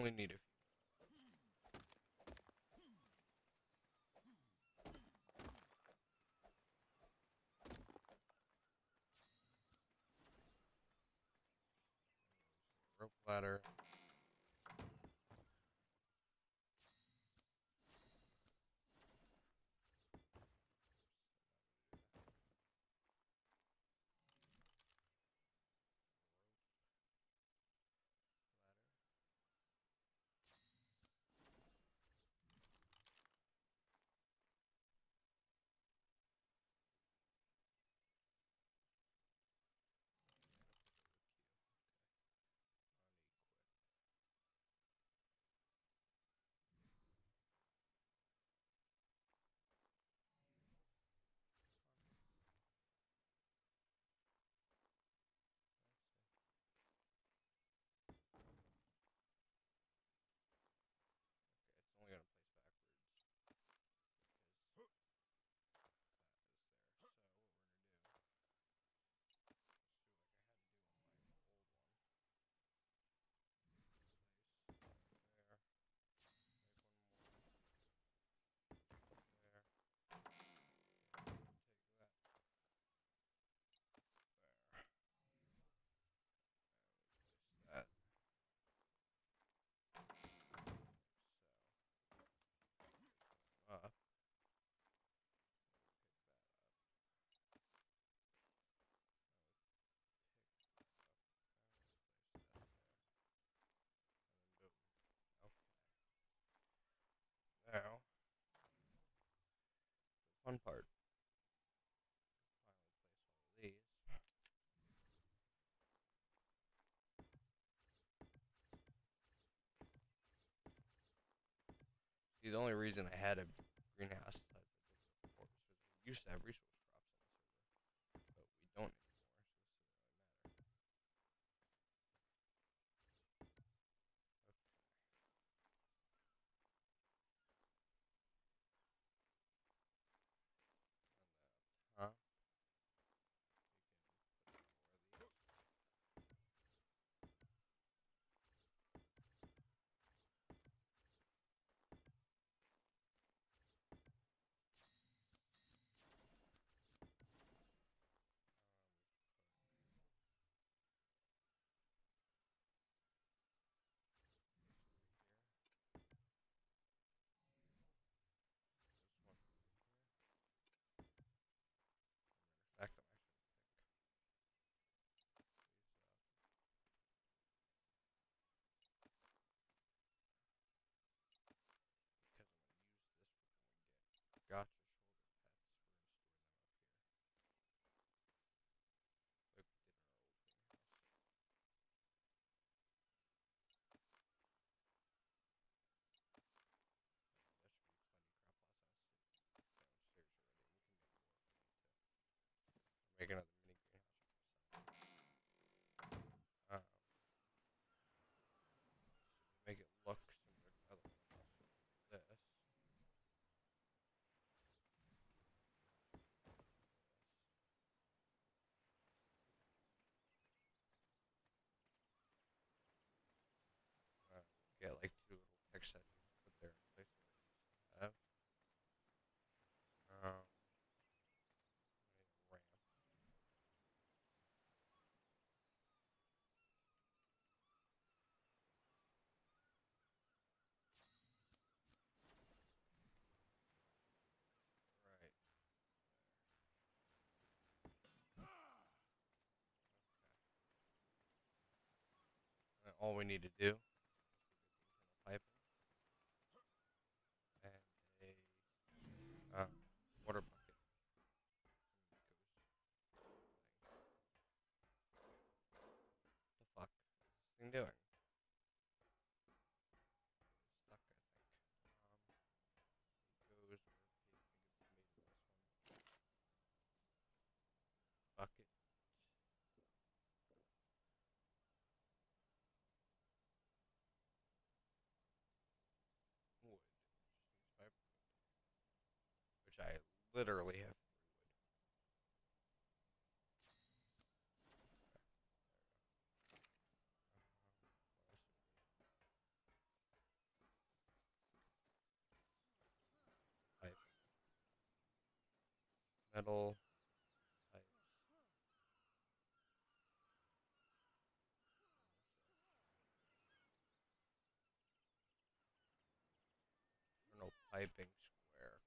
only need a few. Rope ladder. It's only gonna place backwards because that is there. So what we're gonna do, let's do like I had to do on my old one. Place there. Make one more there. Take that there. Place that like so. Up. Pick that up. Place that there. And then boom. Okay. Now, the fun part. Finally place all of these. See, the only reason I had a greenhouse size like this before was because we used to have resource crops on the server, but we don't anymore, so this doesn't really matter. Okay, and then up top, we can put more of these. This one over here. Matter of fact, I'm actually gonna pick these up because I'm gonna use this for when we get gotcha shoulder pets. We're gonna store them up here, like we did in our old greenhouse. That should be plenty crop loss downstairs already. We can make more if we need to. Make another mini greenhouse for myself. So to make it look similar to the other one, I'm also going to do this. Get like two little picks that you can put there in place of what you used to have. Um, I need a ramp. Right. And all we need to do is get the internal piping and a water bucket. What the fuck is this thing doing? Stuck, I think. Goes where I think it's made in this one. Bucket. Wood. Just needs fiber wood. Which I literally have 3 wood. What else do we need? metal pipes. Internal piping square.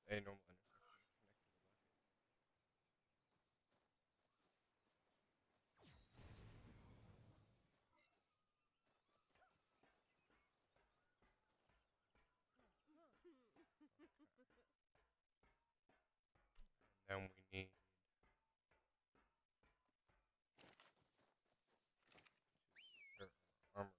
We don't need that. We need internal compression machines. Enough for 15 of these. And then we just need a normal intersection connecting the bucket. And then we need to secure our armor.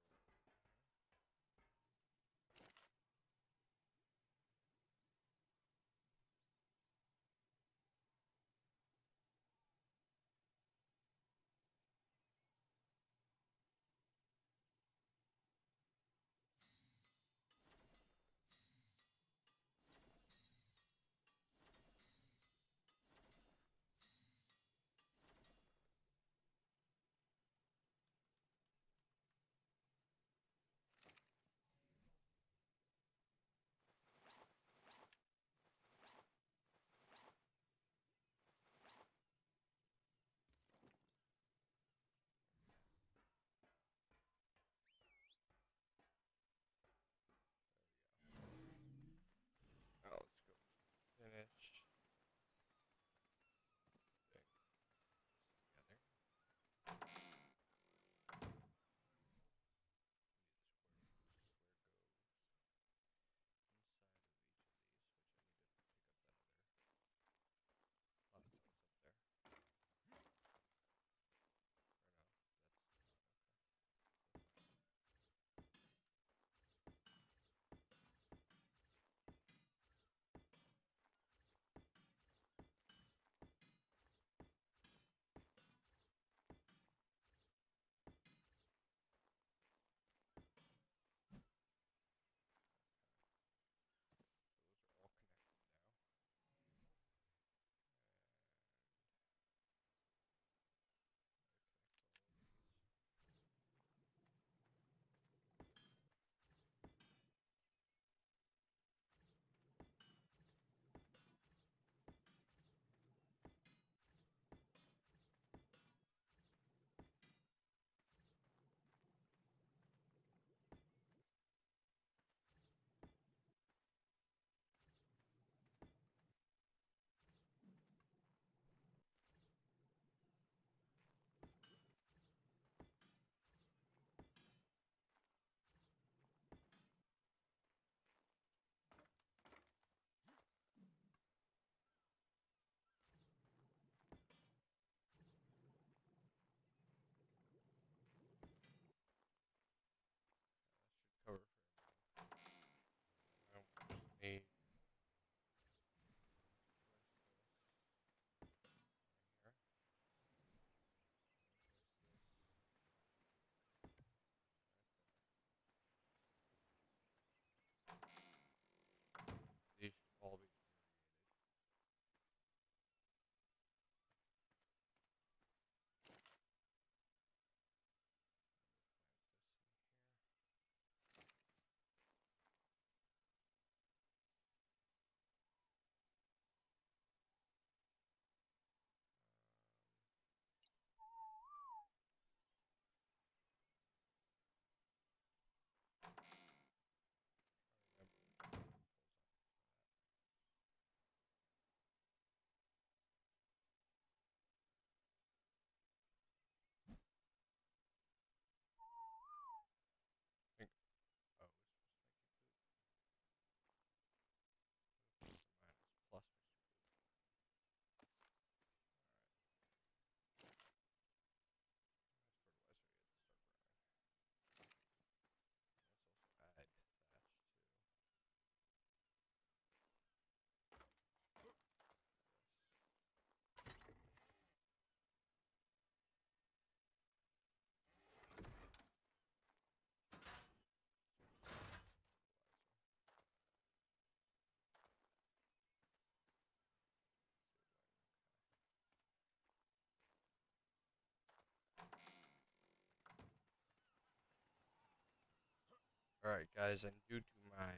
Alright, guys, and due to my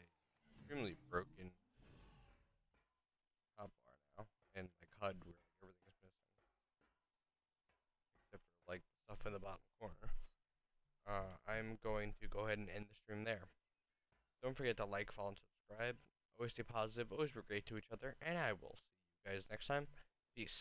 extremely broken hotbar now, and my HUD where like everything is missing, except for like the stuff in the bottom corner, I'm going to go ahead and end the stream there. Don't forget to like, follow, and subscribe. Always stay positive, always be great to each other, and I will see you guys next time. Peace.